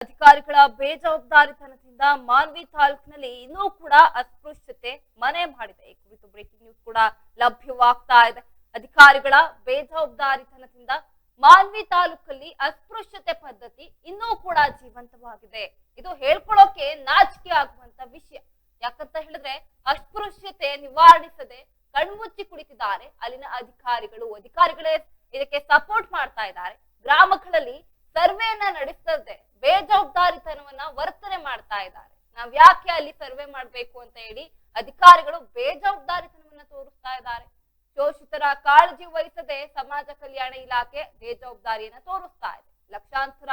ಅಧಿಕಾರಿಗಳ ಬೇಜವಾಬ್ದಾರಿತನದಿಂದ ಮಾನ್ವಿ ತಾಲೂಕಿನಲ್ಲಿ ಇನ್ನೂ ಕೂಡ ಅಸ್ಪೃಶ್ಯತೆ ಮನೆ ಮಾಡಿದೆ. ಈ ಕುರಿತು ಬ್ರೇಕಿಂಗ್ ನ್ಯೂಸ್ ಕೂಡ ಲಭ್ಯವಾಗ್ತಾ ಇದೆ. ಅಧಿಕಾರಿಗಳ ಬೇಜವಾಬ್ದಾರಿತನದಿಂದ ಮಾನ್ವಿ ತಾಲೂಕಲ್ಲಿ ಅಸ್ಪೃಶ್ಯತೆ ಪದ್ಧತಿ ಇನ್ನೂ ಕೂಡ ಜೀವಂತವಾಗಿದೆ. ಇದು ಹೇಳ್ಕೊಳ್ಳೋಕೆ ನಾಚಿಕೆ ಆಗುವಂತ ವಿಷಯ. ಯಾಕಂತ ಹೇಳಿದ್ರೆ ಅಸ್ಪೃಶ್ಯತೆ ನಿವಾರಿಸದೆ ಕಣ್ಮುಚ್ಚಿ ಕುಳಿತಿದ್ದಾರೆ ಅಲ್ಲಿನ ಅಧಿಕಾರಿಗಳೇ ಇದಕ್ಕೆ ಸಪೋರ್ಟ್ ಮಾಡ್ತಾ ಇದ್ದಾರೆ. ಗ್ರಾಮಗಳಲ್ಲಿ ಸರ್ವೆಯನ್ನ ನಡೆಸದೆ ಬೇಜವಾಬ್ದಾರಿತನವನ್ನ ವರ್ತನೆ ಮಾಡ್ತಾ ಇದ್ದಾರೆ. ನಾವ್ ಯಾಕೆ ಅಲ್ಲಿ ಸರ್ವೆ ಮಾಡ್ಬೇಕು ಅಂತ ಹೇಳಿ ಅಧಿಕಾರಿಗಳು ಬೇಜವಾಬ್ದಾರಿತನವನ್ನ ತೋರಿಸ್ತಾ ಇದ್ದಾರೆ. ಶೋಷಿತರ ಕಾಳಜಿ ವಹಿಸದೆ ಸಮಾಜ ಕಲ್ಯಾಣ ಇಲಾಖೆ ಬೇಜವಾಬ್ದಾರಿಯನ್ನ ತೋರಿಸ್ತಾ ಇದೆ. ಲಕ್ಷಾಂತರ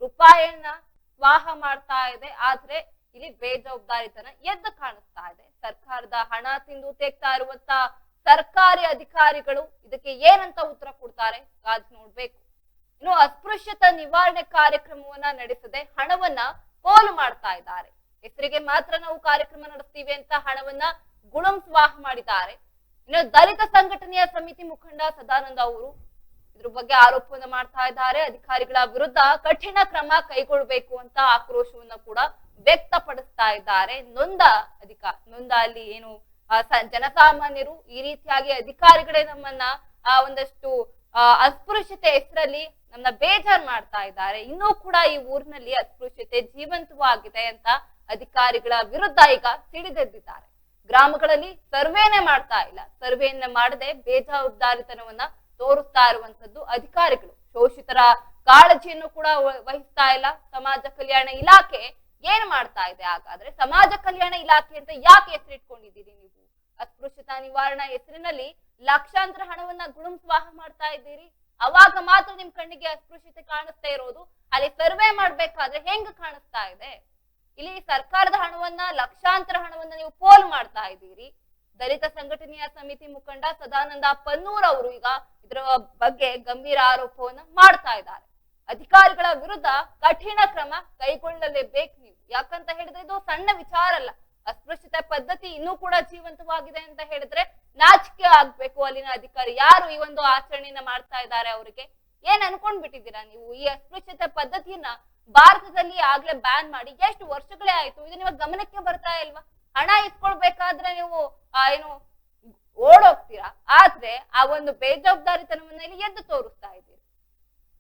ರೂಪಾಯಿಯನ್ನ ಸ್ವಾಹ ಮಾಡ್ತಾ ಇದೆ. ಆದ್ರೆ ಇಲ್ಲಿ ಬೇಜವಾಬ್ದಾರಿತನ ಎದ್ದು ಕಾಣಿಸ್ತಾ ಇದೆ. ಸರ್ಕಾರದ ಹಣ ತಿಂದು ತೆಗ್ತಾ ಇರುವಂತ ಸರ್ಕಾರಿ ಅಧಿಕಾರಿಗಳು ಇದಕ್ಕೆ ಏನಂತ ಉತ್ತರ ಕೊಡ್ತಾರೆ ಕಾದು ನೋಡ್ಬೇಕು. ಇನ್ನು ಅಸ್ಪೃಶ್ಯತೆ ನಿವಾರಣೆ ಕಾರ್ಯಕ್ರಮವನ್ನ ನಡೆಸದೆ ಹಣವನ್ನ ಪೋಲು ಮಾಡ್ತಾ ಇದ್ದಾರೆ. ಹೆಸರಿಗೆ ಮಾತ್ರ ನಾವು ಕಾರ್ಯಕ್ರಮ ನಡೆಸ್ತೀವಿ ಅಂತ ಹಣವನ್ನ ಗುಳುಂಸ್ವಾಹ ಮಾಡಿದ್ದಾರೆ. ಇನ್ನು ದಲಿತ ಸಂಘಟನೆಯ ಸಮಿತಿ ಮುಖಂಡ ಸದಾನಂದ ಅವರು ಇದ್ರ ಬಗ್ಗೆ ಆರೋಪವನ್ನ ಮಾಡ್ತಾ ಇದ್ದಾರೆ. ಅಧಿಕಾರಿಗಳ ವಿರುದ್ಧ ಕಠಿಣ ಕ್ರಮ ಕೈಗೊಳ್ಳಬೇಕು ಅಂತ ಆಕ್ರೋಶವನ್ನ ಕೂಡ ವ್ಯಕ್ತಪಡಿಸ್ತಾ ಇದ್ದಾರೆ. ನೊಂದ ಅಲ್ಲಿ ಏನು ಜನಸಾಮಾನ್ಯರು ಈ ರೀತಿಯಾಗಿ ಅಧಿಕಾರಿಗಳೇ ನಮ್ಮನ್ನ ಒಂದಷ್ಟು ಅಸ್ಪೃಶ್ಯತೆ ಹೆಸರಲ್ಲಿ ನನ್ನ ಬೇಜಾರ್ ಮಾಡ್ತಾ ಇದ್ದಾರೆ. ಇನ್ನೂ ಕೂಡ ಈ ಊರಿನಲ್ಲಿ ಅಸ್ಪೃಶ್ಯತೆ ಜೀವಂತವಾಗಿದೆ ಅಂತ ಅಧಿಕಾರಿಗಳ ವಿರುದ್ಧ ಈಗ ಸಿಡಿದೆದ್ದಿದ್ದಾರೆ. ಗ್ರಾಮಗಳಲ್ಲಿ ಸರ್ವೇನೆ ಮಾಡ್ತಾ ಇಲ್ಲ. ಸರ್ವೆಯನ್ನ ಮಾಡದೆ ಬೇಜವಾಬ್ದಾರಿತನವನ್ನ ತೋರಿಸ್ತಾ ಇರುವಂತದ್ದು ಅಧಿಕಾರಿಗಳು. ಶೋಷಿತರ ಕಾಳಜಿಯನ್ನು ಕೂಡ ವಹಿಸ್ತಾ ಇಲ್ಲ. ಸಮಾಜ ಕಲ್ಯಾಣ ಇಲಾಖೆ ಏನ್ ಮಾಡ್ತಾ ಇದೆ? ಹಾಗಾದ್ರೆ ಸಮಾಜ ಕಲ್ಯಾಣ ಇಲಾಖೆ ಅಂತ ಯಾಕೆ ಹೆಸರಿಟ್ಕೊಂಡಿದ್ದೀರಿ ನೀವು? ಅಸ್ಪೃಶ್ಯತಾ ನಿವಾರಣಾ ಹೆಸರಿನಲ್ಲಿ ಲಕ್ಷಾಂತರ ಹಣವನ್ನ ಗುಳುಂಸ್ವಾಹ ಮಾಡ್ತಾ ಇದ್ದೀರಿ. ಅವಾಗ ಮಾತ್ರ ನಿಮ್ ಕಣ್ಣಿಗೆ ಅಸ್ಪೃಶ್ಯತೆ ಕಾಣಿಸ್ತಾ ಇರೋದು. ಅಲ್ಲಿ ಸರ್ವೆ ಮಾಡ್ಬೇಕಾದ್ರೆ ಹೆಂಗ್ ಕಾಣಿಸ್ತಾ ಇದೆ? ಇಲ್ಲಿ ಸರ್ಕಾರದ ಹಣವನ್ನ ಲಕ್ಷಾಂತರ ಹಣವನ್ನ ನೀವು ಪೋಲ್ ಮಾಡ್ತಾ ಇದ್ದೀರಿ. ದಲಿತ ಸಂಘಟನೆಯ ಸಮಿತಿ ಮುಖಂಡ ಸದಾನಂದ ಪನ್ನೂರ್ ಅವರು ಈಗ ಇದರ ಬಗ್ಗೆ ಗಂಭೀರ ಆರೋಪವನ್ನ ಮಾಡ್ತಾ ಇದ್ದಾರೆ. ಅಧಿಕಾರಿಗಳ ವಿರುದ್ಧ ಕಠಿಣ ಕ್ರಮ ಕೈಗೊಳ್ಳಲೇಬೇಕು ನೀವು. ಯಾಕಂತ ಹೇಳಿದ್ರೆ ಇದು ಸಣ್ಣ ವಿಚಾರ ಅಲ್ಲ. ಅಸ್ಪೃಶ್ಯತೆ ಪದ್ಧತಿ ಇನ್ನೂ ಕೂಡ ಜೀವಂತವಾಗಿದೆ ಅಂತ ಹೇಳಿದ್ರೆ ನಾಚಿಕೆ ಆಗ್ಬೇಕು. ಅಲ್ಲಿನ ಅಧಿಕಾರಿ ಯಾರು ಈ ಒಂದು ಆಚರಣೆಯನ್ನ ಮಾಡ್ತಾ ಇದ್ದಾರೆ ಅವರಿಗೆ ಏನ್ ಅನ್ಕೊಂಡ್ ಬಿಟ್ಟಿದ್ದೀರಾ ನೀವು? ಈ ಅಸ್ಪೃಶ್ಯತೆ ಪದ್ಧತಿಯನ್ನ ಭಾರತದಲ್ಲಿ ಆಗ್ಲೇ ಬ್ಯಾನ್ ಮಾಡಿ ಎಷ್ಟು ವರ್ಷಗಳೇ ಆಯ್ತು. ಇದು ನಿಮಗೆ ಗಮನಕ್ಕೆ ಬರ್ತಾ ಇಲ್ವಾ? ಹಣ ಇಸ್ಕೊಳ್ಬೇಕಾದ್ರೆ ನೀವು ಏನು ಓಡೋಗ್ತೀರಾ. ಆದ್ರೆ ಆ ಒಂದು ಬೇಜವಾಬ್ದಾರಿತನವನ್ನ ಇಲ್ಲಿ ಎದ್ದು ತೋರಿಸ್ತಾ ಇದ್ದೀರಿ.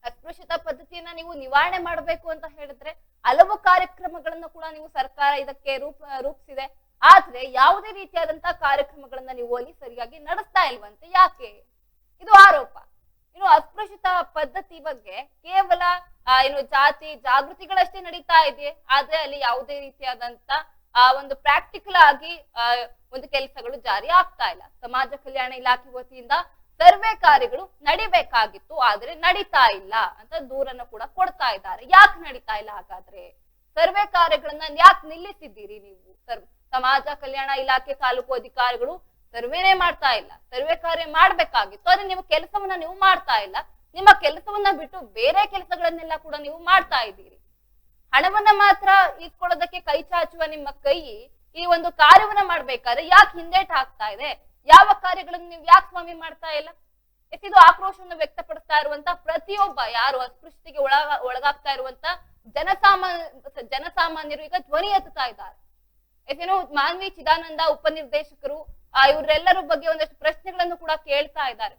ಅಸ್ಪೃಶ್ಯತಾ ಪದ್ಧತಿಯನ್ನ ನೀವು ನಿವಾರಣೆ ಮಾಡಬೇಕು ಅಂತ ಹೇಳಿದ್ರೆ ಹಲವು ಕಾರ್ಯಕ್ರಮಗಳನ್ನ ಕೂಡ ನೀವು ಸರ್ಕಾರ ಇದಕ್ಕೆ ರೂಪಿಸಿದೆ. ಆದ್ರೆ ಯಾವುದೇ ರೀತಿಯಾದಂತಹ ಕಾರ್ಯಕ್ರಮಗಳನ್ನ ನೀವು ಅಲ್ಲಿ ಸರಿಯಾಗಿ ನಡೆಸ್ತಾ ಇಲ್ವಂತೆ. ಯಾಕೆ? ಇದು ಆರೋಪ. ಇನ್ನು ಅಸ್ಪೃಶ್ಯತಾ ಪದ್ಧತಿ ಬಗ್ಗೆ ಕೇವಲ ಏನು ಜಾತಿ ಜಾಗೃತಿಗಳಷ್ಟೇ ನಡೀತಾ ಇದೆ. ಆದ್ರೆ ಅಲ್ಲಿ ಯಾವುದೇ ರೀತಿಯಾದಂತ ಒಂದು ಪ್ರಾಕ್ಟಿಕಲ್ ಆಗಿ ಒಂದು ಕೆಲಸಗಳು ಜಾರಿ ಆಗ್ತಾ ಇಲ್ಲ. ಸಮಾಜ ಕಲ್ಯಾಣ ಇಲಾಖೆ ವತಿಯಿಂದ ಸರ್ವೆ ಕಾರ್ಯಗಳು ನಡಿಬೇಕಾಗಿತ್ತು, ಆದ್ರೆ ನಡೀತಾ ಇಲ್ಲ ಅಂತ ದೂರನ್ನು ಕೂಡ ಕೊಡ್ತಾ ಇದ್ದಾರೆ. ಯಾಕೆ ನಡೀತಾ ಇಲ್ಲ? ಹಾಗಾದ್ರೆ ಸರ್ವೆ ಕಾರ್ಯಗಳನ್ನ ಯಾಕೆ ನಿಲ್ಲಿಸಿದ್ದೀರಿ ನೀವು? ಸಮಾಜ ಕಲ್ಯಾಣ ಇಲಾಖೆ ತಾಲೂಕು ಅಧಿಕಾರಿಗಳು ಸರ್ವೇನೇ ಮಾಡ್ತಾ ಇಲ್ಲ. ಸರ್ವೆ ಕಾರ್ಯ ಮಾಡ್ಬೇಕಾಗಿತ್ತು, ಆದ್ರೆ ನೀವು ಕೆಲಸವನ್ನ ನೀವು ಮಾಡ್ತಾ ಇಲ್ಲ. ನಿಮ್ಮ ಕೆಲಸವನ್ನ ಬಿಟ್ಟು ಬೇರೆ ಕೆಲಸಗಳನ್ನೆಲ್ಲ ಕೂಡ ನೀವು ಮಾಡ್ತಾ ಇದ್ದೀರಿ. ಹಣವನ್ನ ಮಾತ್ರ ಇಸ್ಕೊಳ್ಳೋದಕ್ಕೆ ಕೈ ಚಾಚುವ ನಿಮ್ಮ ಕೈ ಈ ಒಂದು ಕಾರ್ಯವನ್ನ ಮಾಡ್ಬೇಕಾದ್ರೆ ಯಾಕೆ ಹಿಂದೇಟ್ ಹಾಕ್ತಾ ಇದೆ? ಯಾವ ಕಾರ್ಯಗಳನ್ನು ನೀವು ಯಾಕೆ ಸ್ವಾಮಿ ಮಾಡ್ತಾ ಇಲ್ಲ? ಇದು ಆಕ್ರೋಶವನ್ನು ವ್ಯಕ್ತಪಡಿಸ್ತಾ ಇರುವಂತ ಪ್ರತಿಯೊಬ್ಬ ಯಾರು ಅಸ್ಪೃಶ್ಯತೆಗೆ ಒಳಗಾಗ್ತಾ ಇರುವಂತ ಜನಸಾಮಾನ್ಯರು ಈಗ ಧ್ವನಿ ಎತ್ತುತ್ತಾ ಇದ್ದಾರೆ. ಏನು ಮಾನ್ವಿ ಚಿದಾನಂದ ಉಪನಿರ್ದೇಶಕರು ಇವರೆಲ್ಲರ ಬಗ್ಗೆ ಒಂದಷ್ಟು ಪ್ರಶ್ನೆಗಳನ್ನು ಕೂಡ ಕೇಳ್ತಾ ಇದ್ದಾರೆ.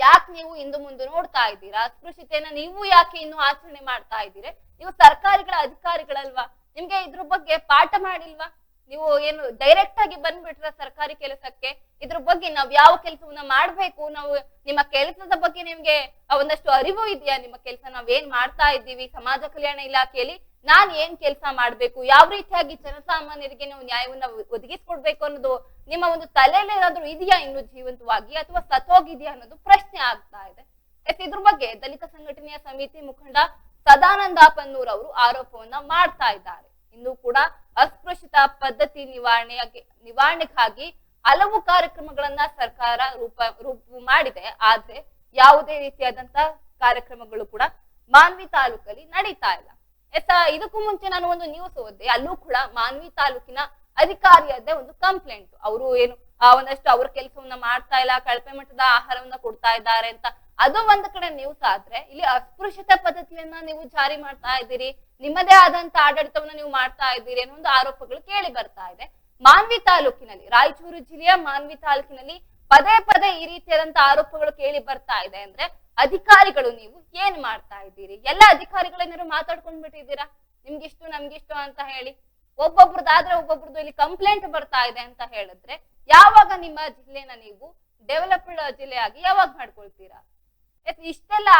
ಯಾಕೆ ನೀವು ಇಂದು ಮುಂದೆ ನೋಡ್ತಾ ಇದ್ದೀರಾ? ಅಸ್ಪೃಶ್ಯತೆಯನ್ನ ನೀವು ಯಾಕೆ ಇನ್ನು ಆಚರಣೆ ಮಾಡ್ತಾ ಇದ್ದೀರಿ? ನೀವು ಸರ್ಕಾರಿಗಳ ಅಧಿಕಾರಿಗಳಲ್ವಾ? ನಿಮ್ಗೆ ಇದ್ರ ಬಗ್ಗೆ ಪಾಠ ಮಾಡಿಲ್ವಾ? ನೀವು ಏನು ಡೈರೆಕ್ಟ್ ಆಗಿ ಬಂದ್ಬಿಟ್ರ ಸರ್ಕಾರಿ ಕೆಲಸಕ್ಕೆ? ಇದ್ರ ಬಗ್ಗೆ ನಾವ್ ಯಾವ ಕೆಲಸವನ್ನ ಮಾಡ್ಬೇಕು, ನಾವು ನಿಮ್ಮ ಕೆಲಸದ ಬಗ್ಗೆ ನಿಮ್ಗೆ ಒಂದಷ್ಟು ಅರಿವು ಇದೆಯಾ? ನಿಮ್ಮ ಕೆಲಸ ನಾವೇನ್ ಮಾಡ್ತಾ ಇದ್ದೀವಿ ಸಮಾಜ ಕಲ್ಯಾಣ ಇಲಾಖೆಯಲ್ಲಿ, ನಾನ್ ಏನ್ ಕೆಲಸ ಮಾಡ್ಬೇಕು, ಯಾವ ರೀತಿಯಾಗಿ ಜನಸಾಮಾನ್ಯರಿಗೆ ನಾವು ನ್ಯಾಯವನ್ನ ಒದಗಿಸ್ಕೊಡ್ಬೇಕು ಅನ್ನೋದು ನಿಮ್ಮ ಒಂದು ತಲೆಯಲ್ಲಿ ಏನಾದ್ರು ಇದೆಯಾ ಇನ್ನು ಜೀವಂತವಾಗಿ, ಅಥವಾ ಸತ್ತೋಗಿದ್ಯಾ ಅನ್ನೋದು ಪ್ರಶ್ನೆ ಆಗ್ತಾ ಇದೆ. ಇದ್ರ ಬಗ್ಗೆ ದಲಿತ ಸಂಘಟನೆಯ ಸಮಿತಿ ಮುಖಂಡ ಸದಾನಂದ ಪನ್ನೂರ್ ಅವರು ಆರೋಪವನ್ನ ಮಾಡ್ತಾ ಇದ್ದಾರೆ. ಇನ್ನು ಕೂಡ ಅಸ್ಪೃಶ್ಯತಾ ಪದ್ಧತಿ ನಿವಾರಣೆಗಾಗಿ ಹಲವು ಕಾರ್ಯಕ್ರಮಗಳನ್ನ ಸರ್ಕಾರ ರೂಪ ಮಾಡಿದೆ. ಆದ್ರೆ ಯಾವುದೇ ರೀತಿಯಾದಂತ ಕಾರ್ಯಕ್ರಮಗಳು ಕೂಡ ಮಾನ್ವಿ ತಾಲೂಕಲ್ಲಿ ನಡೀತಾ ಇಲ್ಲ. ಇದಕ್ಕೂ ಮುಂಚೆ ನಾನು ಒಂದು ನ್ಯೂಸ್ ಓದಿದೆ. ಅಲ್ಲೂ ಕೂಡ ಮಾನ್ವಿ ತಾಲೂಕಿನ ಅಧಿಕಾರಿಯದ್ದೇ ಒಂದು ಕಂಪ್ಲೇಂಟ್. ಅವರು ಏನು ಒಂದಷ್ಟು ಅವ್ರ ಕೆಲಸವನ್ನ ಮಾಡ್ತಾ ಇಲ್ಲ, ಕಳಪೆ ಮಟ್ಟದ ಆಹಾರವನ್ನ ಕೊಡ್ತಾ ಇದ್ದಾರೆ ಅಂತ. ಅದು ಒಂದ್ ಕಡೆ ನ್ಯೂಸ್ ಆದ್ರೆ, ಇಲ್ಲಿ ಅಸ್ಪೃಶ್ಯತೆ ಪದ್ಧತಿಯನ್ನ ನೀವು ಜಾರಿ ಮಾಡ್ತಾ ಇದ್ದೀರಿ, ನಿಮ್ಮದೇ ಆದಂತ ಆಡಳಿತವನ್ನ ನೀವು ಮಾಡ್ತಾ ಇದ್ದೀರಿ ಅನ್ನೋ ಒಂದು ಆರೋಪಗಳು ಕೇಳಿ ಬರ್ತಾ ಇದೆ. ಮಾನ್ವಿ ತಾಲೂಕಿನಲ್ಲಿ, ರಾಯಚೂರು ಜಿಲ್ಲೆಯ ಮಾನ್ವಿ ತಾಲೂಕಿನಲ್ಲಿ ಪದೇ ಪದೇ ಈ ರೀತಿಯಾದಂತ ಆರೋಪಗಳು ಕೇಳಿ ಬರ್ತಾ ಇದೆ ಅಂದ್ರೆ ಅಧಿಕಾರಿಗಳು ನೀವು ಏನ್ ಮಾಡ್ತಾ ಇದ್ದೀರಿ? ಎಲ್ಲ ಅಧಿಕಾರಿಗಳೇನಾದ್ರು ಮಾತಾಡ್ಕೊಂಡ್ ಬಿಟ್ಟಿದ್ದೀರಾ ನಿಮ್ಗಿಷ್ಟು ನಮ್ಗಿಷ್ಟು ಅಂತ ಹೇಳಿ? ಒಬ್ಬೊಬ್ರದಾದ್ರೆ ಒಬ್ಬೊಬ್ರದ್ದು ಇಲ್ಲಿ ಕಂಪ್ಲೇಂಟ್ ಬರ್ತಾ ಇದೆ ಅಂತ ಹೇಳಿದ್ರೆ ಯಾವಾಗ ನಿಮ್ಮ ಜಿಲ್ಲೆನ ನೀವು ಡೆವಲಪ್ಡ್ ಜಿಲ್ಲೆಯಾಗಿ ಯಾವಾಗ ಮಾಡ್ಕೊಳ್ತೀರಾ? ಇಷ್ಟೆಲ್ಲ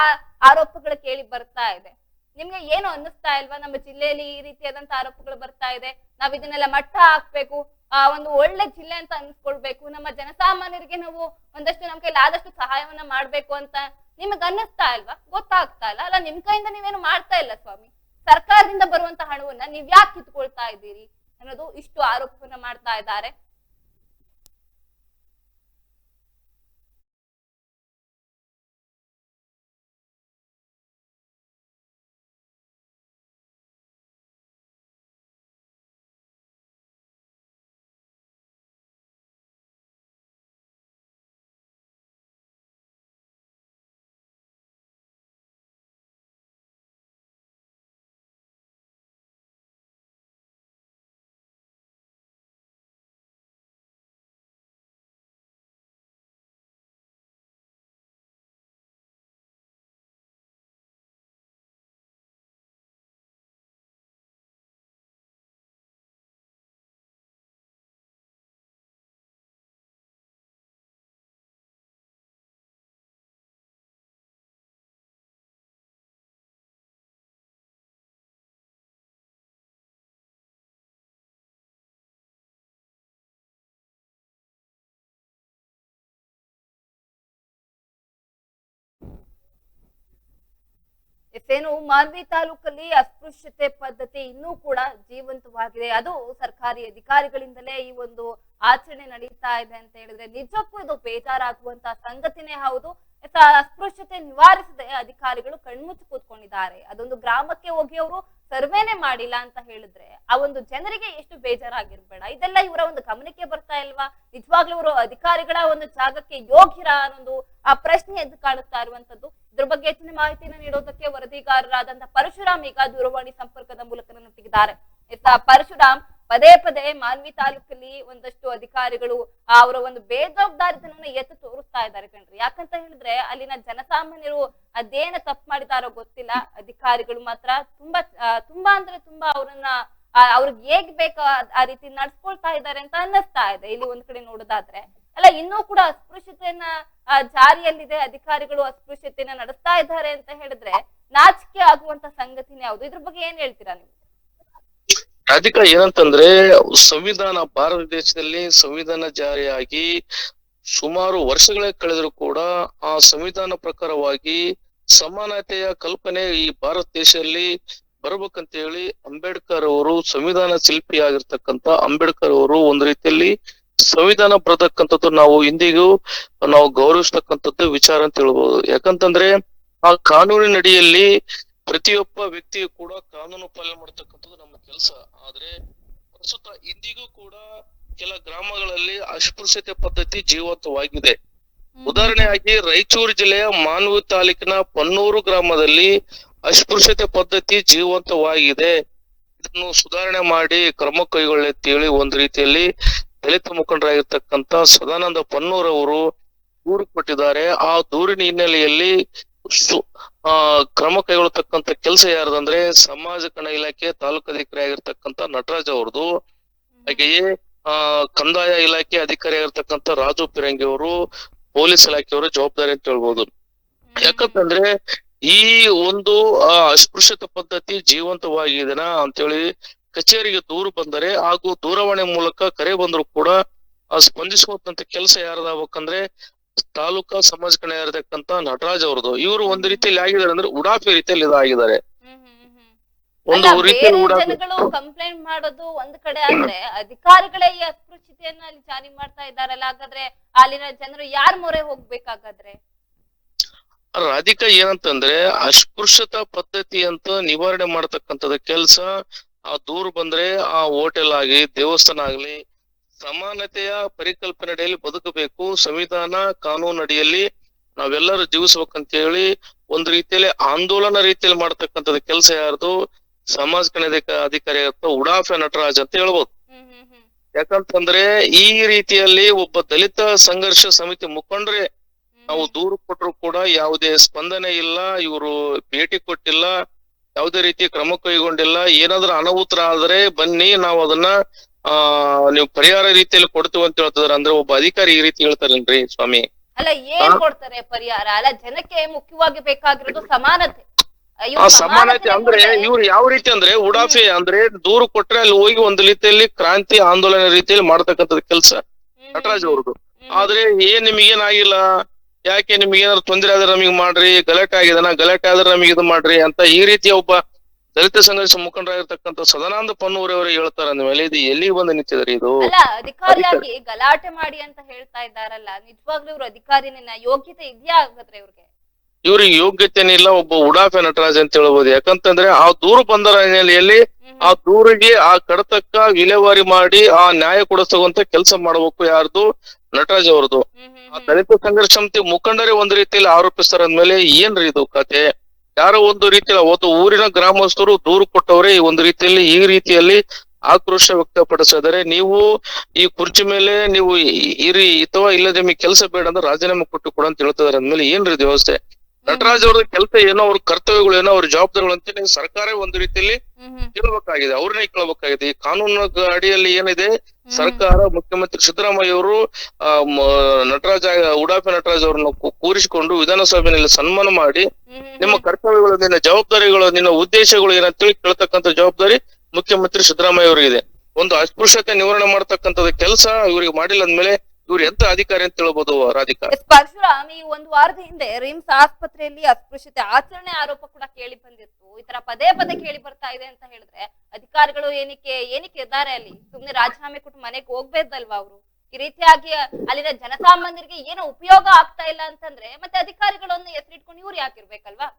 ಆರೋಪಗಳು ಕೇಳಿ ಬರ್ತಾ ಇದೆ, ನಿಮ್ಗೆ ಏನು ಅನ್ನಿಸ್ತಾ ಇಲ್ವಾ? ನಮ್ಮ ಜಿಲ್ಲೆಯಲ್ಲಿ ಈ ರೀತಿಯಾದಂತ ಆರೋಪಗಳು ಬರ್ತಾ ಇದೆ, ನಾವ್ ಇದನ್ನೆಲ್ಲ ಮಟ್ಟ ಹಾಕ್ಬೇಕು, ಒಂದು ಒಳ್ಳೆ ಜಿಲ್ಲೆ ಅಂತ ಅನ್ಸ್ಕೊಳ್ಬೇಕು, ನಮ್ಮ ಜನಸಾಮಾನ್ಯರಿಗೆ ನಾವು ಒಂದಷ್ಟು ನಮ್ ಕೈಲಿ ಆದಷ್ಟು ಸಹಾಯವನ್ನ ಮಾಡ್ಬೇಕು ಅಂತ ನಿಮಗ್ ಅನ್ನಿಸ್ತಾ ಇಲ್ವಾ? ಗೊತ್ತಾಗ್ತಾ ಇಲ್ಲ ಅಲ್ಲ, ನಿಮ್ ಕೈಯಿಂದ ನೀವೇನು ಮಾಡ್ತಾ ಇಲ್ಲ ಸ್ವಾಮಿ. ಸರ್ಕಾರದಿಂದ ಬರುವಂತ ಹಣವನ್ನ ನೀವ್ ಯಾಕೆ ಕಿತ್ಕೊಳ್ತಾ ಇದ್ದೀರಿ ಅನ್ನೋದು ಇಷ್ಟು ಆರೋಪವನ್ನ ಮಾಡ್ತಾ ಇದ್ದಾರೆ. ಏನು ಮಾನ್ವಿ ತಾಲೂಕಲ್ಲಿ ಅಸ್ಪೃಶ್ಯತೆ ಪದ್ಧತಿ ಇನ್ನೂ ಕೂಡ ಜೀವಂತವಾಗಿದೆ. ಅದು ಸರ್ಕಾರಿ ಅಧಿಕಾರಿಗಳಿಂದಲೇ ಈ ಒಂದು ಆಚರಣೆ ನಡೀತಾ ಇದೆ ಅಂತ ಹೇಳಿದ್ರೆ ನಿಜಕ್ಕೂ ಇದು ಬೇಜಾರಾಗುವಂತ ಸಂಗತಿನೇ ಹೌದು. ಅಸ್ಪೃಶ್ಯತೆ ನಿವಾರಿಸದೆ ಅಧಿಕಾರಿಗಳು ಕಣ್ಮುಚ್ಚಿ ಕೂತ್ಕೊಂಡಿದ್ದಾರೆ. ಅದೊಂದು ಗ್ರಾಮಕ್ಕೆ ಹೋಗಿ ಅವರು ಸರ್ವೇನೆ ಮಾಡಿಲ್ಲ ಅಂತ ಹೇಳಿದ್ರೆ ಆ ಒಂದು ಜನರಿಗೆ ಎಷ್ಟು ಬೇಜಾರಾಗಿರ್ಬೇಡ. ಇದೆಲ್ಲ ಇವರ ಒಂದು ಗಮನಕ್ಕೆ ಬರ್ತಾ ಇಲ್ವಾ? ನಿಜವಾಗ್ಲೂ ಇವರು ಅಧಿಕಾರಿಗಳ ಒಂದು ಜಾಗಕ್ಕೆ ಯೋಗ್ಯರ ಅನ್ನೊಂದು ಆ ಪ್ರಶ್ನೆ ಎದ್ದು ಕಾಣುತ್ತಾ ಇರುವಂತದ್ದು. ಇದ್ರ ಬಗ್ಗೆ ಹೆಚ್ಚಿನ ಮಾಹಿತಿಯನ್ನು ನೀಡೋದಕ್ಕೆ ವರದಿಗಾರರಾದಂತಹ ಪರಶುರಾಮ್ ಈಗ ದೂರವಾಣಿ ಸಂಪರ್ಕದ ಮೂಲಕ ನನ್ನೊಟ್ಟಿಗಿದ್ದಾರೆ. ಪರಶುರಾಮ್, ಪದೇ ಪದೇ ಮಾನ್ವಿ ತಾಲೂಕಲ್ಲಿ ಒಂದಷ್ಟು ಅಧಿಕಾರಿಗಳು ಅವರ ಒಂದು ಬೇಜವಾಬ್ದಾರಿತನವನ್ನು ಎತ್ತು ತೋರಿಸ್ತಾ ಇದ್ದಾರೆ ಕಣ್ರಿ. ಯಾಕಂತ ಹೇಳಿದ್ರೆ ಅಲ್ಲಿನ ಜನಸಾಮಾನ್ಯರು ಅದೇನ ತಪ್ಪು ಮಾಡಿದಾರೋ ಗೊತ್ತಿಲ್ಲ, ಅಧಿಕಾರಿಗಳು ಮಾತ್ರ ತುಂಬಾ ಅಂದ್ರೆ ತುಂಬಾ ಅವ್ರನ್ನ ಅವ್ರಿಗೆ ಹೇಗ್ ಬೇಕೋ ಆ ರೀತಿ ನಡ್ಸ್ಕೊಳ್ತಾ ಇದ್ದಾರೆ ಅಂತ ಅನ್ನಿಸ್ತಾ ಇದೆ. ಇಲ್ಲಿ ಒಂದ್ ಕಡೆ ನೋಡೋದಾದ್ರೆ ಅಲ್ಲ, ಇನ್ನೂ ಕೂಡ ಅಸ್ಪೃಶ್ಯತೆಯನ್ನ ಜಾರಿಯಲ್ಲಿದೆ, ಅಧಿಕಾರಿಗಳು ಅಸ್ಪೃಶ್ಯತೆಯನ್ನ ನಡೆಸ್ತಾ ಇದ್ದಾರೆ ಅಂತ ಹೇಳಿದ್ರೆ ನಾಚಿಕೆ ಆಗುವಂತ ಸಂಗತಿನೇ ಯಾವುದು? ಇದ್ರ ಬಗ್ಗೆ ಏನ್ ಹೇಳ್ತೀರಾ ನೀವು? ರಾಧಿಕಾ, ಏನಂತಂದ್ರೆ ಸಂವಿಧಾನ, ಭಾರತ ದೇಶದಲ್ಲಿ ಸಂವಿಧಾನ ಜಾರಿಯಾಗಿ ಸುಮಾರು ವರ್ಷಗಳೇ ಕಳೆದ್ರು ಕೂಡ ಆ ಸಂವಿಧಾನ ಪ್ರಕಾರವಾಗಿ ಸಮಾನತೆಯ ಕಲ್ಪನೆ ಈ ಭಾರತ ದೇಶದಲ್ಲಿ ಬರ್ಬೇಕಂತ ಹೇಳಿ ಅಂಬೇಡ್ಕರ್ ಅವರು, ಸಂವಿಧಾನ ಶಿಲ್ಪಿ ಆಗಿರ್ತಕ್ಕಂಥ ಅಂಬೇಡ್ಕರ್ ಅವರು ಒಂದ್ ರೀತಿಯಲ್ಲಿ ಸಂವಿಧಾನ ಬರತಕ್ಕಂಥದ್ದು ನಾವು ಇಂದಿಗೂ ನಾವು ಗೌರವಿಸ್ತಕ್ಕಂಥದ್ದು ವಿಚಾರ ಅಂತ ಹೇಳ್ಬೋದು. ಯಾಕಂತಂದ್ರೆ ಆ ಕಾನೂನಿನ ಅಡಿಯಲ್ಲಿ ಪ್ರತಿಯೊಬ್ಬ ವ್ಯಕ್ತಿಯು ಕೂಡ ಕಾನೂನು ಪಾಲನೆ ಮಾಡತಕ್ಕಂಥದ್ದು ನಮ್ಮ ಕೆಲಸ. ಆದ್ರೆ ಪ್ರಸ್ತುತ ಇಂದಿಗೂ ಕೂಡ ಕೆಲ ಗ್ರಾಮಗಳಲ್ಲಿ ಅಸ್ಪೃಶ್ಯತೆ ಪದ್ಧತಿ ಜೀವಂತವಾಗಿದೆ. ಉದಾಹರಣೆಯಾಗಿ ರಾಯಚೂರು ಜಿಲ್ಲೆಯ ಮಾನ್ವಿ ತಾಲೂಕಿನ ಪನ್ನೂರು ಗ್ರಾಮದಲ್ಲಿ ಅಸ್ಪೃಶ್ಯತೆ ಪದ್ಧತಿ ಜೀವಂತವಾಗಿದೆ. ಇದನ್ನು ಸುಧಾರಣೆ ಮಾಡಿ ಕ್ರಮ ಕೈಗೊಳ್ಳಂತೇಳಿ ಒಂದ್ ರೀತಿಯಲ್ಲಿ ದಲಿತ ಮುಖಂಡರಾಗಿರ್ತಕ್ಕಂಥ ಸದಾನಂದ ಪನ್ನೂರ್ ಅವರು ದೂರು ಕೊಟ್ಟಿದ್ದಾರೆ. ಆ ದೂರಿನ ಹಿನ್ನೆಲೆಯಲ್ಲಿ ಕ್ರಮ ಕೈಗೊಳ್ಳತಕ್ಕಂತ ಕೆಲಸ ಯಾರ್ದಂದ್ರೆ ಸಮಾಜ ಕಲ್ಯಾಣ ಇಲಾಖೆ ತಾಲೂಕು ಅಧಿಕಾರಿ ಆಗಿರ್ತಕ್ಕಂಥ ನಟರಾಜ್ ಅವ್ರದ್ದು, ಹಾಗೆಯೇ ಕಂದಾಯ ಇಲಾಖೆ ಅಧಿಕಾರಿ ಆಗಿರ್ತಕ್ಕಂಥ ರಾಜು ಪಿರಂಗಿ ಅವರು, ಪೊಲೀಸ್ ಇಲಾಖೆಯವರ ಜವಾಬ್ದಾರಿ ಅಂತ ಹೇಳ್ಬೋದು. ಯಾಕಂತಂದ್ರೆ ಈ ಒಂದು ಅಸ್ಪೃಶ್ಯತೆ ಪದ್ಧತಿ ಜೀವಂತವಾಗಿದೆನಾ ಅಂತೇಳಿ ಕಚೇರಿಗೆ ದೂರು ಬಂದರೆ ಹಾಗೂ ದೂರವಾಣಿ ಮೂಲಕ ಕರೆ ಬಂದ್ರು ಕೂಡ ಸ್ಪಂದಿಸುವಂತ ಕೆಲಸ ಯಾರ್ದಾಗ್ಬೇಕಂದ್ರೆ ತಾಲೂಕಾ ಸಮಾಜ ಕಲ್ಯಾಣ ಇರತಕ್ಕಂತ ನಟರಾಜ್ ಅವ್ರದ್ದು. ಇವರು ಒಂದ್ ರೀತಿಯಲ್ಲಿ ಆಗಿದ್ದಾರೆ ಅಂದ್ರೆ ಉಡಾಫಿ ರೀತಿಯಲ್ಲಿ ಇದಾಗಿದ್ದಾರೆ. ಒಂದು ರೀತಿಯಲ್ಲಿ ಜನಗಳು ಕಂಪ್ಲೇಂಟ್ ಮಾಡೋದು ಒಂದ್ ಕಡೆ ಆದ್ರೆ ಅಧಿಕಾರಿಗಳೇ ಈ ಅಸ್ಪೃಶ್ಯತೆಯನ್ನ ಅಲ್ಲಿ ಜಾರಿ ಮಾಡ್ತಾ ಇದ್ದಾರಲ್ಲ, ಹಾಗಾದ್ರೆ ಅಲ್ಲಿನ ಜನರು ಯಾರ ಮೊರೆ ಹೋಗ್ಬೇಕಾಗಾದ್ರೆ? ರಾಧಿಕಾ, ಏನಂತಂದ್ರೆ ಅಸ್ಪೃಶ್ಯತಾ ಪದ್ಧತಿ ಅಂತ ನಿವಾರಣೆ ಮಾಡತಕ್ಕಂಥದ ಕೆಲ್ಸ ಆ ದೂರು ಬಂದ್ರೆ ಆ ಹೋಟೆಲ್ ಆಗ್ಲಿ ದೇವಸ್ಥಾನ ಆಗ್ಲಿ ಸಮಾನತೆಯ ಪರಿಕಲ್ಪನೆ ಅಡಿಯಲ್ಲಿ ಬದುಕಬೇಕು, ಸಂವಿಧಾನ ಕಾನೂನು ಅಡಿಯಲ್ಲಿ ನಾವೆಲ್ಲರೂ ಜೀವಿಸ್ಬೇಕಂತ ಹೇಳಿ ಒಂದ್ ರೀತಿಯಲ್ಲಿ ಆಂದೋಲನ ರೀತಿಯಲ್ಲಿ ಮಾಡ್ತಕ್ಕಂಥದ್ದು ಕೆಲಸ ಯಾರ್ದು ಸಮಾಜ ಕಲ್ಯಾಣ ಅಧಿಕಾರಿ ಉಡಾಫೆ ನಟರಾಜ್ ಅಂತ ಹೇಳ್ಬೋದು. ಹ್ಮ್ ಹ್ಮ್ ಹ್ಮ್ ಯಾಕಂತಂದ್ರೆ ಈ ರೀತಿಯಲ್ಲಿ ಒಬ್ಬ ದಲಿತ ಸಂಘರ್ಷ ಸಮಿತಿ ಮುಖಂಡ್ರೆ ನಾವು ಹ್ಮ್ ದೂರು ಕೊಟ್ಟರು ಕೂಡ ಯಾವುದೇ ಸ್ಪಂದನೆ ಇಲ್ಲ, ಇವರು ಭೇಟಿ ಕೊಟ್ಟಿಲ್ಲ, ಯಾವುದೇ ರೀತಿ ಕ್ರಮ ಕೈಗೊಂಡಿಲ್ಲ. ಏನಾದ್ರೂ ಅನಾಹುತ ಆದ್ರೆ ಬನ್ನಿ ನಾವು ಅದನ್ನ ನೀವು ಪರಿಹಾರ ರೀತಿಯಲ್ಲಿ ಕೊಡ್ತೀವಿ ಅಂತ ಹೇಳ್ತಿದಾರೆ. ಅಂದ್ರೆ ಒಬ್ಬ ಅಧಿಕಾರಿ ಈ ರೀತಿ ಹೇಳ್ತಾರಲ್ರಿ ಸ್ವಾಮಿ. ಅಲ್ಲ ಏನ್ ಕೊಡ್ತಾರೆ ಪರಿಹಾರ? ಅಲ್ಲ ಜನಕ್ಕೆ ಮುಖ್ಯವಾಗಿ ಬೇಕಾಗಿರೋದು ಸಮಾನತೆ. ಆ ಸಮಾನತೆ ಅಂದ್ರೆ ಇವ್ರು ಯಾವ ರೀತಿ ಅಂದ್ರೆ ಉಡಾಫೆ ಅಂದ್ರೆ ದೂರು ಕೊಟ್ರೆ ಅಲ್ಲಿ ಹೋಗಿ ಒಂದು ರೀತಿಯಲ್ಲಿ ಕ್ರಾಂತಿ ಆಂದೋಲನ ರೀತಿಯಲ್ಲಿ ಮಾಡ್ತಕ್ಕಂಥದ್ದು ಕೆಲಸ ನಟರಾಜ್ ಅವ್ರದ್ದು. ಆದ್ರೆ ನಿಮಗೇನಾಗಿಲ್ಲ, ಯಾಕೆ ನಿಮ್ಗೆ ಏನಾದ್ರು ತೊಂದರೆ ಆದ್ರೆ ನಮಗೆ ಮಾಡ್ರಿ, ಗಲಾಟೆ ಆಗಿದಾನ, ಗಲಾಟೆ ಆದ್ರೆ ನಮಗೆ ಇದು ಮಾಡ್ರಿ ಅಂತ ಈ ರೀತಿಯ ಒಬ್ಬ ದಲಿತ ಸಂಘರ್ಷ ಮುಖಂಡರಾಗಿರ್ತಕ್ಕಂಥ ಸದಾನಂದ ಪನ್ನೂರವರು ಹೇಳ್ತಾರ ಅಂದ್ಮೇಲೆ ಇದು ಎಲ್ಲಿಗೆ ಬಂದು ನಿಂತಿದ್ದಾರೆ? ಇದು ಅಲ್ಲ ಅಧಿಕಾರಿಯಾಗಿ ಗಲಾಟೆ ಮಾಡಿ ಅಂತ ಹೇಳ್ತಾ ಇದ್ದಾರಲ್ಲ, ನಿಜವಾಗ್ಲೂ ಇವ್ರ ಅಧಿಕಾರಿನ ಯೋಗ್ಯತೆ ಇದೆಯಾ ಹಾಗಾದ್ರೆ ಇವ್ರಿಗೆ? ಇವ್ರಿಗೆ ಯೋಗ್ಯತೆನೇ ಇಲ್ಲ, ಒಬ್ಬ ಉಡಾಫೆ ನಟರಾಜ್ ಅಂತ ಹೇಳ್ಬೋದು. ಯಾಕಂತಂದ್ರೆ ಆ ದೂರು ಬಂದ ಹಿನ್ನೆಲೆಯಲ್ಲಿ ಆ ದೂರಿಗೆ ಆ ಕಡತಕ್ಕ ವಿಲೇವಾರಿ ಮಾಡಿ ಆ ನ್ಯಾಯ ಕೊಡಿಸುವಂತ ಕೆಲಸ ಮಾಡಬೇಕು ಯಾರ್ದು? ನಟರಾಜ್ ಅವ್ರದ್ದು. ಆ ದಲಿತ ಸಂಘರ್ಷ ಸಮಿತಿ ಮುಖಂಡರೇ ಒಂದು ರೀತಿಯಲ್ಲಿ ಆರೋಪಿಸ್ತಾರ ಅಂದ್ಮೇಲೆ ಏನ್ರಿ ಇದು ಕತೆ? ಯಾರೋ ಒಂದು ರೀತಿಯಲ್ಲಿ ಅವತ್ತು ಊರಿನ ಗ್ರಾಮಸ್ಥರು ದೂರು ಕೊಟ್ಟವ್ರೆ ಒಂದು ರೀತಿಯಲ್ಲಿ ಈ ರೀತಿಯಲ್ಲಿ ಆಕ್ರೋಶ ವ್ಯಕ್ತಪಡಿಸಿದರೆ, ನೀವು ಈ ಕುರ್ಚಿ ಮೇಲೆ ನೀವು ಇರಿ ಅಥವಾ ಇಲ್ಲದೆ ನಿಮಗೆ ಕೆಲಸ ಬೇಡ ಅಂದ್ರೆ ರಾಜೀನಾಮೆ ಕೊಟ್ಟು ಕೊಡ ಅಂತ ಹೇಳ್ತಿದಾರೆ ಅಂದ್ಮೇಲೆ ಏನ್ರಿ ವ್ಯವಸ್ಥೆ? ನಟರಾಜ್ ಅವ್ರದ್ದು ಕೆಲಸ ಏನೋ, ಅವ್ರ ಕರ್ತವ್ಯಗಳು ಏನೋ, ಅವ್ರ ಜವಾಬ್ದಾರಿಗಳು ಅಂತ ಸರ್ಕಾರ ಒಂದು ರೀತಿಯಲ್ಲಿ ಕೇಳಬೇಕಾಗಿದೆ, ಅವ್ರನ್ನೇ ಕೇಳಬೇಕಾಗಿದೆ. ಈ ಕಾನೂನು ಅಡಿಯಲ್ಲಿ ಏನಿದೆ, ಸರ್ಕಾರ ಮುಖ್ಯಮಂತ್ರಿ ಸಿದ್ದರಾಮಯ್ಯ ಅವರು ಉಡಾಫೆ ನಟರಾಜ್ ಅವರನ್ನು ಕೂರಿಸಿಕೊಂಡು ವಿಧಾನಸಭೆಯಲ್ಲಿ ಸನ್ಮಾನ ಮಾಡಿ ನಿಮ್ಮ ಕರ್ತವ್ಯಗಳು, ನಿನ್ನ ಜವಾಬ್ದಾರಿಗಳು, ನಿನ್ನ ಉದ್ದೇಶಗಳು ಏನಂತೇಳಿ ಕೇಳ್ತಕ್ಕಂಥ ಜವಾಬ್ದಾರಿ ಮುಖ್ಯಮಂತ್ರಿ ಸಿದ್ದರಾಮಯ್ಯ ಅವರಿಗಿದೆ. ಒಂದು ಅಸ್ಪೃಶ್ಯತೆ ನಿವಾರಣೆ ಮಾಡ್ತಕ್ಕಂಥದ್ದು ಕೆಲಸ ಇವ್ರಿಗೆ ಮಾಡಿಲ್ಲ ಅಂದ್ಮೇಲೆ ಇವ್ರು ಎಂತ ಅಧಿಕಾರಿ ಅಂತ ಹೇಳ್ಬೋದು ರಾಧಿಕಾ? ಪರಶುರಾಮ್, ಈ ಒಂದು ವಾರದ ಹಿಂದೆ ರಿಮ್ಸ್ ಆಸ್ಪತ್ರೆಯಲ್ಲಿ ಅಸ್ಪೃಶ್ಯತೆ ಆಚರಣೆ ಆರೋಪ ಕೂಡ ಕೇಳಿ ಬಂದಿತ್ತು. ಈ ತರ ಪದೇ ಪದೇ ಕೇಳಿ ಬರ್ತಾ ಇದೆ ಅಂತ ಹೇಳಿದ್ರೆ ಅಧಿಕಾರಿಗಳು ಏನಕ್ಕೆ ಇದ್ದಾರೆ ಅಲ್ಲಿ? ಸುಮ್ನೆ ರಾಜೀನಾಮೆ ಕೊಟ್ಟು ಮನೆಗೆ ಹೋಗ್ಬೇಕಲ್ವಾ ಅವರು? ಈ ರೀತಿಯಾಗಿ ಅಲ್ಲಿನ ಜನಸಾಮಾನ್ಯರಿಗೆ ಏನೋ ಉಪಯೋಗ ಆಗ್ತಾ ಇಲ್ಲ ಅಂತಂದ್ರೆ ಮತ್ತೆ ಅಧಿಕಾರಿಗಳನ್ನ ಹೆಸರಿಟ್ಕೊಂಡು ಇವ್ರು ಯಾಕಿರ್ಬೇಕಲ್ವಾ?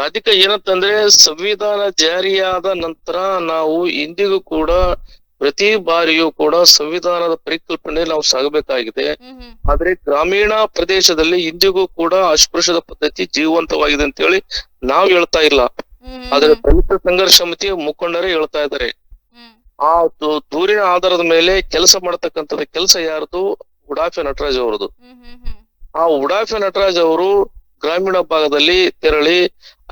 ರಾಧಿಕಾ, ಏನಂತಂದ್ರೆ ಸಂವಿಧಾನ ಜಾರಿಯಾದ ನಂತರ ನಾವು ಇಂದಿಗೂ ಕೂಡ ಪ್ರತಿ ಬಾರಿಯೂ ಕೂಡ ಸಂವಿಧಾನದ ಪರಿಕಲ್ಪನೆ ನಾವು ಸಾಗಬೇಕಾಗಿದೆ. ಆದ್ರೆ ಗ್ರಾಮೀಣ ಪ್ರದೇಶದಲ್ಲಿ ಇಂದಿಗೂ ಕೂಡ ಅಸ್ಪೃಶ್ಯದ ಪದ್ಧತಿ ಜೀವಂತವಾಗಿದೆ ಅಂತ ಹೇಳಿ ನಾವು ಹೇಳ್ತಾ ಇಲ್ಲ, ಆದ್ರೆ ದಲಿತ ಸಂಘರ್ಷ ಸಮಿತಿ ಮುಖಂಡರೇ ಹೇಳ್ತಾ ಇದ್ದಾರೆ. ಆ ದೂರಿನ ಆಧಾರದ ಮೇಲೆ ಕೆಲಸ ಮಾಡತಕ್ಕಂಥದ್ದು ಕೆಲಸ ಯಾರ್ದು? ಉಡಾಫೆ ನಟರಾಜ್ ಅವರದು. ಆ ಉಡಾಫೆ ನಟರಾಜ್ ಅವರು ಗ್ರಾಮೀಣ ಭಾಗದಲ್ಲಿ ತೆರಳಿ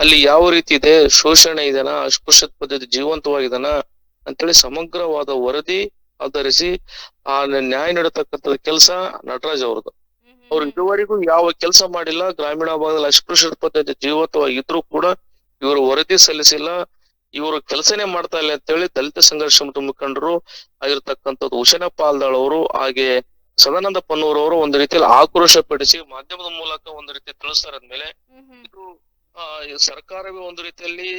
ಅಲ್ಲಿ ಯಾವ ರೀತಿ ಇದೆ, ಶೋಷಣೆ ಇದೆನಾ, ಅಸ್ಪೃಶ್ಯದ ಪದ್ಧತಿ ಜೀವಂತವಾಗಿದನ ಅಂತೇಳಿ ಸಮಗ್ರವಾದ ವರದಿ ಆಧರಿಸಿ ಆ ನ್ಯಾಯ ನೀಡತಕ್ಕಂಥದ್ದು ಕೆಲಸ ನಟರಾಜ್ ಅವ್ರದ್ದು. ಅವ್ರು ಇದುವರೆಗೂ ಯಾವ ಕೆಲಸ ಮಾಡಿಲ್ಲ. ಗ್ರಾಮೀಣ ಭಾಗದಲ್ಲಿ ಅಸ್ಪೃಶ್ಯದ ಪದ್ಧತಿ ಜೀವಂತವಾಗಿದ್ರು ಕೂಡ ಇವರು ವರದಿ ಸಲ್ಲಿಸಿಲ್ಲ, ಇವರು ಕೆಲಸನೇ ಮಾಡ್ತಾ ಇಲ್ಲ ಅಂತೇಳಿ ದಲಿತ ಸಂಘರ್ಷ ಮುಖಂಡರು ಆಗಿರ್ತಕ್ಕಂಥದ್ದು ಹುಸೇನ ಪಾಲ್ದಾಳ್ ಅವರು ಹಾಗೆ ಸದಾನಂದ ಪನ್ನೂರವರು ಒಂದು ರೀತಿಯಲ್ಲಿ ಆಕ್ರೋಶ ಪಡಿಸಿ ಮಾಧ್ಯಮದ ಮೂಲಕ ಒಂದು ರೀತಿ ತಿಳಿಸ್ತಾರೆ ಅಂದ್ಮೇಲೆ ಇದು ಸರ್ಕಾರವೇ ಒಂದು ರೀತಿಯಲ್ಲಿ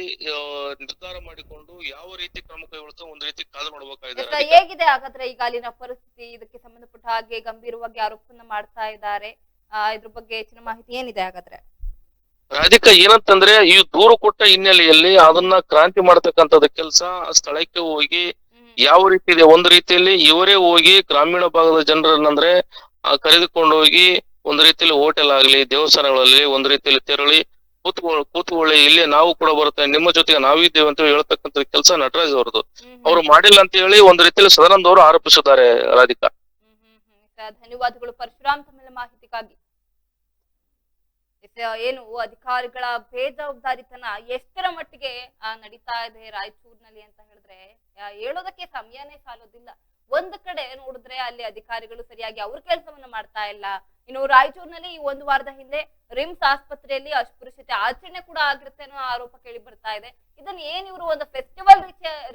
ನಿರ್ಧಾರ ಮಾಡಿಕೊಂಡು ಯಾವ ರೀತಿ ಕ್ರಮ ಕೈಗೊಳ್ತಾ ಒಂದು ರೀತಿ ಕಾದು ಮಾಡಬೇಕಾಗಿದೆ. ಹೇಗಿದೆ ಹಾಗಾದ್ರೆ ಈಗ ಅಲ್ಲಿನ ಪರಿಸ್ಥಿತಿ? ಇದಕ್ಕೆ ಸಂಬಂಧಪಟ್ಟ ಹಾಗೆ ಗಂಭೀರವಾಗಿ ಆರೋಪನ ಮಾಡ್ತಾ ಇದ್ದಾರೆ. ಇದ್ರ ಬಗ್ಗೆ ಹೆಚ್ಚಿನ ಮಾಹಿತಿ ಏನಿದೆ ಹಾಗಾದ್ರೆ? ರಾಧಿಕಾ, ಏನಂತಂದ್ರೆ ಈ ದೂರು ಕೊಟ್ಟ ಹಿನ್ನೆಲೆಯಲ್ಲಿ ಅದನ್ನ ಕ್ರಾಂತಿ ಮಾಡತಕ್ಕಂಥದ್ದು ಕೆಲಸ ಸ್ಥಳಕ್ಕೆ ಹೋಗಿ ಯಾವ ರೀತಿ ಇದೆ, ಒಂದು ರೀತಿಯಲ್ಲಿ ಇವರೇ ಹೋಗಿ ಗ್ರಾಮೀಣ ಭಾಗದ ಜನರನ್ನಂದ್ರೆ ಕರೆದುಕೊಂಡು ಹೋಗಿ ಒಂದು ರೀತಿಯಲ್ಲಿ ಹೋಟೆಲ್ ಆಗ್ಲಿ ದೇವಸ್ಥಾನಗಳಲ್ಲಿ ಒಂದು ರೀತಿಯಲ್ಲಿ ತೆರಳಿ ಕೂತ್ಕೊಳ್ಳಿ, ಇಲ್ಲಿ ನಾವು ಕೂಡ ಬರ್ತೇವೆ, ನಿಮ್ಮ ಜೊತೆಗೆ ನಾವಿದ್ದೇವೆ ಅಂತ ಹೇಳ್ತಕ್ಕಂಥ ಕೆಲಸ ನಟರಾಜ್ ಅವ್ರದ್ದು. ಅವ್ರು ಮಾಡಿಲ್ಲ ಅಂತ ಹೇಳಿ ಒಂದು ರೀತಿಯಲ್ಲಿ ಸದಾನಂದ ಅವರು ಆರೋಪಿಸಿದ್ದಾರೆ. ರಾಧಿಕಾ, ಧನ್ಯವಾದಗಳು ಪರಶುರಾಮ್ ತಮ್ಮೆಲ್ಲ ಮಾಹಿತಿಗಾಗಿ. ಏನು ಅಧಿಕಾರಿಗಳ ಬೇಜವಾಬ್ದಾರಿತನ ಎಷ್ಟರ ಮಟ್ಟಿಗೆ ನಡೀತಾ ಇದೆ ರಾಯಚೂರಿನಲ್ಲಿ ಅಂತ ಹೇಳಿದ್ರೆ ಹೇಳೋದಕ್ಕೆ ಸಮಯನೇ ಸಾಲೋದಿಲ್ಲ. ಒಂದ್ ಕಡೆ ನೋಡಿದ್ರೆ ಅಲ್ಲಿ ಅಧಿಕಾರಿಗಳು ಸರಿಯಾಗಿ ಅವ್ರ ಕೆಲಸವನ್ನ ಮಾಡ್ತಾ ಇಲ್ಲ. ಇನ್ನು ರಾಯಚೂರಿನಲ್ಲಿ ಈ ಒಂದು ವಾರದ ಹಿಂದೆ ರಿಮ್ಸ್ ಆಸ್ಪತ್ರೆಯಲ್ಲಿ ಅಸ್ಪೃಶ್ಯತೆ ಆಚರಣೆ ಕೂಡ ಆಗಿರುತ್ತೆ ಅನ್ನೋ ಆರೋಪ ಕೇಳಿ ಬರ್ತಾ ಇದೆ. ಇದನ್ನ ಏನ್ ಇವರು ಒಂದು ಫೆಸ್ಟಿವಲ್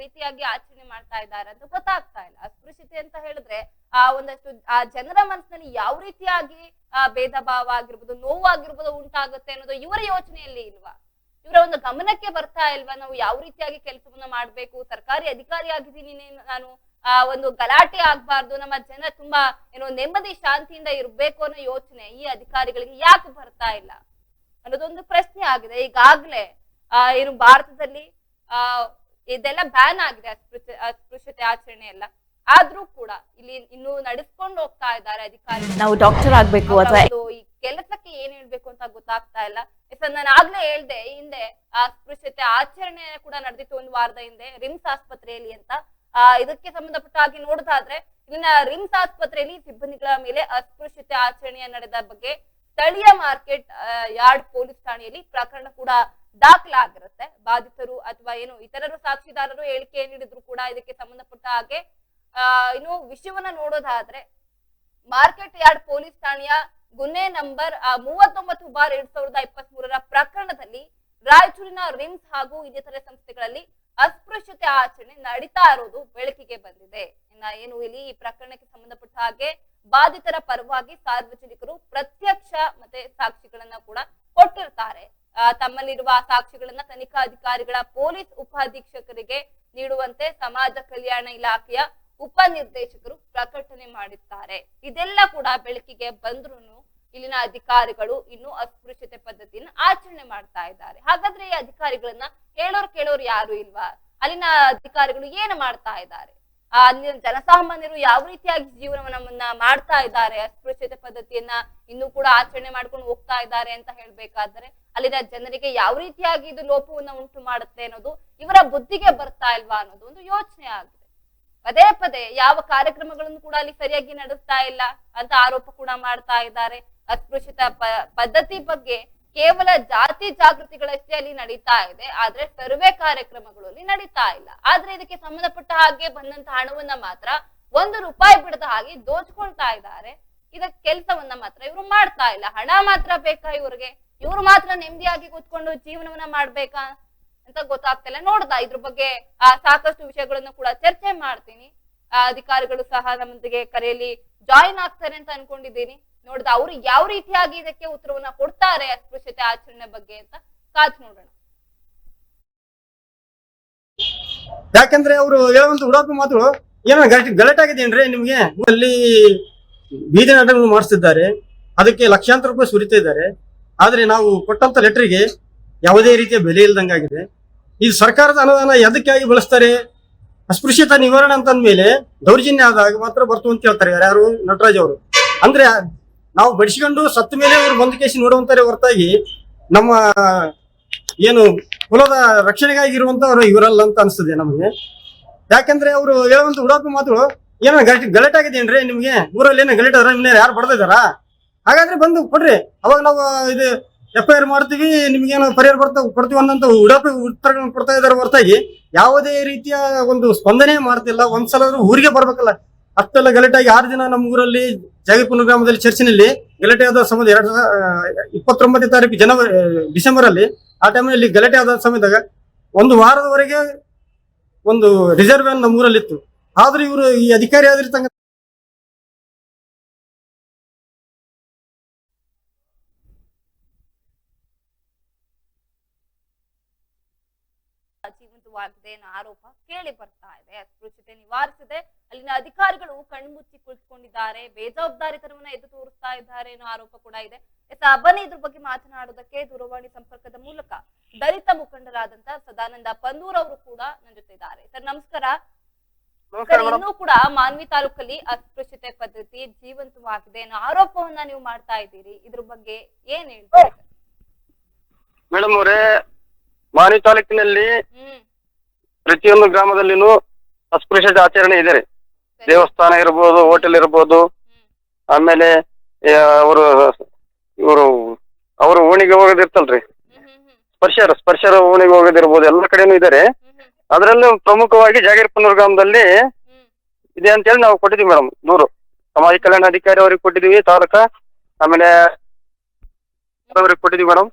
ರೀತಿಯಾಗಿ ಆಚರಣೆ ಮಾಡ್ತಾ ಇದ್ದಾರೆ ಅಂತ ಗೊತ್ತಾಗ್ತಾ ಇಲ್ಲ. ಅಸ್ಪೃಶ್ಯತೆ ಅಂತ ಹೇಳಿದ್ರೆ ಒಂದಷ್ಟು ಆ ಜನರ ಮನಸ್ಸಿನಲ್ಲಿ ಯಾವ ರೀತಿಯಾಗಿ ಭೇದ ಭಾವ ಆಗಿರ್ಬೋದು, ನೋವಾಗಿರ್ಬೋದು ಉಂಟಾಗುತ್ತೆ ಅನ್ನೋದು ಇವರ ಯೋಚನೆಯಲ್ಲಿ ಇಲ್ವಾ? ಇವರ ಒಂದು ಗಮನಕ್ಕೆ ಬರ್ತಾ ಇಲ್ವಾ? ನಾವು ಯಾವ ರೀತಿಯಾಗಿ ಕೆಲಸವನ್ನ ಮಾಡ್ಬೇಕು, ಸರ್ಕಾರಿ ಅಧಿಕಾರಿ ಆಗಿದ್ದೀನಿ ನಾನು, ಒಂದು ಗಲಾಟೆ ಆಗ್ಬಾರ್ದು, ನಮ್ಮ ಜನ ತುಂಬಾ ನೆಮ್ಮದಿ ಶಾಂತಿಯಿಂದ ಇರ್ಬೇಕು ಅನ್ನೋ ಯೋಚನೆ ಈ ಅಧಿಕಾರಿಗಳಿಗೆ ಯಾಕೆ ಬರ್ತಾ ಇಲ್ಲ ಅನ್ನೋದೊಂದು ಪ್ರಶ್ನೆ ಆಗಿದೆ. ಈಗಾಗ್ಲೇ ಏನು ಭಾರತದಲ್ಲಿ ಇದೆಲ್ಲ ಬ್ಯಾನ್ ಆಗಿದೆ, ಅಸ್ಪೃಶ್ಯತೆ ಆಚರಣೆ ಎಲ್ಲ. ಆದ್ರೂ ಕೂಡ ಇಲ್ಲಿ ಇನ್ನು ನಡೆಸ್ಕೊಂಡು ಹೋಗ್ತಾ ಇದ್ದಾರೆ ಅಧಿಕಾರಿಗಳು. ನಾವು ಡಾಕ್ಟರ್ ಆಗ್ಬೇಕು ಅಥವಾ ಈ ಕೆಲಸಕ್ಕೆ ಏನ್ ಹೇಳ್ಬೇಕು ಅಂತ ಗೊತ್ತಾಗ್ತಾ ಇಲ್ಲ. ನಾನು ಆಗ್ಲೇ ಹೇಳ್ದೆ ಹಿಂದೆ ಅಸ್ಪೃಶ್ಯತೆ ಆಚರಣೆ ಕೂಡ ನಡೆದಿತ್ತು ಒಂದು ವಾರದ ಹಿಂದೆ ರಿಮ್ಸ್ ಆಸ್ಪತ್ರೆಯಲ್ಲಿ ಅಂತ. ಇದಕ್ಕೆ ಸಂಬಂಧಪಟ್ಟ ಹಾಗೆ ನೋಡೋದಾದ್ರೆ ಇಲ್ಲಿನ ರಿಮ್ಸ್ ಆಸ್ಪತ್ರೆಯಲ್ಲಿ ಸಿಬ್ಬಂದಿಗಳ ಮೇಲೆ ಅಸ್ಪೃಶ್ಯತೆ ಆಚರಣೆಯ ನಡೆದ ಬಗ್ಗೆ ಸ್ಥಳೀಯ ಮಾರ್ಕೆಟ್ ಯಾರ್ಡ್ ಪೊಲೀಸ್ ಠಾಣೆಯಲ್ಲಿ ಪ್ರಕರಣ ಕೂಡ ದಾಖಲಾಗಿರುತ್ತೆ. ಬಾಧಿತರು ಅಥವಾ ಏನು ಇತರರು ಸಾಕ್ಷಿದಾರರು ಹೇಳಿಕೆ ನೀಡಿದ್ರು ಕೂಡ ಇದಕ್ಕೆ ಸಂಬಂಧಪಟ್ಟ ಹಾಗೆ ಇನ್ನು ವಿಷಯವನ್ನ ನೋಡೋದಾದ್ರೆ ಮಾರ್ಕೆಟ್ ಯಾರ್ಡ್ ಪೊಲೀಸ್ ಠಾಣೆಯ ಗುನ್ನೆ ನಂಬರ್ 39/2023 ಪ್ರಕರಣದಲ್ಲಿ ರಾಯಚೂರಿನ ರಿಮ್ಸ್ ಹಾಗೂ ಇನ್ನಿತರೆ ಸಂಸ್ಥೆಗಳಲ್ಲಿ ಅಸ್ಪೃಶ್ಯತೆ ಆಚರಣೆ ನಡೀತಾ ಇರೋದು ಬೆಳಕಿಗೆ ಬಂದಿದೆ. ಏನು ಇಲ್ಲಿ ಈ ಪ್ರಕರಣಕ್ಕೆ ಸಂಬಂಧಪಟ್ಟ ಹಾಗೆ ಬಾಧಿತರ ಪರವಾಗಿ ಸಾರ್ವಜನಿಕರು ಪ್ರತ್ಯಕ್ಷ ಮತ್ತೆ ಸಾಕ್ಷಿಗಳನ್ನ ಕೂಡ ಕೊಟ್ಟಿರ್ತಾರೆ. ತಮ್ಮಲ್ಲಿರುವ ಸಾಕ್ಷಿಗಳನ್ನ ತನಿಖಾಧಿಕಾರಿಗಳ ಪೊಲೀಸ್ ಉಪ ಅಧೀಕ್ಷಕರಿಗೆ ನೀಡುವಂತೆ ಸಮಾಜ ಕಲ್ಯಾಣ ಇಲಾಖೆಯ ಉಪನಿರ್ದೇಶಕರು ಪ್ರಕಟಣೆ ಮಾಡಿದ್ದಾರೆ. ಇದೆಲ್ಲ ಕೂಡ ಬೆಳಕಿಗೆ ಬಂದ್ರು ಇಲ್ಲಿನ ಅಧಿಕಾರಿಗಳು ಇನ್ನು ಅಸ್ಪೃಶ್ಯತೆ ಪದ್ಧತಿಯನ್ನು ಆಚರಣೆ ಮಾಡ್ತಾ ಇದ್ದಾರೆ. ಹಾಗಾದ್ರೆ ಈ ಅಧಿಕಾರಿಗಳನ್ನ ಕೇಳೋರು ಯಾರು ಇಲ್ವಾ? ಅಲ್ಲಿನ ಅಧಿಕಾರಿಗಳು ಏನು ಮಾಡ್ತಾ ಇದ್ದಾರೆ? ಅಲ್ಲಿನ ಜನಸಾಮಾನ್ಯರು ಯಾವ ರೀತಿಯಾಗಿ ಜೀವನವನ್ನ ಮಾಡ್ತಾ ಇದ್ದಾರೆ? ಅಸ್ಪೃಶ್ಯತೆ ಪದ್ಧತಿಯನ್ನ ಇನ್ನೂ ಕೂಡ ಆಚರಣೆ ಮಾಡ್ಕೊಂಡು ಹೋಗ್ತಾ ಇದ್ದಾರೆ ಅಂತ ಹೇಳ್ಬೇಕಾದ್ರೆ ಅಲ್ಲಿನ ಜನರಿಗೆ ಯಾವ ರೀತಿಯಾಗಿ ಇದು ಲೋಪವನ್ನ ಉಂಟು ಮಾಡುತ್ತೆ ಅನ್ನೋದು ಇವರ ಬುದ್ಧಿಗೆ ಬರ್ತಾ ಇಲ್ವಾ ಅನ್ನೋದು ಒಂದು ಯೋಚನೆ ಆಗಿದೆ. ಪದೇ ಪದೇ ಯಾವ ಕಾರ್ಯಕ್ರಮಗಳನ್ನು ಕೂಡ ಅಲ್ಲಿ ಸರಿಯಾಗಿ ನಡೆಸ್ತಾ ಇಲ್ಲ ಅಂತ ಆರೋಪ ಕೂಡ ಮಾಡ್ತಾ ಇದ್ದಾರೆ. ಅಸ್ಪೃಶ್ಯತ ಪದ್ಧತಿ ಬಗ್ಗೆ ಕೇವಲ ಜಾತಿ ಜಾಗೃತಿಗಳಷ್ಟೇ ಅಲ್ಲಿ ನಡೀತಾ ಇದೆ, ಆದ್ರೆ ಸರ್ವೆ ಕಾರ್ಯಕ್ರಮಗಳು ಅಲ್ಲಿ ನಡೀತಾ ಇಲ್ಲ. ಆದ್ರೆ ಇದಕ್ಕೆ ಸಂಬಂಧಪಟ್ಟ ಹಾಗೆ ಬಂದಂತ ಹಣವನ್ನ ಮಾತ್ರ ₹1 ಬಿಡದ ಹಾಗೆ ದೋಚ್ಕೊಳ್ತಾ ಇದ್ದಾರೆ. ಇದಕ್ಕೆ ಕೆಲಸವನ್ನ ಮಾತ್ರ ಇವರು ಮಾಡ್ತಾ ಇಲ್ಲ. ಹಣ ಮಾತ್ರ ಬೇಕಾ ಇವ್ರಿಗೆ? ಇವ್ರು ಮಾತ್ರ ನೆಮ್ಮದಿಯಾಗಿ ಕೂತ್ಕೊಂಡು ಜೀವನವನ್ನ ಮಾಡ್ಬೇಕಾ ಅಂತ ಗೊತ್ತಾಗ್ತಿಲ್ಲ. ನೋಡ್ದಾ ಇದ್ರ ಬಗ್ಗೆ ಸಾಕಷ್ಟು ವಿಷಯಗಳನ್ನು ಕೂಡ ಚರ್ಚೆ ಮಾಡ್ತೀನಿ. ಅಧಿಕಾರಿಗಳು ಸಹ ನಮ್ಮೊಂದಿಗೆ ಕರೆಯಲ್ಲಿ ಜಾಯಿನ್ ಆಗ್ತಾರೆ ಅಂತ ಅನ್ಕೊಂಡಿದ್ದೀನಿ. ನೋಡ್ದ ಅವ್ರು ಯಾವ ರೀತಿಯಾಗಿ ಇದಕ್ಕೆ ಉತ್ತರವನ್ನ ಕೊಡ್ತಾರೆ ಅಸ್ಪೃಶ್ಯತೆ ಆಚರಣೆ ಬಗ್ಗೆ ಅಂತ ಕಾದ್ ನೋಡೋಣ. ಯಾಕಂದ್ರೆ ಅವರು ಹೇಳುವಂತ ಉಡಾಪಿ ಮಾತುಗಳು ಏನೋ ಗಲಾಟೆ ಆಗಿದೆಯೇನ್ರಿ ನಿಮ್ಗೆ? ಅಲ್ಲಿ ಬೀದಿ ನಾಟಕಗಳು ಮಾಡಿಸ್ತಿದ್ದಾರೆ, ಅದಕ್ಕೆ ಲಕ್ಷಾಂತರ ರೂಪಾಯಿ ಸುರಿತಾ ಇದ್ದಾರೆ. ಆದ್ರೆ ನಾವು ಕೊಟ್ಟಂತ ಲೆಟರ್ಗೆ ಯಾವುದೇ ರೀತಿಯ ಬೆಲೆ ಇಲ್ದಂಗಾಗಿದೆ. ಇದು ಸರ್ಕಾರದ ಅನುದಾನ ಎದಕ್ಕಾಗಿ ಬಳಸ್ತಾರೆ? ಅಸ್ಪೃಶ್ಯತಾ ನಿವಾರಣೆ ಅಂತಂದ್ಮೇಲೆ ದೌರ್ಜನ್ಯ ಆದಾಗ ಮಾತ್ರ ಬರ್ತು ಅಂತ ಹೇಳ್ತಾರೆ ಯಾರು? ನಟರಾಜ್ ಅವರು. ಅಂದ್ರೆ ನಾವು ಬಡಿಸ್ಕೊಂಡು ಸತ್ತ ಮೇಲೆ ಅವರು ಬಂದ ಕೇಸಿ ನೋಡುವಂತಾರೆ ಹೊರತಾಗಿ ನಮ್ಮ ಏನು ಕುಲದ ರಕ್ಷಣೆಗಾಗಿ ಇರುವಂತವ್ರು ಇವರಲ್ಲ ಅಂತ ಅನ್ಸ್ತದೆ ನಮಗೆ. ಯಾಕಂದ್ರೆ ಅವರು ಹೇಳುವಂತ ಉಡಾಪಿ ಮಾತುಗಳು ಏನೋ ಗಲಾಟೆ ಆಗಿದೆಯೇನ್ರಿ ನಿಮ್ಗೆ? ಊರಲ್ಲಿ ಏನೋ ಗಲಾಟೆ ಯಾರು ಬಡ್ದಿದಾರ? ಹಾಗಾದ್ರೆ ಬಂದು ಕೊಡ್ರಿ, ಅವಾಗ ನಾವು ಇದು FIR ಮಾಡ್ತೀವಿ, ನಿಮ್ಗೇನು ಪರಿಹಾರ ಕೊಡ್ತೀವಿ ಅನ್ನೋಂತ ಉಡಾಪಿ ಉತ್ತರಗಳನ್ನು ಕೊಡ್ತಾ ಇದಾರೆ ಹೊರತಾಗಿ ಯಾವುದೇ ರೀತಿಯ ಒಂದು ಸ್ಪಂದನೆ ಮಾಡ್ತಿಲ್ಲ. ಒಂದ್ಸಲ ಊರಿಗೆ ಬರ್ಬೇಕಲ್ಲ. ಅಷ್ಟೆಲ್ಲ ಗಲಾಟೆಯಾಗಿ 6 ದಿನ ನಮ್ಮ ಊರಲ್ಲಿ ಜಾಗಿಪುರ ಗ್ರಾಮದಲ್ಲಿ ಚರ್ಚಿನಲ್ಲಿ ಗಲಾಟೆ ಆದ ಸಮಯ 29ನೇ ತಾರೀಕು ಡಿಸೆಂಬರ್ ಅಲ್ಲಿ ಆ ಟೈಮ್ನಲ್ಲಿ ಗಲಾಟೆ ಆದ ಸಮಯದಾಗ 1 ವಾರದವರೆಗೆ ಒಂದು ರಿಸರ್ವ್ ವ್ಯಾನ್ ನಮ್ಮ ಊರಲ್ಲಿ ಇತ್ತು. ಆದ್ರೂ ಇವರು ಈ ಅಧಿಕಾರಿ ಆದಿರ್ತಂಗ ಜೀವಂತವಾಗಿದೆ ಅನ್ನೋ ಆರೋಪ ಕೇಳಿ ಬರ್ತಾ ಇದೆ. ಅಸ್ಪೃಶ್ಯತೆ ನಿವಾರಿಸದೆ ಅಲ್ಲಿನ ಅಧಿಕಾರಿಗಳು ಕಣ್ಮುಚ್ಚಿ ಕುಳಿತುಕೊಂಡಿದ್ದಾರೆ, ಬೇಜವಾಬ್ದಾರಿತನವನ್ನ ಎದ್ದು ತೋರಿಸ್ತಾ ಇದ್ದಾರೆ ಅನ್ನೋ ಆರೋಪ ಕೂಡ ಇದೆ. ಬನ್ನಿ ಇದ್ರ ಬಗ್ಗೆ ಮಾತನಾಡೋದಕ್ಕೆ ದೂರವಾಣಿ ಸಂಪರ್ಕದ ಮೂಲಕ ದಲಿತ ಮುಖಂಡರಾದಂತ ಸದಾನಂದ ಪಂದೂರ್ ಅವರು ಕೂಡ ನನ್ನ ಜೊತೆ ಇದ್ದಾರೆ. ಸರ್ ನಮಸ್ಕಾರ. ಸರ್, ಇನ್ನೂ ಕೂಡ ಮಾನ್ವಿ ತಾಲೂಕಲ್ಲಿ ಅಸ್ಪೃಶ್ಯತೆ ಪದ್ಧತಿ ಜೀವಂತವಾಗಿದೆ ಅನ್ನೋ ಆರೋಪವನ್ನ ನೀವು ಮಾಡ್ತಾ ಇದ್ದೀರಿ, ಇದ್ರ ಬಗ್ಗೆ ಏನ್ ಹೇಳ್ತೀರಿ? ಮೇಡಮ್ ಅವರೇ, ಮಾನ್ವಿ ತಾಲೂಕಿನಲ್ಲಿ ಪ್ರತಿಯೊಂದು ಗ್ರಾಮದಲ್ಲಿನೂ ಅಸ್ಪೃಶ್ಯತೆ ಆಚರಣೆ ಇದೆ. ದೇವಸ್ಥಾನ ಇರ್ಬೋದು, ಹೋಟೆಲ್ ಇರ್ಬೋದು, ಆಮೇಲೆ ಅವರು ಓಣಿಗೆ ಹೋಗೋದಿರ್ತಲ್ರಿ, ಸ್ಪರ್ಶರ ಓಣಿಗೆ ಹೋಗೋದಿರ್ಬೋದು, ಎಲ್ಲ ಕಡೆನೂ ಇದಾರೆ. ಅದರಲ್ಲೂ ಪ್ರಮುಖವಾಗಿ ಜಾಗೀರ್ಪುರ ಗ್ರಾಮದಲ್ಲಿ ಇದೆ ಅಂತ ಹೇಳಿ ನಾವು ಕೊಟ್ಟಿದೀವಿ ಮೇಡಮ್ ದೂರು. ಸಮಾಜ ಕಲ್ಯಾಣ ಅಧಿಕಾರಿ ಅವ್ರಿಗೆ ಕೊಟ್ಟಿದೀವಿ, ತಾಲೂಕಾ, ಆಮೇಲೆ ಅವ್ರಿಗೆ ಕೊಟ್ಟಿದೀವಿ ಮೇಡಮ್,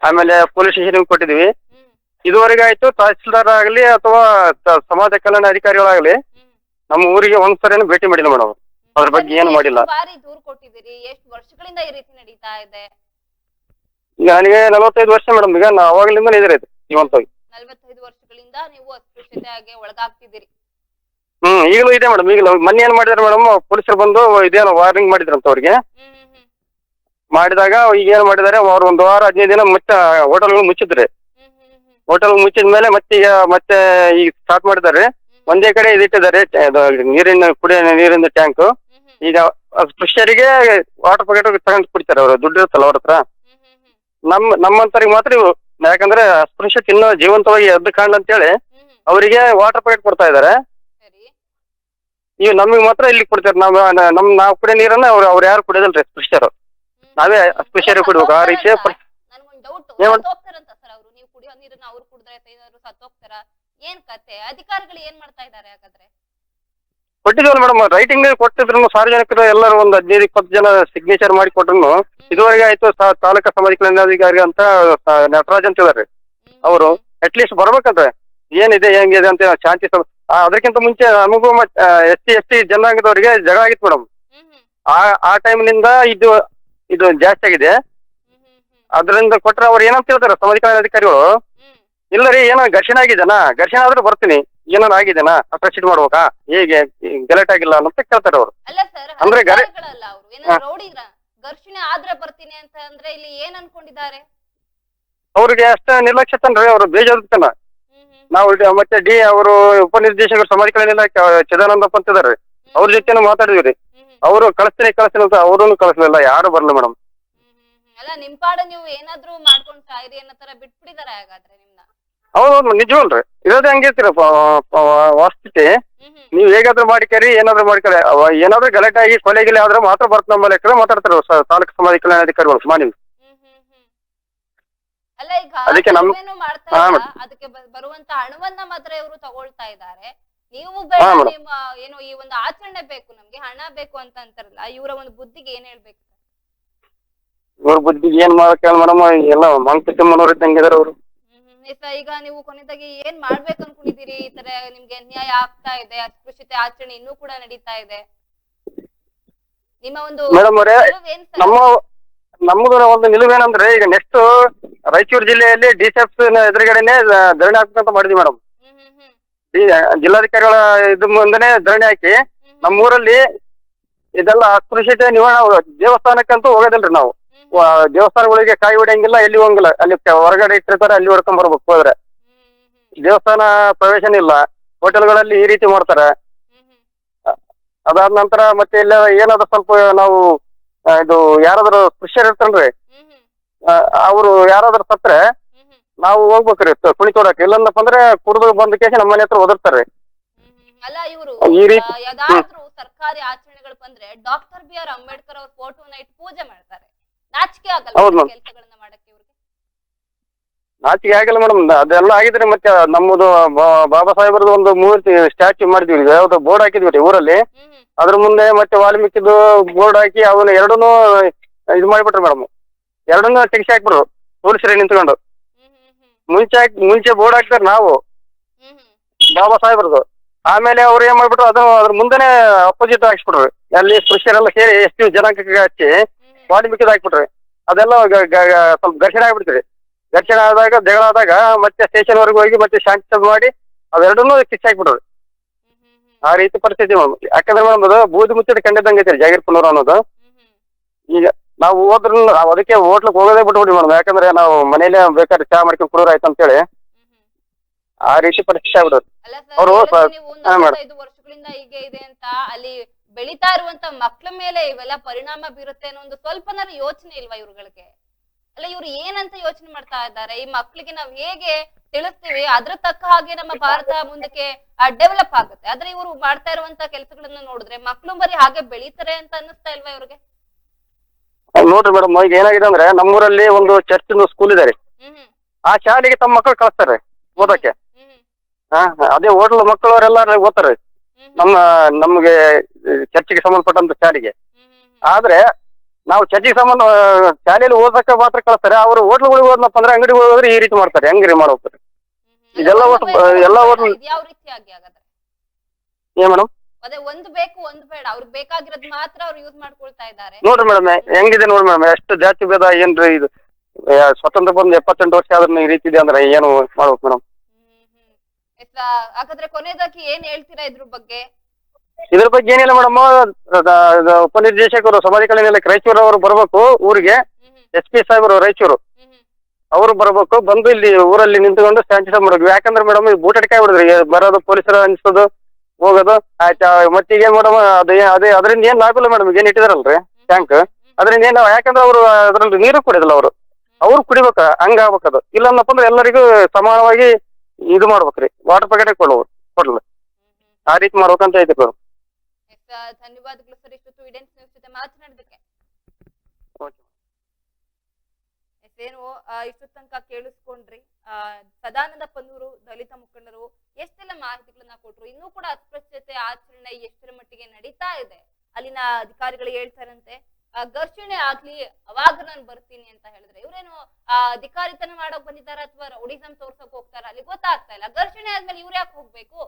ಆಮೇಲೆ ಪೊಲೀಸ್ ಸ್ಟೇಷನ್ ಕೊಟ್ಟಿದೀವಿ. ಇದುವರೆಗೆ ಆಯ್ತು ತಹಸೀಲ್ದಾರ್ ಆಗ್ಲಿ ಅಥವಾ ಸಮಾಜ ಕಲ್ಯಾಣ ಅಧಿಕಾರಿಗಳಾಗ್ಲಿ ನಮ್ಮ ಊರಿಗೆ ಒಂದ್ಸರಿನೂ ಭೇಟಿ ಮಾಡಿಲ್ಲ ಮೇಡಮ್. ಅದ್ರ ಬಗ್ಗೆ ಏನು ಮಾಡಿಲ್ಲ. ದೂರು ಕೊಟ್ಟಿದ್ದೀರಿ, ಎಷ್ಟು ವರ್ಷಗಳಿಂದ ಈ ರೀತಿ ನಡೀತಾ ಇದೆ? ಈಗ ನನಗೆ 45 ವರ್ಷ ಮೇಡಮ್. ಈಗ ಅವಾಗಲಿಂದ ಇದೆ ಜೀವಂತವಾಗಿ. 45 ವರ್ಷಗಳಿಂದ ನೀವು ಅಸ್ಪೃಶ್ಯತೆಗೆ ಒಳಗಾಗ್ತಿದ್ದೀರಿ? ಈಗಲೂ ಇದೆ ಮೇಡಮ್. ಈಗ ಮೊನ್ನೆ ಏನ್ ಮಾಡಿದಾರೆ ಮೇಡಮ್, ಪೊಲೀಸರು ಬಂದು ಇದೇನೋ ವಾರ್ನಿಂಗ್ ಮಾಡಿದ್ರಂತ ಅವ್ರಿಗೆ. ಮಾಡಿದಾಗ ಈಗ ಏನ್ ಮಾಡಿದಾರೆ, ಅವ್ರು 1 ವಾರ 15 ದಿನ ಮತ್ತೆ ಹೋಟೆಲ್ಗಳು ಮುಚ್ಚಿದ್ರೆ, ಹೋಟೆಲ್ ಮುಚ್ಚಿದ ಮೇಲೆ ಮತ್ತೆ ಈಗ ಸ್ಟಾರ್ಟ್ ಮಾಡಿದ್ದಾರೆ. ಒಂದೇ ಕಡೆ ಇದಿಟ್ಟಿದ್ದಾರೆ ನೀರಿನ ಕುಡಿಯೋ ನೀರಿನ ಟ್ಯಾಂಕ್. ಈಗ ಸ್ಪೃಶ್ಯರಿಗೆ ವಾಟರ್ ಪ್ಯಾಕೆಟ್ ತಗೊಂಡು ಕುಡಿತಾರೆ, ಅವರು ದುಡ್ಡು ಇರುತ್ತಲ್ಲ ಅವ್ರ ಹತ್ರ. ನಮ್ಮಂತರಿಗೆ ಮಾತ್ರ ಇವು, ಯಾಕಂದ್ರೆ ಅಸ್ಪೃಶ್ಯ ತಿನ್ನೋ ಜೀವಂತವಾಗಿ ಎದ್ದು ಕಾಣ್ಲ ಅಂತೇಳಿ ಅವರಿಗೆ ವಾಟರ್ ಪ್ಯಾಕೆಟ್ ಕೊಡ್ತಾ ಇದಾರೆ. ಈಗ ನಮಗೆ ಮಾತ್ರ ಇಲ್ಲಿ ಕೊಡ್ತಾರೆ. ನಾವು ಕುಡಿಯೋ ನೀರನ್ನ ಅವ್ರು ಯಾರು ಕುಡಿಯೋದಿಲ್ರಿ ಸ್ಪೃಶ್ಯರು, ನಾವೇ ಅಸ್ಪೃಶ್ಯರಿಗೆ ಕುಡಿಬೇಕು. ಆ ರೀತಿಯ ನೀವು ಕುಡಿಯೋ ನೀರನ್ನ ಅವ್ರು ಕುಡಿದ್ರೆ ಏನಾದ್ರು ಸತ್ತೋಗ್ತಾರ, ಏನ್ ಕತೆ? ಅಧಿಕಾರಿಗಳು ಏನ್ ಮಾಡ್ತಾ ಇದಾರೆ ಹಾಗಾದ್ರೆ? ಕೊಟ್ಟಿದ್ವಲ್ಲ ಮೇಡಮ್, ರೈಟಿಂಗ್ ಕೊಟ್ಟಿದ್ರು ಸಾರ್ವಜನಿಕರು ಎಲ್ಲರೂ ಒಂದು 15-20 ಜನ ಸಿಗ್ನೇಚರ್ ಮಾಡಿ ಕೊಟ್ರು. ಇದುವರೆಗೆ ಆಯ್ತು ತಾಲೂಕಾ ಸಮಾಜ ಕಲ್ಯಾಣಾಧಿಕಾರಿ ಅಂತ ನಟರಾಜ್ ಅಂತ ಇದಾರೆ, ಅವರು ಅಟ್ಲೀಸ್ಟ್ ಬರ್ಬೇಕಂದ್ರೆ ಏನಿದೆ ಹೆಂಗಿದೆ ಅಂತ ಶಾಂತಿ ಅದಕ್ಕಿಂತ ಮುಂಚೆ ನಮಗೂ SC ಜನಾಂಗದವರಿಗೆ ಜಗಳ ಆಗಿತ್ತು ಮೇಡಮ್. ಆ ಟೈಮ್ನಿಂದ ಇದು ಜಾಸ್ತಿ ಆಗಿದೆ. ಅದರಿಂದ ಕೊಟ್ರೆ ಅವ್ರು ಏನಂತ ಹೇಳ್ತಾರೆ ಸಮಾಜ ಕಲ್ಯಾಣಾಧಿಕಾರಿಗಳು, ಇಲ್ಲ ರೀ ಏನೋ ಘರ್ಷಣೆ ಆಗಿದೆನಾ, ಘರ್ಷಣೆ ಆದ್ರೂ ಬರ್ತೀನಿ, ಏನಾರು ಆಗಿದೆನಾ, ಅಟ್ರಾಸಿಟಿ ಮಾಡ್ಬೇಕಾ, ಹೇಗೆ ಗಲಾಟೆ ಆಗಿಲ್ಲ ಅಂತ ಕೇಳ್ತಾರೆ ಅವರು. ಅಂದ್ರೆ ಘರ್ಷಣೆ ಆದ್ರೆ ಬರ್ತೀನಿ ಅಂತ ಅಂದ್ರೆ ಇಲ್ಲಿ ಏನ್ ಅನ್ಕೊಂಡಿದ್ದಾರೆ? ಅವ್ರಿಗೆ ಅಷ್ಟ ನಿರ್ಲಕ್ಷ್ಯತನ್ರಿ, ಅವ್ರು ಬೇಜಾರ್ತನ. ನಾವು ಮತ್ತೆ ಅವರು ಉಪನಿರ್ದೇಶಕರು ಸಮಾಜ ಕಲ್ಯಾಣ ಇಲಾಖೆ ಚಿದಾನಂದಪ್ಪ ಅಂತ ಇದಾರೆ, ಅವ್ರ ಜೊತೆನೂ ಮಾತಾಡಿದ್ವಿ. ಅವರು ಕಳಿಸ್ತೀನಿ ಅಂತ ಅವ್ರೂ ಕಳಿಸ್ಲಿಲ್ಲ, ಯಾರು ಬರಲ್ಲ ಮೇಡಮ್. ಅಲ್ಲ ನಿಮ್ ಪಾಡ ನೀವು ಏನಾದ್ರು ಮಾಡ್ಕೊಂಡ್ ಸಾಯಿರಿ ಅನ್ನೋ ತರ ಬಿಟ್ಬಿಟ್ಟಿದಾರೆ ಹಾಗಾದ್ರೆ ನಿಮ್ನ? ಹೌದೌದು, ನಿಜವಲ್ರಿ, ಇರೋದೇ ಹಂಗಿರ್ತೀರ ವಾಸ್ತುತಿ. ನೀವ್ ಹೇಗಾದ್ರೂ ಮಾಡಿಕರಿ, ಏನಾದ್ರು ಮಾಡಿಕರಿ, ಏನಾದ್ರು ಗಲಾಟೆ ಆಗಿ ಕೊಲೆ ಗಿಲೆ ಆದ್ರೆ ಮಾತ್ರ ಬರ್ತ ನಮ್ಮ ಲೆಕ್ಕ ಮಾತಾಡ್ತಾರೆ ತಾಲೂಕು ಸಮಾಜ ಕಲ್ಯಾಣಾಧಿಕಾರಿಗಳು ಮಾಡಿ. ಅಲ್ಲ ಈಗ ಅದಕ್ಕೆ ಬರುವಂತ ಹಣವನ್ನ ಮಾತ್ರ ಇವರು ತಗೊಳ್ತಾ ಇದ್ದಾರೆ. ನೀವು ಬೇಡ, ನಿಮ್ಮ ಏನೋ ಈ ಒಂದು ಆಚರಣೆ ಬೇಕು, ನಮ್ಗೆ ಹಣ ಬೇಕು ಅಂತ ಅಂತಾರಲ್ಲ, ಇವರ ಒಂದು ಬುದ್ಧಿಗೆ ಏನ್ ಹೇಳ್ಬೇಕು? ಇವ್ರ ಬುದ್ಧಿಗೆ ಏನ್ ಮಾಡಕ್ ಮೇಡಮ್, ಎಲ್ಲ ಮಂಕ ಮನೋರ್ ಇದ್ದಂಗಿದಾರೆ ಅವರು. ಈಗ ನೀವು ಕೊನೆದಾಗಿ ಏನ್ ಮಾಡ್ಬೇಕು ಅನ್ಕೊಂಡಿದ್ದೀರಿ? ಈ ತರ ನಿಮ್ಗೆ ಅನ್ಯಾಯ ಆಗ್ತಾ ಇದೆ, ಅಸ್ಪೃಶ್ಯತೆ ಆಚರಣೆ ಇನ್ನೂ ಕೂಡ ನಡೀತಾ ಇದೆ, ನಿಮ್ಮ ಒಂದು ಮೇಡಮ್ ಅವರೇ, ನಮ್ಮದು ಒಂದು ನಿಲುವೇನಂದ್ರೆ, ಈಗ ನೆಕ್ಸ್ಟ್ ರಾಯಚೂರು ಜಿಲ್ಲೆಯಲ್ಲಿ DCFS ಎದುರುಗಡೆನೆ ಧರಣಿ ಹಾಕ್ಬೇಕಂತ ಮಾಡಿದ್ವಿ ಮೇಡಮ್. ಜಿಲ್ಲಾಧಿಕಾರಿಗಳ ಇದು ಮುಂದೆನೆ ಧರಣಿ ಹಾಕಿ, ನಮ್ಮೂರಲ್ಲಿ ಇದೆಲ್ಲ ಅಸ್ಪೃಶ್ಯತೆ ನಿವಾರಣೆ, ದೇವಸ್ಥಾನಕ್ಕಂತೂ ಹೋಗೋದಿಲ್ರಿ ನಾವು. ದೇವಸ್ಥಾನಗಳಿಗೆ ಕಾಯಿ ಹೊಡೆಯಂಗಿಲ್ಲ, ಎಲ್ಲಿ ಹೋಗಂಗಿಲ್ಲ, ಅಲ್ಲಿ ಹೊರಗಡೆ ಇಟ್ಟಿರ್ತಾರೆ, ಅಲ್ಲಿ ಹೊಡ್ಕೊಂಡ್ ಬರ್ಬೇಕು. ಹೋದ್ರೆ ದೇವಸ್ಥಾನ ಪ್ರವೇಶನ ಇಲ್ಲ, ಹೋಟೆಲ್ಗಳಲ್ಲಿ ಈ ರೀತಿ ಮಾಡ್ತಾರೆ. ಅದಾದ ನಂತರ ಮತ್ತೆ ಇಲ್ಲ ಏನಾದ್ರು ಸ್ವಲ್ಪ ನಾವು ಇದು ಯಾರಾದ್ರೂ ಸ್ಪೃಶ್ಯರು ಇರ್ತಲ್ರಿ, ಅವ್ರು ಯಾರಾದ್ರೂ ಸತ್ರೆ ನಾವು ಹೋಗ್ಬೇಕ್ರಿ ಕುಣಿತೋಡಕ್ಕೆ. ಇಲ್ಲಂದಪ್ಪ ಅಂದ್ರೆ ಕುಡಿದು ಬಂದ ಕೇಸಿ ನಮ್ಮ ಮನೆ ಹತ್ರ ಒದರ್ತಾರೆ. ಅಲ್ಲ ಇವರು ಈ ರೀತಿ ಯಾವ್ದಾದ್ರು ಸರ್ಕಾರಿ ಆಚರಣೆಗಳು ಬಂದ್ರೆ ಡಾಕ್ಟರ್ BR ಅಂಬೇಡ್ಕರ್ ಅವ್ರ ಫೋಟೋನ ಇಟ್ಟು ಪೂಜೆ ಮಾಡ್ತಾರೆ. ನಾಚಿಕೆ ಆಗಲ್ಲ ಕೆಲಸಗಳನ್ನ ಮಾಡಕ್ಕೆ ಇವ್ರಿಗೆ? ನಾಚಿಕೆ ಆಗಲ್ಲ ಮೇಡಮ್, ಅದೆಲ್ಲ ಆಗಿದ್ರೆ ಮತ್ತೆ ನಮ್ಮದು ಬಾಬಾ ಸಾಹೇಬ್ರದ್ದು ಒಂದು ಮೂರ್ತಿ ಸ್ಟ್ಯಾಚ್ಯೂ ಮಾಡಿದ್ವಿ, ಯಾವ್ದು ಬೋರ್ಡ್ ಹಾಕಿದ್ವಿ ಊರಲ್ಲಿ. ಅದ್ರ ಮುಂದೆ ಮತ್ತೆ ವಾಲ್ಮೀಕಿದು ಬೋರ್ಡ್ ಹಾಕಿ ಅವನ್ನ ಎರಡನ್ನೂ ಇದು ಮಾಡಿಬಿಟ್ರು ಮೇಡಮ್, ಎರಡನ್ನೂ ತೆಗಿಸಿ ಹಾಕ್ಬಿಟ್ರು ಪೊಲೀಸರೇ ನಿಂತ್ಕೊಂಡು. ಮುಂಚೆ ಬೋರ್ಡ್ ಹಾಕ್ತಾರೆ ನಾವು ಬಾಬಾ ಸಾಹೇಬ್ರದ್ದು, ಆಮೇಲೆ ಅವ್ರು ಏನ್ ಮಾಡ್ಬಿಟ್ರು ಅದ್ರ ಮುಂದೆನೆ ಅಪೋಸಿಟ್ ಹಾಕ್ಸ್ಬಿಟ್ರು, ಅಲ್ಲಿ ಸ್ಪೃಶ್ಯರೆಲ್ಲ ಸೇರಿ ಎಷ್ಟು ಜನಾಂಗಕ್ಕೆ ಹಚ್ಚಿ ವಾಲ್ಮೀಕಿದ್ ಹಾಕ್ಬಿಟ್ರಿ. ಅದೆಲ್ಲ ಸ್ವಲ್ಪ ಘರ್ಷಣೆ ಆಗ್ಬಿಡ್ತೀರಿ. ಘರ್ಷಣೆ ಆದಾಗ ಜಗಳ ಆದಾಗ ಮತ್ತೆ ಸ್ಟೇಷನ್ ವರೆಗೂ ಹೋಗಿ ಮತ್ತೆ ಶಾಂತಿ ಮಾಡಿ ಅವೆರಡನ್ನೂ ಕಿಚ್ಚಿ ಹಾಕ್ಬಿಟ್ರು. ಆ ರೀತಿ ಪರಿಸ್ಥಿತಿ ಮೇಡಮ್. ಯಾಕಂದ್ರೆ ಮೇಡಮ್ ಅದು ಬೂದಿ ಮುಚ್ಚಿಟ್ಟು ಕಂಡಿದ್ದಂಗೆ ಐತಿ ಜಾಗೀರ್ಪುನೂರು ಅನ್ನೋದು. ಈಗ ನಾವು ಹೋದ್ರು ಅದಕ್ಕೆ ಹೋಟ್ಲಿಗೆ ಹೋಗೋದೇ ಬಿಟ್ಬಿಡಿ ಮೇಡಮ್, ಯಾಕಂದ್ರೆ ನಾವು ಮನೇಲೆ ಬೇಕಾದ್ರೆ ಚಹಾ ಮಾಡ್ಕೊಂಡು ಕುಡಿಯೋರು ಆಯ್ತು ಅಂತೇಳಿ ಆ ರೀತಿ ಪರಿಸ್ಥಿತಿ ಆಗ್ಬಿಡೋದು. ಅವರು 45 ವರ್ಷಗಳಿಂದ ಹೀಗೆ ಇದೆ ಅಂತ ಅಲ್ಲಿ ಬೆಳೀತಾ ಇರುವಂತ ಮಕ್ಳ ಮೇಲೆ ಇವೆಲ್ಲ ಪರಿಣಾಮ ಬೀರುತ್ತೆ ಅನ್ನೋ ಒಂದು ಸ್ವಲ್ಪನಾರು ಯೋಚನೆ ಇಲ್ವಾ ಇವ್ರುಗಳಿಗೆ? ಅಲ್ಲ ಇವ್ರು ಏನಂತ ಯೋಚನೆ ಮಾಡ್ತಾ ಇದ್ದಾರೆ? ಈ ಮಕ್ಳಿಗೆ ನಾವ್ ಹೇಗೆ ತಿಳಿಸ್ತೀವಿ ಅದ್ರ ತಕ್ಕ ಹಾಗೆ ನಮ್ಮ ಭಾರತ ಮುಂದಕ್ಕೆ ಡೆವಲಪ್ ಆಗುತ್ತೆ. ಆದ್ರೆ ಇವರು ಮಾಡ್ತಾ ಇರುವಂತ ಕೆಲಸಗಳನ್ನ ನೋಡಿದ್ರೆ ಮಕ್ಳು ಬರೀ ಹಾಗೆ ಬೆಳೀತಾರೆ ಅಂತ ಅನ್ನಿಸ್ತಾ ಇಲ್ವಾ ಇವ್ರಿಗೆ? ನೋಡ್ರಿ ಮೇಡಮ್, ಈಗ ಏನಾಗಿದೆ ಅಂದ್ರೆ ನಮ್ಮೂರಲ್ಲಿ ಒಂದು ಚರ್ಚ್ ಸ್ಕೂಲ್ ಇದೆ ರೀ, ಆ ಶಾಲೆಗೆ ತಮ್ಮ ಮಕ್ಕಳು ಕಳಿಸ್ತಾರೆ ಓದಕ್ಕೆ. ಅದೇ ಹೋಟ್ಲ್ ಮಕ್ಕಳವರೆಲ್ಲ ಓದ್ತಾರೆ ನಮ್ಗೆ ಚರ್ಚಿಗೆ ಸಂಬಂಧಪಟ್ಟಂತ ಶಾಲೆಗೆ. ಆದ್ರೆ ನಾವು ಚರ್ಚಿಗೆ ಶಾಲೆಯಲ್ಲಿ ಓದಕ್ಕೆ ಮಾತ್ರ ಕಳಿಸ್ತಾರೆ, ಅವರು ಹೋಟ್ಲ್ಗಳಿಗೆ ಹೋದ್ನಪ್ಪ ಅಂದ್ರೆ ಅಂಗಡಿಗೆ ಹೋದ್ರೆ ಈ ರೀತಿ ಮಾಡ್ತಾರೆ. ಹೆಂಗ್ರಿ ಮಾಡ್ಬೇಕು ಇದೆಲ್ಲ? ಎಲ್ಲ ಹೋಟ್ಲ್ ಯಾವ ರೀತಿಯಾಗಿ ಆಗುತ್ತೆ ಏನ್ ಮೇಡಮ್? ಅದೇ ಒಂದು ಬೇಕು ಒಂದು ಬೇಡ, ಅವ್ರಿಗೆ ಬೇಕಾಗಿರೋದು ಮಾತ್ರ ಅವ್ರು ಯೂಸ್ ಮಾಡ್ಕೊಳ್ತಾ ಇದ್ದಾರೆ. ನೋಡ್ರಿ ಮೇಡಮ್ ಹೆಂಗಿದೆ ನೋಡ್ರಿ ಮೇಡಮ್, ಎಷ್ಟು ಜಾತಿ ಭೇದ ಏನ್ರಿ ಇದು. ಸ್ವತಂತ್ರ ಬಂದು 78 ವರ್ಷ ಆದ್ರೆ ಈ ರೀತಿ ಇದೆ ಅಂದ್ರೆ ಏನು ಮಾಡ್ಬೇಕು ಮೇಡಮ್? ಹಾಗಾದ್ರೆ ಕೊನೆಯದಾಗಿ ಏನ್ ಹೇಳ್ತೀರಾ ಇದ್ರ ಬಗ್ಗೆ? ಇದ್ರ ಬಗ್ಗೆ ಏನಿಲ್ಲ ಮೇಡಮ್, ಉಪನಿರ್ದೇಶಕರು ಸಮಾಜ ಕಲ್ಯಾಣ ಇಲಾಖೆ ರಾಯಚೂರು ಅವರು ಬರ್ಬೇಕು ಊರಿಗೆ, SP ಸಾಹೇಬರು ರಾಯಚೂರು ಅವರು ಬರ್ಬೇಕು, ಬಂದು ಇಲ್ಲಿ ಊರಲ್ಲಿ ನಿಂತ್ಕೊಂಡು ಶಾಂತಿ ಮಾಡ್ಬೇಕು. ಯಾಕಂದ್ರೆ ಮೇಡಮ್ ಈ ಬೂಟಡಿಕೆ ಬಿಡಿದ್ರಿ, ಬರೋದು ಪೊಲೀಸರು ಅನ್ಸೋದು ಹೋಗೋದು ಆಯ್ತಾ. ಮತ್ತೆ ಈಗ ಮೇಡಮ್ ಅದೇ ಅದರಿಂದ ಏನ್ ಲಾಭ ಇಲ್ಲ ಮೇಡಮ್. ಏನ್ ಇಟ್ಟಿದಾರಲ್ರಿ ಟ್ಯಾಂಕ್, ಅದರಿಂದ ಏನು, ಯಾಕಂದ್ರೆ ಅವರು ಅದ್ರಲ್ಲಿ ನೀರು ಕುಡಿಯೋದಿಲ್ಲ. ಅವ್ರು ಕುಡಿಬೇಕ, ಹಂಗ ಆಗ್ಬೇಕದು. ಇಲ್ಲ ಅನ್ನಪ್ಪ ಅಂದ್ರೆ ಎಲ್ಲರಿಗೂ ಸಮಾನವಾಗಿ ಇದು ಮಾಡ್ಬೇಕ್ರಿ, ವಾಟರ್ ಪ್ಯಾಕೆಟ್ ಕೊಡ್ಲ ಆ ರೀತಿ ಮಾಡ್ಬೇಕಂತ ಐತಿ ಮೇಡಮ್. ಧನ್ಯವಾದಗಳು ಸರ್ ಇಷ್ಟೊತ್ತು ಇಡೆನ್ಸ್ ನ್ಯೂಸ್ ಜೊತೆ ಮಾತನಾಡೋದಕ್ಕೆ. ಏನು ಇಷ್ಟು ತನಕ ಕೇಳಿಸ್ಕೊಂಡ್ರಿ. ಸದಾನಂದ ಪನ್ನೂರು ದಲಿತ ಮುಖಂಡರು ಎಷ್ಟೆಲ್ಲ ಮಾಹಿತಿಗಳನ್ನ ಕೊಟ್ರು. ಇನ್ನೂ ಕೂಡ ಅಸ್ಪೃಶ್ಯತೆ ಆಚರಣೆ ಎಷ್ಟರ ಮಟ್ಟಿಗೆ ನಡೀತಾ ಇದೆ. ಅಲ್ಲಿನ ಅಧಿಕಾರಿಗಳು ಹೇಳ್ತಾರಂತೆ ಘರ್ಷಣೆ ಆಗ್ಲಿ ಅವಾಗ ನಾನು ಬರ್ತೀನಿ ಅಂತ ಹೇಳಿದ್ರೆ, ಇವ್ರೇನು ಅಧಿಕಾರಿತನ ಮಾಡೋಕ್ ಬಂದಿದ್ದಾರ ಅಥವಾ ರೌಡಿಸಂ ತೋರ್ಸಕ್ ಹೋಗ್ತಾರ ಅಲ್ಲಿ ಗೊತ್ತಾಗ್ತಾ ಇಲ್ಲ. ಘರ್ಷಣೆ ಆದ್ಮೇಲೆ ಇವ್ರು ಯಾಕೆ ಹೋಗ್ಬೇಕು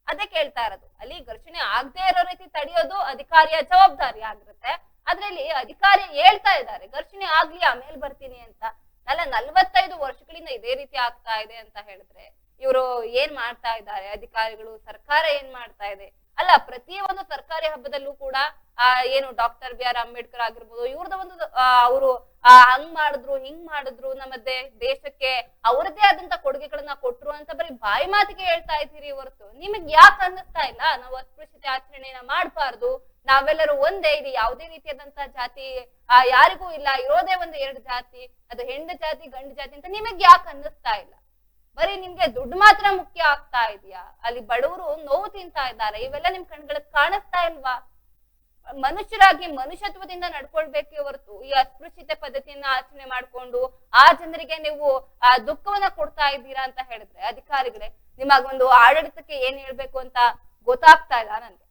ಅದೇ ಕೇಳ್ತಾ ಇರೋದು. ಅಲ್ಲಿ ಘರ್ಷಣೆ ಆಗದೆ ಇರೋ ರೀತಿ ತಡೆಯೋದು ಅಧಿಕಾರಿಯ ಜವಾಬ್ದಾರಿ ಆಗಿರುತ್ತೆ. ಅದ್ರಲ್ಲಿ ಅಧಿಕಾರಿ ಹೇಳ್ತಾ ಇದ್ದಾರೆ ಘರ್ಷಣೆ ಆಗ್ಲಿ ಆಮೇಲೆ ಬರ್ತೀನಿ ಅಂತ. 45 ವರ್ಷಗಳಿಂದ ಇದೇ ರೀತಿ ಆಗ್ತಾ ಇದೆ ಅಂತ ಹೇಳಿದ್ರೆ ಇವರು ಏನ್ ಮಾಡ್ತಾ ಇದ್ದಾರೆ ಅಧಿಕಾರಿಗಳು, ಸರ್ಕಾರ ಏನ್ ಮಾಡ್ತಾ ಇದೆ? ಅಲ್ಲ, ಪ್ರತಿ ಒಂದು ಸರ್ಕಾರಿ ಹಬ್ಬದಲ್ಲೂ ಕೂಡ ಏನು ಡಾಕ್ಟರ್ BR ಅಂಬೇಡ್ಕರ್ ಆಗಿರ್ಬೋದು, ಇವ್ರದ ಒಂದು ಅವರು ಹಂಗ್ ಮಾಡಿದ್ರು ಹಿಂಗ್ ಮಾಡಿದ್ರು, ನಮ್ಮ ದೇಶಕ್ಕೆ ಅವ್ರದ್ದೇ ಆದಂತ ಕೊಡುಗೆಗಳನ್ನ ಕೊಟ್ರು ಅಂತ ಬರೀ ಬಾಯಿ ಮಾತಿಗೆ ಹೇಳ್ತಾ ಇದ್ದೀರಿ ಹೊರತು ನಿಮಗ್ ಯಾಕೆ ಅನ್ನಿಸ್ತಾ ಇಲ್ಲ ನಾವು ಅಸ್ಪೃಶ್ಯತೆ ಆಚರಣೆನ ಮಾಡ್ಬಾರ್ದು, ನಾವೆಲ್ಲರೂ ಒಂದೇ, ಇಲ್ಲಿ ಯಾವುದೇ ರೀತಿಯಾದಂತ ಜಾತಿ ಯಾರಿಗೂ ಇಲ್ಲ, ಇರೋದೇ ಒಂದು 2 ಜಾತಿ, ಅದು ಹೆಣ್ಣು ಜಾತಿ ಗಂಡು ಜಾತಿ ಅಂತ ನಿಮಗ್ ಯಾಕೆ ಅನ್ನಿಸ್ತಾ ಇಲ್ಲ? ಬರೀ ನಿಮ್ಗೆ ದುಡ್ಡು ಮಾತ್ರ ಮುಖ್ಯ ಆಗ್ತಾ ಇದೆಯಾ? ಅಲ್ಲಿ ಬಡವರು ನೋವು ತಿಂತಾ ಇದ್ದಾರೆ, ಇವೆಲ್ಲ ನಿಮ್ ಕಣ್ಗಳಿಗೆ ಕಾಣಿಸ್ತಾ ಇಲ್ವಾ? ಮನುಷ್ಯರಾಗಿ ಮನುಷ್ಯತ್ವದಿಂದ ನಡ್ಕೊಳ್ಬೇಕೆ ಹೊರತು ಈ ಅಸ್ಪೃಶ್ಯತೆ ಪದ್ಧತಿಯನ್ನ ಆಚರಣೆ ಮಾಡ್ಕೊಂಡು ಆ ಜನರಿಗೆ ನೀವು ದುಃಖವನ್ನ ಕೊಡ್ತಾ ಇದ್ದೀರಾ ಅಂತ ಹೇಳಿದ್ರೆ ಅಧಿಕಾರಿಗಳೇ, ನಿಮಗೊಂದು ಆಡಳಿತಕ್ಕೆ ಏನ್ ಹೇಳ್ಬೇಕು ಅಂತ ಗೊತ್ತಾಗ್ತಾ ಇಲ್ಲ ನನ್ಗೆ.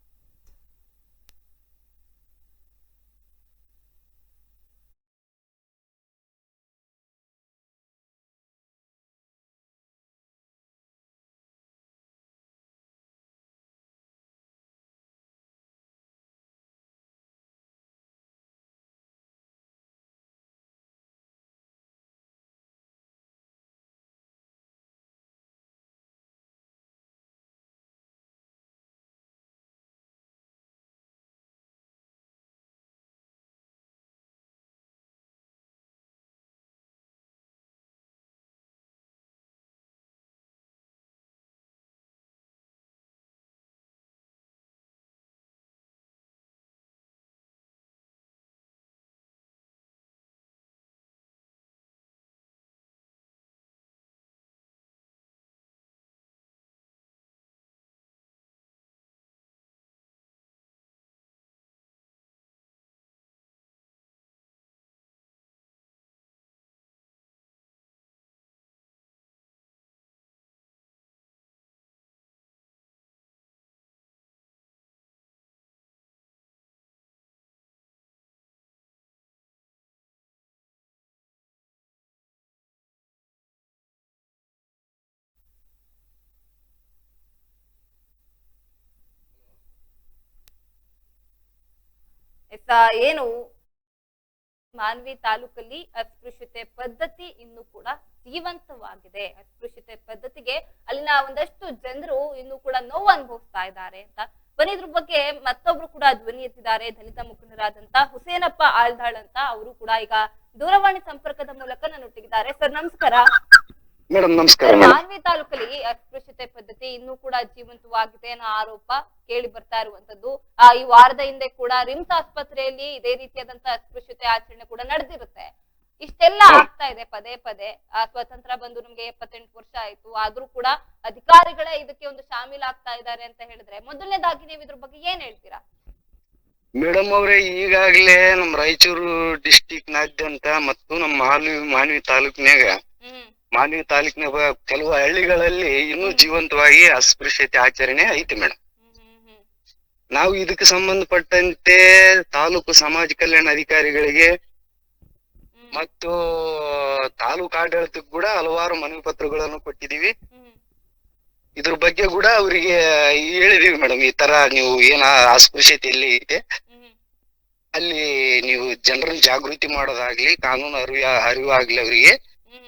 ಏನು ಮಾನ್ವಿ ತಾಲೂಕಲ್ಲಿ ಅಸ್ಪೃಶ್ಯತೆ ಪದ್ಧತಿ ಇನ್ನು ಕೂಡ ಜೀವಂತವಾಗಿದೆ. ಅಸ್ಪೃಶ್ಯತೆ ಪದ್ಧತಿಗೆ ಅಲ್ಲಿನ ಒಂದಷ್ಟು ಜನರು ಇನ್ನು ಕೂಡ ನೋವು ಅನುಭವಿಸ್ತಾ ಇದ್ದಾರೆ ಅಂತ ಬನ್ನಿ ಇದ್ರ ಬಗ್ಗೆ ಮತ್ತೊಬ್ರು ಕೂಡ ಧ್ವನಿ ಎತ್ತಿದ್ದಾರೆ. ದಲಿತ ಮುಖಂಡರಾದಂತ ಹುಸೇನಪ್ಪ ಆಲ್ದಾಳ್ ಅಂತ ಅವರು ಕೂಡ ಈಗ ದೂರವಾಣಿ ಸಂಪರ್ಕದ ಮೂಲಕ ನನ್ನೊಟ್ಟಿಗಿದ್ದಾರೆ. ಸರ್ ನಮಸ್ಕಾರ. ಮೇಡಮ್ ನಮಸ್ಕಾರ. ಮಾನ್ವಿ ತಾಲೂಕಲ್ಲಿ ಅಸ್ಪೃಶ್ಯತೆ ಪದ್ಧತಿ ಇನ್ನೂ ಕೂಡ ಜೀವಂತವಾಗಿದೆ ಅನ್ನೋ ಆರೋಪ ಕೇಳಿ ಬರ್ತಾ ಇರುವಂತದ್ದು. ಈ ವಾರದ ಹಿಂದೆ ಕೂಡ ರಿಮ್ಸ್ ಆಸ್ಪತ್ರೆಯಲ್ಲಿ ಇದೇ ರೀತಿಯಾದಂತ ಅಸ್ಪೃಶ್ಯತೆ ಆಚರಣೆ ಕೂಡ ನಡೆದಿರುತ್ತೆ. ಇಷ್ಟೆಲ್ಲ ಆಗ್ತಾ ಇದೆ ಪದೇ ಪದೇ. ಸ್ವತಂತ್ರ ಬಂದು ನಮ್ಗೆ 78 ವರ್ಷ ಆಯ್ತು, ಆದ್ರೂ ಕೂಡ ಅಧಿಕಾರಿಗಳೇ ಇದಕ್ಕೆ ಒಂದು ಶಾಮೀಲಾಗ್ತಾ ಇದ್ದಾರೆ ಅಂತ ಹೇಳಿದ್ರೆ ಮೊದಲನೇದಾಗಿ ನೀವು ಇದ್ರ ಬಗ್ಗೆ ಏನ್ ಹೇಳ್ತೀರಾ? ಮೇಡಮ್ ಅವ್ರೆ, ಈಗಾಗ್ಲೇ ನಮ್ ರಾಯಚೂರು ಡಿಸ್ಟಿಕ್ ನಾದ್ಯಂತ ಮತ್ತು ನಮ್ಮ ಮಾನ್ವಿ ತಾಲೂಕಿನಾಗ ಕೆಲವು ಹಳ್ಳಿಗಳಲ್ಲಿ ಇನ್ನೂ ಜೀವಂತವಾಗಿ ಅಸ್ಪೃಶ್ಯತೆ ಆಚರಣೆ ಐತಿ ಮೇಡಮ್. ನಾವು ಇದಕ್ಕೆ ಸಂಬಂಧಪಟ್ಟಂತೆ ತಾಲೂಕು ಸಮಾಜ ಕಲ್ಯಾಣ ಅಧಿಕಾರಿಗಳಿಗೆ ಮತ್ತು ತಾಲೂಕು ಆಡಳಿತಕ್ಕೆ ಕೂಡ ಹಲವಾರು ಮನವಿ ಪತ್ರಗಳನ್ನು ಕೊಟ್ಟಿದೀವಿ. ಇದ್ರ ಬಗ್ಗೆ ಕೂಡ ಅವರಿಗೆ ಹೇಳಿದೀವಿ ಮೇಡಮ್, ಈ ತರ ನೀವು ಏನ ಅಸ್ಪೃಶ್ಯತೆ ಎಲ್ಲಿ ಐತೆ ಅಲ್ಲಿ ನೀವು ಜನರನ್ನ ಜಾಗೃತಿ ಮಾಡೋದಾಗ್ಲಿ, ಕಾನೂನು ಅರಿವಾಗ್ಲಿ ಅವರಿಗೆ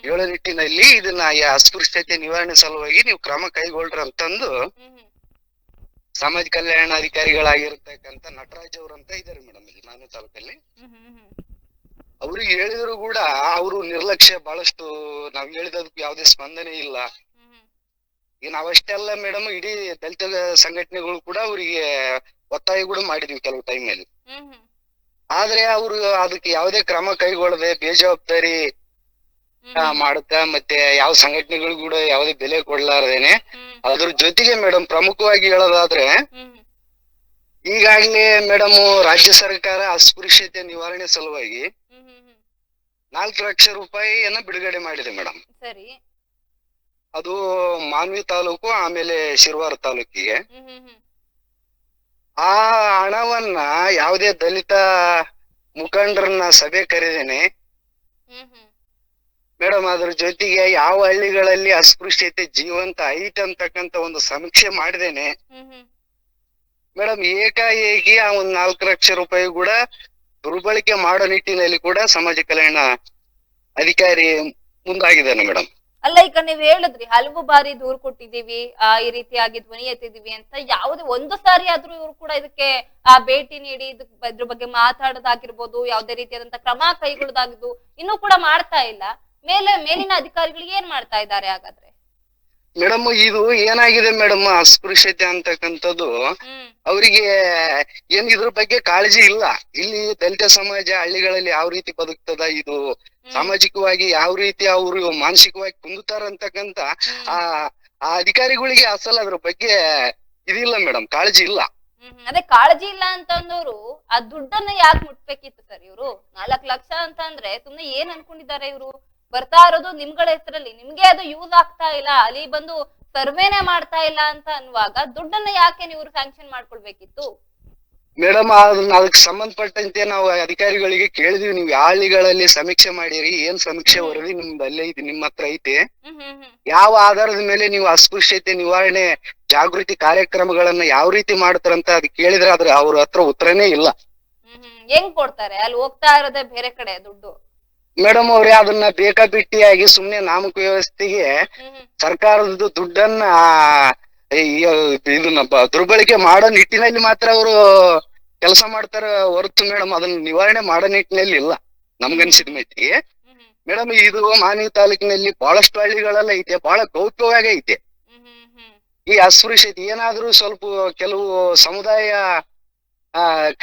ಹೇಳೋ ನಿಟ್ಟಿನಲ್ಲಿ ಇದನ್ನ ಅಸ್ಪೃಶ್ಯತೆ ನಿವಾರಣೆ ಸಲುವಾಗಿ ನೀವು ಕ್ರಮ ಕೈಗೊಳ್ಳ್ರಿ ಅಂತಂದು ಸಮಾಜ ಕಲ್ಯಾಣ ಅಧಿಕಾರಿಗಳಾಗಿರ್ತಕ್ಕಂಥ ನಟರಾಜ್ ಅವ್ರಂತ ಇದಾರೆ ಮೇಡಮ್ ಇಲ್ಲಿ ಮಾನ್ವಿ ತಾಲೂಕಲ್ಲಿ. ಅವ್ರಿಗೆ ಹೇಳಿದ್ರು ಕೂಡ ಅವರು ನಿರ್ಲಕ್ಷ್ಯ ಬಹಳಷ್ಟು, ನಾವ್ ಹೇಳಿದಕ್ಕೆ ಯಾವುದೇ ಸ್ಪಂದನೆ ಇಲ್ಲ. ಈಗ ನಾವಷ್ಟೆಲ್ಲ ಮೇಡಮ್ ಇಡೀ ದಲಿತ ಸಂಘಟನೆಗಳು ಕೂಡ ಅವರಿಗೆ ಒತ್ತಾಯ ಕೂಡ ಮಾಡಿದ್ವಿ ಕೆಲವು ಟೈಮಲ್ಲಿ. ಆದ್ರೆ ಅವರು ಅದಕ್ಕೆ ಯಾವುದೇ ಕ್ರಮ ಕೈಗೊಳ್ಳದೆ ಬೇಜವಾಬ್ದಾರಿ ಮಾಡುತ್ತ, ಮತ್ತೆ ಯಾವ ಸಂಘಟನೆಗಳು ಕೂಡ ಯಾವುದೇ ಬೆಲೆ ಕೊಡ್ಲಾರ್ದೇನೆ ಅದ್ರ ಜೊತೆಗೆ ಮೇಡಮ್ ಪ್ರಮುಖವಾಗಿ ಹೇಳೋದಾದ್ರೆ, ಈಗಾಗಲೇ ಮೇಡಮ್ ರಾಜ್ಯ ಸರ್ಕಾರ ಅಸ್ಪೃಶ್ಯತೆ ನಿವಾರಣೆ ಸಲುವಾಗಿ 4 ಲಕ್ಷ ರೂಪಾಯಿಯನ್ನ ಬಿಡುಗಡೆ ಮಾಡಿದೆ ಮೇಡಮ್. ಸರಿ. ಅದು ಮಾನ್ವಿ ತಾಲೂಕು ಆಮೇಲೆ ಶಿರವಾರ ತಾಲೂಕಿಗೆ. ಆ ಹಣವನ್ನ ಯಾವುದೇ ದಲಿತ ಮುಖಂಡರನ್ನ ಸಭೆ ಕರೆದೇನೆ ಮೇಡಮ್ ಅದ್ರ ಜೊತೆಗೆ ಯಾವ ಹಳ್ಳಿಗಳಲ್ಲಿ ಅಸ್ಪೃಶ್ಯತೆ ಜೀವಂತ ಐತೆ ಅಂತಕ್ಕಂತ ಒಂದು ಸಮೀಕ್ಷೆ ಮಾಡಿದೇನೆ ಮೇಡಮ್. ಏಕಾಏಕಿ ಆ 4 ಲಕ್ಷ ರೂಪಾಯಿ ಕೂಡ ದುರ್ಬಳಕೆ ಮಾಡೋ ನಿಟ್ಟಿನಲ್ಲಿ ಕೂಡ ಸಮಾಜ ಕಲ್ಯಾಣ ಅಧಿಕಾರಿ ಮುಂದಾಗಿದ್ದಾನೆ ಮೇಡಮ್. ಅಲ್ಲ, ಈಗ ನೀವ್ ಹೇಳಿದ್ರಿ ಹಲವು ಬಾರಿ ದೂರು ಕೊಟ್ಟಿದೀವಿ, ಈ ರೀತಿಯಾಗಿ ಧ್ವನಿ ಎತ್ತಿದೀವಿ ಅಂತ. ಯಾವುದೇ ಒಂದು ಸಾರಿ ಆದ್ರೂ ಇವ್ರು ಕೂಡ ಇದಕ್ಕೆ ಭೇಟಿ ನೀಡಿ ಇದ್ರ ಬಗ್ಗೆ ಮಾತಾಡೋದಾಗಿರ್ಬೋದು, ಯಾವುದೇ ರೀತಿಯಾದಂತ ಕ್ರಮ ಕೈಗೊಳ್ಳೋದಾಗಿದ್ದು ಇನ್ನೂ ಕೂಡ ಮಾಡ್ತಾ ಇಲ್ಲ. ಮೇಲಿನ ಅಧಿಕಾರಿಗಳಿಗೆ ಏನ್ ಮಾಡ್ತಾ ಇದ್ದಾರೆ ಹಾಗಾದ್ರೆ? ಮೇಡಮ್ ಇದು ಏನಾಗಿದೆ ಮೇಡಮ್, ಅಸ್ಪೃಶ್ಯತೆ ಅಂತಕ್ಕಂಥದ್ದು ಅವರಿಗೆ ಏನ್ ಇದ್ರ ಬಗ್ಗೆ ಕಾಳಜಿ ಇಲ್ಲ. ಇಲ್ಲಿ ದಲಿತ ಸಮಾಜ ಹಳ್ಳಿಗಳಲ್ಲಿ ಯಾವ ರೀತಿ ಬದುಕ್ತದ, ಇದು ಸಾಮಾಜಿಕವಾಗಿ ಯಾವ ರೀತಿ ಅವರು ಮಾನಸಿಕವಾಗಿ ಕುಂದುತ್ತಾರ ಅಂತಕ್ಕಂತ ಆ ಅಧಿಕಾರಿಗಳಿಗೆ ಅಸಲ ಅದ್ರ ಬಗ್ಗೆ ಇದಿಲ್ಲ ಮೇಡಮ್, ಕಾಳಜಿ ಇಲ್ಲ. ಅದೇ ಕಾಳಜಿ ಇಲ್ಲ ಅಂತಂದವ್ರು ಆ ದುಡ್ಡನ್ನ ಯಾಕೆ ಮುಟ್ಬೇಕಿತ್ತು ಸರ್? ಇವ್ರು 4 ಲಕ್ಷ ಅಂತ ಅಂದ್ರೆ ಸುಮ್ನೆ ಏನ್ ಅನ್ಕೊಂಡಿದ್ದಾರೆ ಇವ್ರು? ಬರ್ತಾ ಇರೋದು ನಿಮ್ಗಳ ಹೆಸರಲ್ಲಿ, ನಿಮ್ಗೆ ಅದು ಯೂಸ್ ಆಗ್ತಾ ಇಲ್ಲ, ಅಲ್ಲಿ ಬಂದು ಸರ್ವೇನೆ ಮಾಡ್ತಾ ಇಲ್ಲ ಅಂತ ಅನ್ನುವಾಗ ದುಡ್ಡನ್ನ ಯಾಕೆ ನೀವು ಸ್ಯಾಂಕ್ಷನ್ ಮಾಡ್ಕೊಳ್ಬೇಕಿತ್ತು? ಮೇಡಮ್ ಅದಕ್ಕೆ ಸಂಬಂಧಪಟ್ಟಂತೆ ನಾವು ಅಧಿಕಾರಿಗಳಿಗೆ ಕೇಳಿದ್ವಿ, ನೀವು ಯಾವ ಹಳ್ಳಿಗಳಲ್ಲಿ ಸಮೀಕ್ಷೆ ಮಾಡಿರಿ, ಏನ್ ಸಮೀಕ್ಷೆ ವರದಿ ನಿಮ್ದು ಅಲ್ಲೇ ಐತಿ, ನಿಮ್ಮ ಹತ್ರ ಐತಿ, ಯಾವ ಆಧಾರದ ಮೇಲೆ ನೀವು ಅಸ್ಪೃಶ್ಯತೆ ನಿವಾರಣೆ ಜಾಗೃತಿ ಕಾರ್ಯಕ್ರಮಗಳನ್ನ ಯಾವ ರೀತಿ ಮಾಡ್ತಾರಂತ ಅದ್ ಕೇಳಿದ್ರೆ ಅವ್ರ ಹತ್ರ ಉತ್ತರನೇ ಇಲ್ಲ. ಹೆಂಗ್ ಕೊಡ್ತಾರೆ? ಅಲ್ಲಿ ಹೋಗ್ತಾ ಇರೋದೇ ಬೇರೆ ಕಡೆ ದುಡ್ಡು. ಮೇಡಮ್ ಅವ್ರೆ ಅದನ್ನ ಬೇಕಾಬಿಟ್ಟಿಯಾಗಿ ಸುಮ್ನೆ ನಾಮಕ ವ್ಯವಸ್ಥೆಗೆ ಸರ್ಕಾರದ ದುಡ್ಡನ್ನ ಇದನ್ನ ದುರ್ಬಳಕೆ ಮಾಡೋ ನಿಟ್ಟಿನಲ್ಲಿ ಮಾತ್ರ ಅವರು ಕೆಲಸ ಮಾಡ್ತಾರ ಹೊರತು ಮೇಡಮ್ ಅದನ್ನ ನಿವಾರಣೆ ಮಾಡೋ ನಿಟ್ಟಿನಲ್ಲಿ ಇಲ್ಲ ನಮ್ಗನ್ಸಿದ ಮಟ್ಟಿಗೆ. ಮೇಡಮ್ ಇದು ಮಾನ್ವಿ ತಾಲೂಕಿನಲ್ಲಿ ಬಹಳಷ್ಟು ಹಳ್ಳಿಗಳೆಲ್ಲ ಐತೆ, ಬಹಳ ಗೌಪ್ಯವಾಗಿ ಐತೆ. ಈ ಅಸ್ಪೃಶ್ಯತೆ ಏನಾದ್ರೂ ಸ್ವಲ್ಪ ಕೆಲವು ಸಮುದಾಯ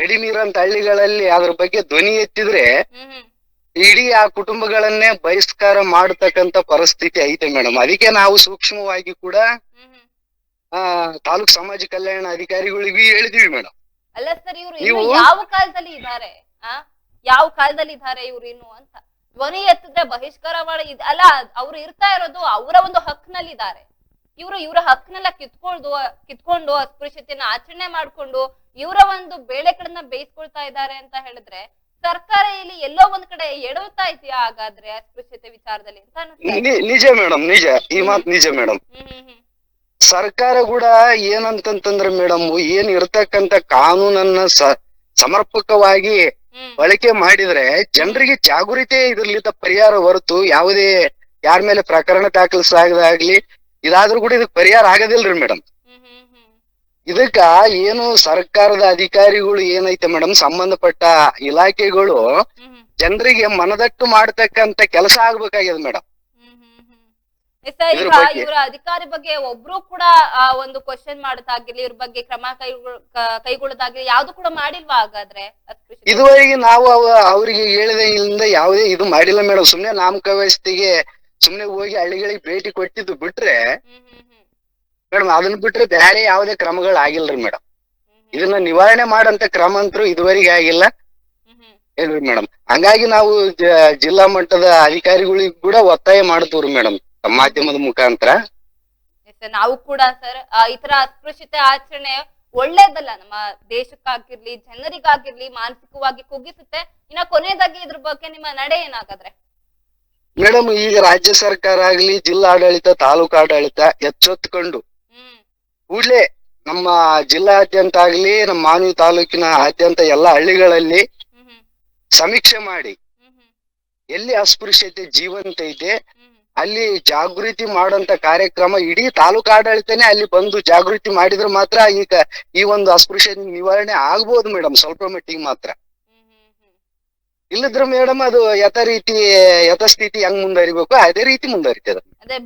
ಕಡಿಮೆ ಇರೋಂತ ಹಳ್ಳಿಗಳಲ್ಲಿ ಅದ್ರ ಬಗ್ಗೆ ಧ್ವನಿ ಎತ್ತಿದ್ರೆ ಇಡೀ ಆ ಕುಟುಂಬಗಳನ್ನೇ ಬಹಿಷ್ಕಾರ ಮಾಡತಕ್ಕಂತ ಪರಿಸ್ಥಿತಿ ಐತೆ ಮೇಡಮ್. ಅದಕ್ಕೆ ನಾವು ಸೂಕ್ಷ್ಮವಾಗಿ ಕೂಡ ತಾಲೂಕ್ ಸಮಾಜ ಕಲ್ಯಾಣ ಅಧಿಕಾರಿಗಳಿಗೂ ಹೇಳಿದೀವಿ ಮೇಡಮ್. ಅಲ್ಲ ಸರ್, ಇವ್ರು ಯಾವ ಕಾಲದಲ್ಲಿ ಇದ್ದಾರೆ, ಯಾವ ಕಾಲದಲ್ಲಿ ಇದ್ದಾರೆ ಇವ್ರು ಇನ್ನು ಅಂತ ಧ್ವನಿ ಎತ್ತಿದ್ರೆ ಬಹಿಷ್ಕಾರ ಮಾಡಿ ಅಲ್ಲ, ಅವ್ರು ಇರ್ತಾ ಇರೋದು ಅವರ ಒಂದು ಹಕ್ನಲ್ಲಿ ಇದ್ದಾರೆ. ಇವರ ಹಕ್ಕನೆಲ್ಲ ಕಿತ್ಕೊಂಡು ಅಸ್ಪೃಶ್ಯತೆಯನ್ನ ಆಚರಣೆ ಮಾಡ್ಕೊಂಡು ಇವರ ಒಂದು ಬೇಳೆಗಳನ್ನ ಬೇಯಿಸ್ಕೊಳ್ತಾ ಇದ್ದಾರೆ ಅಂತ ಹೇಳಿದ್ರೆ ಸರ್ಕಾರ ಇಲ್ಲಿ ಎಲ್ಲೋ ಒಂದ್ ಕಡೆ ಎಡವ್ತಾ ಇದೆಯಾ ಹಾಗಾದ್ರೆ ಅಸ್ಪೃಶ್ಯತೆ ವಿಚಾರದಲ್ಲಿ ಅಂತ? ನಿಜ ಮೇಡಮ್, ನಿಜ, ಈ ಮಾತು ನಿಜ ಮೇಡಮ್. ಸರ್ಕಾರ ಕೂಡ ಏನಂತಂತಂದ್ರೆ ಮೇಡಮ್, ಏನ್ ಇರ್ತಕ್ಕಂತ ಕಾನೂನನ್ನ ಸಮರ್ಪಕವಾಗಿ ಬಳಕೆ ಮಾಡಿದ್ರೆ ಜನರಿಗೆ ಜಾಗೃತಿ ಇದ್ರಲ್ಲಿದ್ದ ಪರಿಹಾರ ಹೊರತು ಯಾವುದೇ ಯಾರ ಮೇಲೆ ಪ್ರಕರಣ ದಾಖಲಿಸಾಗದಾಗ್ಲಿ ಇದಾದ್ರೂ ಕೂಡ ಇದಕ್ ಪರಿಹಾರ ಆಗೋದಿಲ್ರಿ ಮೇಡಮ್. ಇದಕ್ಕ ಏನು ಸರ್ಕಾರದ ಅಧಿಕಾರಿಗಳು ಏನೈತೆ ಮೇಡಮ್, ಸಂಬಂಧಪಟ್ಟ ಇಲಾಖೆಗಳು ಜನರಿಗೆ ಮನದಟ್ಟು ಮಾಡ್ತಕ್ಕಂತ ಕೆಲಸ ಆಗ್ಬೇಕಾಗ್ಯದ ಮೇಡಮ್. ಇವರ ಅಧಿಕಾರಿ ಬಗ್ಗೆ ಒಬ್ರು ಕೂಡ ಒಂದು ಕ್ವಶನ್ ಮಾಡೋದಾಗಿರ್ಲಿ, ಇವ್ರ ಬಗ್ಗೆ ಕ್ರಮ ಕೈಗೊಳ್ಳೋದಾಗಿರ್ಲಿ ಯಾವ್ದು ಕೂಡ ಮಾಡಿಲ್ವಾ ಹಾಗಾದ್ರೆ? ಇದುವರೆಗೆ ನಾವು ಅವ್ರಿಗೆ ಹೇಳಿದ ಯಾವುದೇ ಇದು ಮಾಡಿಲ್ಲ ಮೇಡಮ್. ಸುಮ್ನೆ ನಾಮಕ ವ್ಯವಸ್ಥೆಗೆ ಸುಮ್ನೆ ಹೋಗಿ ಹಳ್ಳಿಗಳಿಗೆ ಭೇಟಿ ಕೊಟ್ಟಿದ್ದು ಬಿಟ್ರೆ ಮೇಡಮ್, ಅದನ್ನ ಬಿಟ್ರೆ ಬೇರೆ ಯಾವುದೇ ಕ್ರಮಗಳು ಆಗಿಲ್ರಿ ಮೇಡಮ್. ಇದನ್ನ ನಿವಾರಣೆ ಮಾಡಂತ ಕ್ರಮ ಅಂತೂ ಇದುವರೆಗೆ ಆಗಿಲ್ಲ ಏನ್ರಿ ಮೇಡಮ್. ಹಂಗಾಗಿ ನಾವು ಜಿಲ್ಲಾ ಮಟ್ಟದ ಅಧಿಕಾರಿಗಳಿಗೆ ಕೂಡ ಒತ್ತಾಯ ಮಾಡ್ತೀವ್ರಿ ಮೇಡಮ್ ಮಾಧ್ಯಮದ ಮುಖಾಂತರ. ನಾವು ಕೂಡ ಸರ್ ಈ ತರ ಅಸ್ಪೃಶ್ಯತೆ ಆಚರಣೆ ಒಳ್ಳೇದಲ್ಲ, ನಮ್ಮ ದೇಶಕ್ಕಾಗಿರ್ಲಿ ಜನರಿಗಾಗಿರ್ಲಿ ಮಾನಸಿಕವಾಗಿ ಕುಗ್ಗಿಸುತ್ತೆ. ಇನ್ನ ಕೊನೆಯದಾಗಿ ಇದ್ರ ಬಗ್ಗೆ ನಿಮ್ಮ ನಡೆ ಏನಾಗಾದ್ರೆ? ಮೇಡಮ್ ಈಗ ರಾಜ್ಯ ಸರ್ಕಾರ ಆಗ್ಲಿ, ಜಿಲ್ಲಾಡಳಿತ, ತಾಲೂಕು ಆಡಳಿತ ಎಚ್ಚೆತ್ತುಕೊಂಡು ಕೂಡ್ಲೆ ನಮ್ಮ ಜಿಲ್ಲಾದ್ಯಂತ ಆಗ್ಲಿ, ನಮ್ಮ ಮಾನ್ವಿ ತಾಲೂಕಿನ ಆದ್ಯಂತ ಎಲ್ಲ ಹಳ್ಳಿಗಳಲ್ಲಿ ಸಮೀಕ್ಷೆ ಮಾಡಿ ಎಲ್ಲಿ ಅಸ್ಪೃಶ್ಯತೆ ಜೀವಂತ ಐತೆ ಅಲ್ಲಿ ಜಾಗೃತಿ ಮಾಡೋಂತ ಕಾರ್ಯಕ್ರಮ ಇಡೀ ತಾಲೂಕು ಆಡಳಿತನೇ ಅಲ್ಲಿ ಬಂದು ಜಾಗೃತಿ ಮಾಡಿದ್ರೆ ಮಾತ್ರ ಈಗ ಈ ಒಂದು ಅಸ್ಪೃಶ್ಯತೆ ನಿವಾರಣೆ ಆಗ್ಬೋದು ಮೇಡಮ್, ಸ್ವಲ್ಪ ಮಟ್ಟಿಗೆ ಮಾತ್ರ. ಇಲ್ಲದ್ರ ಮೇಡಮ್ ಅದು ಯಥಾಸ್ಥಿತಿ ಹೆಂಗ್ ಮುಂದುವರಿಬೇಕು ಅದೇ ರೀತಿ ಮುಂದುವರಿತದ. ಅದೇ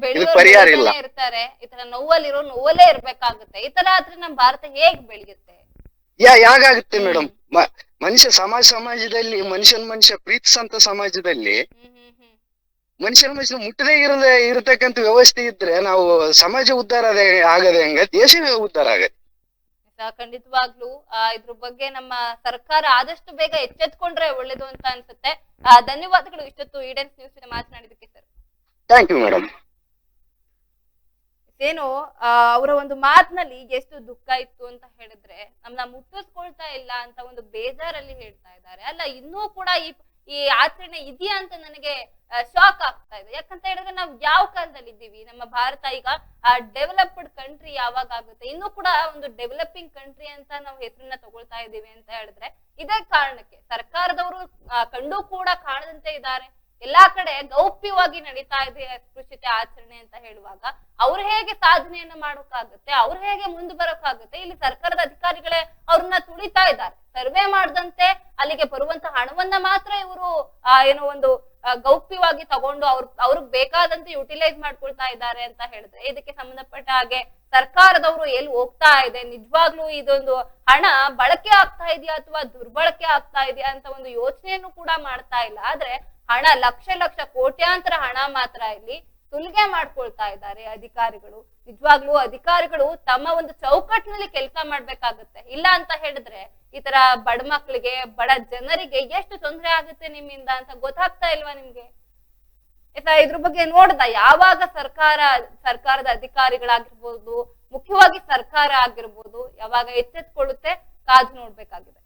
ಪರಿಹಾರ ಇಲ್ಲ. ಬೆಳೆಯೋರು ಇರ್ತಾರೆ, ಈ ತರ ನೋವಲ್ಲಿರೋ ನೋವಲ್ಲೇ ಇರ್ಬೇಕಾಗುತ್ತೆ. ಈ ತರ ಆದ್ರೆ ನಮ್ ಭಾರತ ಹೇಗ್ ಬೆಳೆಯುತ್ತೆ? ಯಾಗಾಗುತ್ತೆ ಮೇಡಮ್? ಮನುಷ್ಯ ಸಮಾಜದಲ್ಲಿ ಮನುಷ್ಯ ಪ್ರೀತಿಸಂತ ಸಮಾಜದಲ್ಲಿ ಮನುಷ್ಯ ಮುಟ್ಟದೇ ಇರತಕ್ಕಂತ ವ್ಯವಸ್ಥೆ ಇದ್ರೆ ನಾವು ಸಮಾಜ ಉದ್ಧಾರ ಆಗದೆ ಹೆಂಗ, ದೇಶವೇ ಉದ್ಧಾರ ಆಗತ್ತೆ. ಖಂಡಿತವಾಗ್ಲೂ ಇದ್ರ ಬಗ್ಗೆ ನಮ್ಮ ಸರ್ಕಾರ ಆದಷ್ಟು ಬೇಗ ಎಚ್ಚೆತ್ಕೊಂಡ್ರೆ ಒಳ್ಳೇದು ಅಂತ ಅನ್ಸುತ್ತೆ. ಧನ್ಯವಾದಗಳು ಇಷ್ಟೊತ್ತು ಈಡೆನ್ಸ್ ನ್ಯೂಸ್ ಮಾತನಾಡಿದಕ್ಕೆ ಸರ್. Thank you madam. ಏನು ಅವರ ಒಂದು ಮಾತಿನಲ್ಲಿ ಎಷ್ಟು ದುಃಖ ಇತ್ತು ಅಂತ ಹೇಳಿದ್ರೆ, ನಮ್ನ ಮುಟ್ಟಿಸ್ಕೊಳ್ತಾ ಇಲ್ಲ ಅಂತ ಒಂದು ಬೇಜಾರಲ್ಲಿ ಹೇಳ್ತಾ ಇದ್ದಾರೆ. ಅಲ್ಲ, ಇನ್ನೂ ಕೂಡ ಈ ಆಚರಣೆ ಇದೆಯಾ ಅಂತ ನನಗೆ ಶಾಕ್ ಆಗ್ತಾ ಇದೆ. ಯಾಕಂತ ಹೇಳಿದ್ರೆ ನಾವು ಯಾವ ಕಾಲದಲ್ಲಿ ಇದ್ದೀವಿ? ನಮ್ಮ ಭಾರತ ಈಗ ಡೆವಲಪ್ಡ್ ಕಂಟ್ರಿ ಯಾವಾಗ ಆಗುತ್ತೆ? ಇನ್ನೂ ಕೂಡ ಒಂದು ಡೆವಲಪಿಂಗ್ ಕಂಟ್ರಿ ಅಂತ ನಾವು ಹೆಸರನ್ನ ತಗೊಳ್ತಾ ಇದ್ದೀವಿ ಅಂತ ಹೇಳಿದ್ರೆ ಇದೇ ಕಾರಣಕ್ಕೆ ಸರ್ಕಾರದವರು ಕಂಡು ಕೂಡ ಕಾಣದಂತೆ ಇದ್ದಾರೆ. ಎಲ್ಲಾ ಕಡೆ ಗೌಪ್ಯವಾಗಿ ನಡೀತಾ ಇದೆ ಅಸ್ಪೃಶ್ಯತೆ ಆಚರಣೆ ಅಂತ ಹೇಳುವಾಗ ಅವ್ರು ಹೇಗೆ ಸಾಧನೆಯನ್ನ ಮಾಡೋಕ್ಕಾಗುತ್ತೆ? ಅವ್ರು ಹೇಗೆ ಮುಂದೆ ಬರೋಕ್ಕಾಗುತ್ತೆ? ಇಲ್ಲಿ ಸರ್ಕಾರದ ಅಧಿಕಾರಿಗಳೇ ಅವ್ರನ್ನ ತುಳಿತಾ ಇದ್ದಾರೆ. ಸರ್ವೆ ಮಾಡದಂತೆ ಅಲ್ಲಿಗೆ ಬರುವಂತ ಹಣವನ್ನ ಮಾತ್ರ ಇವರು ಏನೋ ಒಂದು ಗೌಪ್ಯವಾಗಿ ತಗೊಂಡು ಅವ್ರಿಗೆ ಬೇಕಾದಂತೆ ಯುಟಿಲೈಸ್ ಮಾಡ್ಕೊಳ್ತಾ ಇದ್ದಾರೆ ಅಂತ ಹೇಳಿದ್ರೆ, ಇದಕ್ಕೆ ಸಂಬಂಧಪಟ್ಟ ಹಾಗೆ ಸರ್ಕಾರದವರು ಎಲ್ಲಿ ಹೋಗ್ತಾ ಇದೆ, ನಿಜವಾಗ್ಲೂ ಇದೊಂದು ಹಣ ಬಳಕೆ ಆಗ್ತಾ ಇದೆಯಾ ಅಥವಾ ದುರ್ಬಳಕೆ ಆಗ್ತಾ ಇದೆಯಾ ಅಂತ ಒಂದು ಯೋಚನೆಯನ್ನು ಕೂಡ ಮಾಡ್ತಾ ಇಲ್ಲ. ಆದ್ರೆ ಹಣ ಲಕ್ಷ ಕೋಟ್ಯಾಂತರ ಹಣ ಮಾತ್ರ ಇಲ್ಲಿ ಸುಲಿಗೆ ಮಾಡ್ಕೊಳ್ತಾ ಇದ್ದಾರೆ ಅಧಿಕಾರಿಗಳು. ನಿಜವಾಗ್ಲೂ ಅಧಿಕಾರಿಗಳು ತಮ್ಮ ಒಂದು ಚೌಕಟ್ಟಿನಲ್ಲಿ ಕೆಲಸ ಮಾಡ್ಬೇಕಾಗುತ್ತೆ. ಇಲ್ಲ ಅಂತ ಹೇಳಿದ್ರೆ ಈ ತರ ಬಡ ಮಕ್ಕಳಿಗೆ, ಬಡ ಜನರಿಗೆ ಎಷ್ಟು ತೊಂದರೆ ಆಗುತ್ತೆ ನಿಮ್ಮಿಂದ ಅಂತ ಗೊತ್ತಾಗ್ತಾ ಇಲ್ವಾ ನಿಮ್ಗೆ? ಇದ್ರ ಬಗ್ಗೆ ನೋಡ್ದ ಯಾವಾಗ ಸರ್ಕಾರದ ಅಧಿಕಾರಿಗಳಾಗಿರ್ಬೋದು, ಮುಖ್ಯವಾಗಿ ಸರ್ಕಾರ ಆಗಿರ್ಬೋದು, ಯಾವಾಗ ಎಚ್ಚೆತ್ಕೊಳ್ಳುತ್ತೆ ಕಾದು ನೋಡ್ಬೇಕಾಗಿದೆ.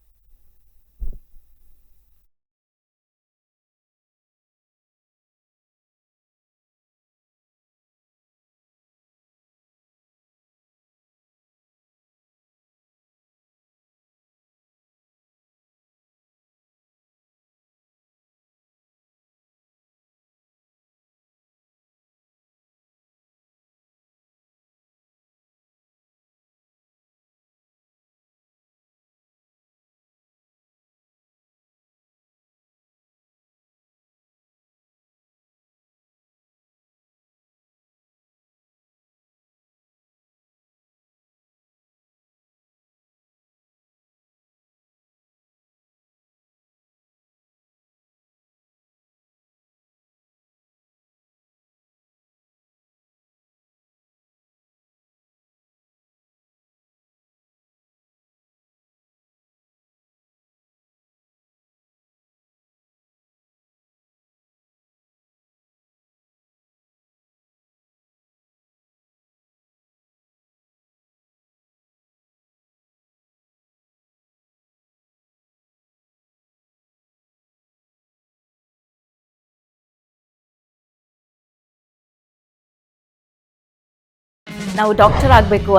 ನಾವು ಡಾಕ್ಟರ್ ಆಗಬೇಕು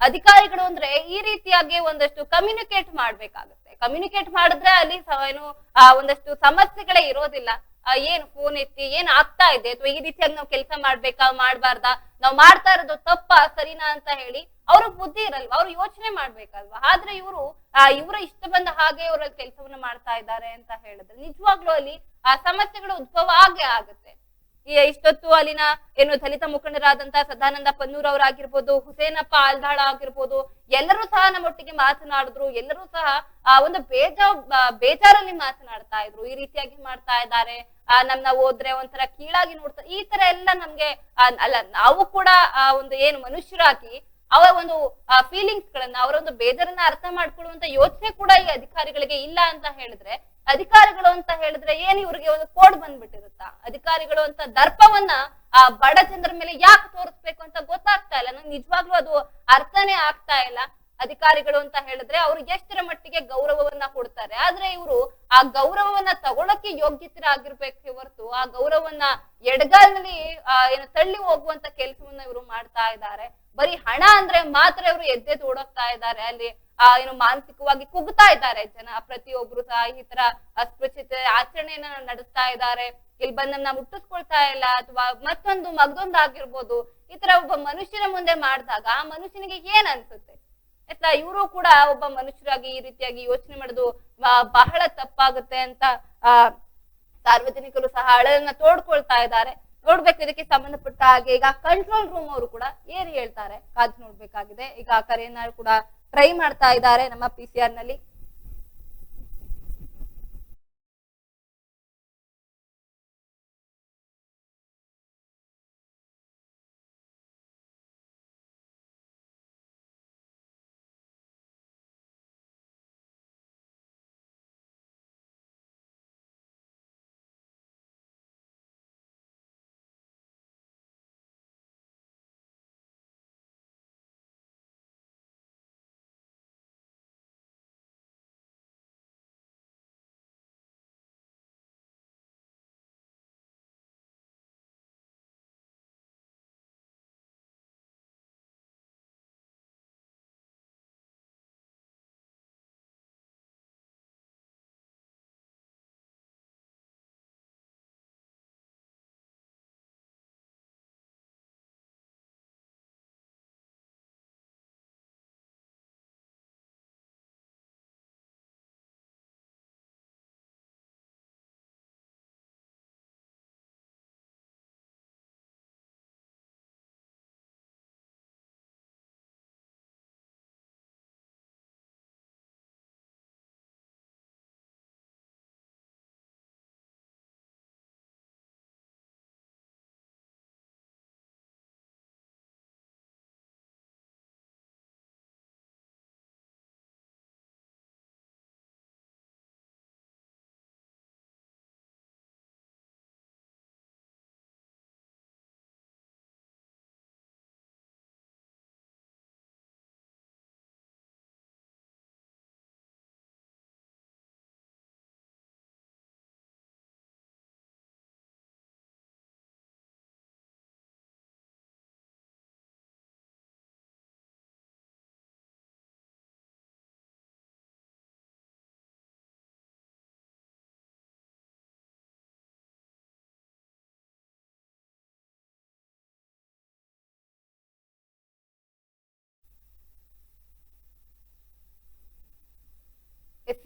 ಅಧಿಕಾರಿಗಳು ಅಂದ್ರೆ ಈ ರೀತಿಯಾಗಿ ಒಂದಷ್ಟು ಕಮ್ಯುನಿಕೇಟ್ ಮಾಡ್ಬೇಕಾಗುತ್ತೆ. ಕಮ್ಯುನಿಕೇಟ್ ಮಾಡಿದ್ರೆ ಅಲ್ಲಿ ಏನು ಒಂದಷ್ಟು ಸಮಸ್ಯೆಗಳೇ ಇರೋದಿಲ್ಲ. ಏನು ಫೋನ್ ಎತ್ತಿ ಏನ್ ಆಗ್ತಾ ಇದೆ ಅಥವಾ ಈ ರೀತಿಯಾಗಿ ನಾವು ಕೆಲಸ ಮಾಡ್ಬೇಕಾ ಮಾಡ್ಬಾರ್ದಾ, ನಾವು ಮಾಡ್ತಾ ಇರೋದು ತಪ್ಪಾ ಸರಿನಾ ಅಂತ ಹೇಳಿ ಅವ್ರಿಗೆ ಬುದ್ಧಿ ಇರಲ್ವಾ, ಅವ್ರು ಯೋಚನೆ ಮಾಡ್ಬೇಕಲ್ವಾ. ಆದ್ರೆ ಇವರ ಇಷ್ಟ ಬಂದ ಹಾಗೆ ಅವರ ಕೆಲಸವನ್ನ ಮಾಡ್ತಾ ಇದ್ದಾರೆ ಅಂತ ಹೇಳಿದ್ರೆ ನಿಜವಾಗ್ಲೂ ಅಲ್ಲಿ ಆ ಸಮಸ್ಯೆಗಳು ಉದ್ಭವ ಆಗೇ ಆಗುತ್ತೆ. ಇಷ್ಟೊತ್ತು ಅಲ್ಲಿನ ಏನು ದಲಿತ ಮುಖಂಡರಾದಂತಹ ಸದಾನಂದ ಪನ್ನೂರ್ ಅವರಾಗಿರ್ಬೋದು, ಹುಸೇನಪ್ಪ ಆಲ್ದಾಳ ಆಗಿರ್ಬೋದು, ಎಲ್ಲರೂ ಸಹ ನಮ್ಮೊಟ್ಟಿಗೆ ಮಾತನಾಡಿದ್ರು. ಎಲ್ಲರೂ ಸಹ ಒಂದು ಬೇಜಾರಲ್ಲಿ ಮಾತನಾಡ್ತಾ ಇದ್ರು. ಈ ರೀತಿಯಾಗಿ ಮಾಡ್ತಾ ಇದ್ದಾರೆ, ನಮ್ನ ಹೋದ್ರೆ ಒಂಥರ ಕೀಳಾಗಿ ನೋಡ್ತಾ, ಈ ತರ ಎಲ್ಲ ನಮ್ಗೆ ಅಲ್ಲ, ನಾವು ಕೂಡ ಒಂದು ಏನು ಮನುಷ್ಯರಾಗಿ ಅವರ ಒಂದು ಫೀಲಿಂಗ್ಸ್ ಗಳನ್ನ, ಅವರ ಒಂದು ಬೇಜಾರನ್ನ ಅರ್ಥ ಮಾಡ್ಕೊಳ್ಳುವಂತ ಯೋಚನೆ ಕೂಡ ಈ ಅಧಿಕಾರಿಗಳಿಗೆ ಇಲ್ಲ ಅಂತ ಹೇಳಿದ್ರೆ, ಅಧಿಕಾರಿಗಳು ಅಂತ ಹೇಳಿದ್ರೆ ಏನ್ ಇವ್ರಿಗೆ ಒಂದು ಕೋಡ್ ಬಂದ್ಬಿಟ್ಟಿರುತ್ತಾ? ಅಧಿಕಾರಿಗಳು ಅಂತ ದರ್ಪವನ್ನ ಬಡ ಜನರ ಮೇಲೆ ಯಾಕೆ ತೋರಿಸ್ಬೇಕು ಅಂತ ಗೊತ್ತಾಗ್ತಾ ಇಲ್ಲ. ನಂಗೆ ನಿಜವಾಗ್ಲೂ ಅದು ಅರ್ಥನೇ ಆಗ್ತಾ ಇಲ್ಲ. ಅಧಿಕಾರಿಗಳು ಅಂತ ಹೇಳಿದ್ರೆ ಅವ್ರು ಎಷ್ಟರ ಮಟ್ಟಿಗೆ ಗೌರವವನ್ನ ಕೊಡ್ತಾರೆ, ಆದ್ರೆ ಇವರು ಆ ಗೌರವವನ್ನ ತಗೊಳಕ್ಕೆ ಯೋಗ್ಯತರಾಗಿರ್ಬೇಕೆ ಹೊರತು ಆ ಗೌರವವನ್ನ ಎಡಗಾಲಿನಲ್ಲಿ ಏನು ತಳ್ಳಿ ಹೋಗುವಂತ ಕೆಲಸವನ್ನ ಇವರು ಮಾಡ್ತಾ ಇದ್ದಾರೆ. ಬರೀ ಹಣ ಅಂದ್ರೆ ಮಾತ್ರ ಇವರು ಎದ್ದೆದ್ದು ಓಡೋಗ್ತಾ ಇದ್ದಾರೆ. ಅಲ್ಲಿ ಏನು ಮಾನಸಿಕವಾಗಿ ಕುಗ್ತಾ ಇದ್ದಾರೆ ಜನ. ಪ್ರತಿಯೊಬ್ರು ಸಹ ಈ ತರ ಅಸ್ಪೃಶ್ಯತೆ ಆಚರಣೆಯನ್ನ ನಡೆಸ್ತಾ ಇದ್ದಾರೆ. ಇಲ್ಲಿ ಬಂದನ್ನ ಮುಟ್ಟಿಸ್ಕೊಳ್ತಾ ಇಲ್ಲ, ಅಥವಾ ಮತ್ತೊಂದು ಮಗದೊಂದು ಆಗಿರ್ಬೋದು. ಈ ತರ ಒಬ್ಬ ಮನುಷ್ಯನ ಮುಂದೆ ಮಾಡಿದಾಗ ಆ ಮನುಷ್ಯನಿಗೆ ಏನ್ ಅನ್ಸುತ್ತೆ? ಆಯ್ತಾ, ಇವರು ಕೂಡ ಒಬ್ಬ ಮನುಷ್ಯರಾಗಿ ಈ ರೀತಿಯಾಗಿ ಯೋಚನೆ ಮಾಡೋದು ಬಹಳ ತಪ್ಪಾಗುತ್ತೆ ಅಂತ ಸಾರ್ವಜನಿಕರು ಸಹ ಅಳಲನ್ನ ತೋಡ್ಕೊಳ್ತಾ ಇದ್ದಾರೆ. ನೋಡ್ಬೇಕು ಇದಕ್ಕೆ ಸಂಬಂಧಪಟ್ಟ ಹಾಗೆ ಈಗ ಕಂಟ್ರೋಲ್ ರೂಮ್ ಅವರು ಕೂಡ ಏನ್ ಹೇಳ್ತಾರೆ ಕಾದು ನೋಡ್ಬೇಕಾಗಿದೆ. ಈಗ ಕರೆಯನ್ನ ಕೂಡ ಟ್ರೈ ಮಾಡ್ತಾ ಇದ್ದಾರೆ ನಮ್ಮ PCR ನಲ್ಲಿ.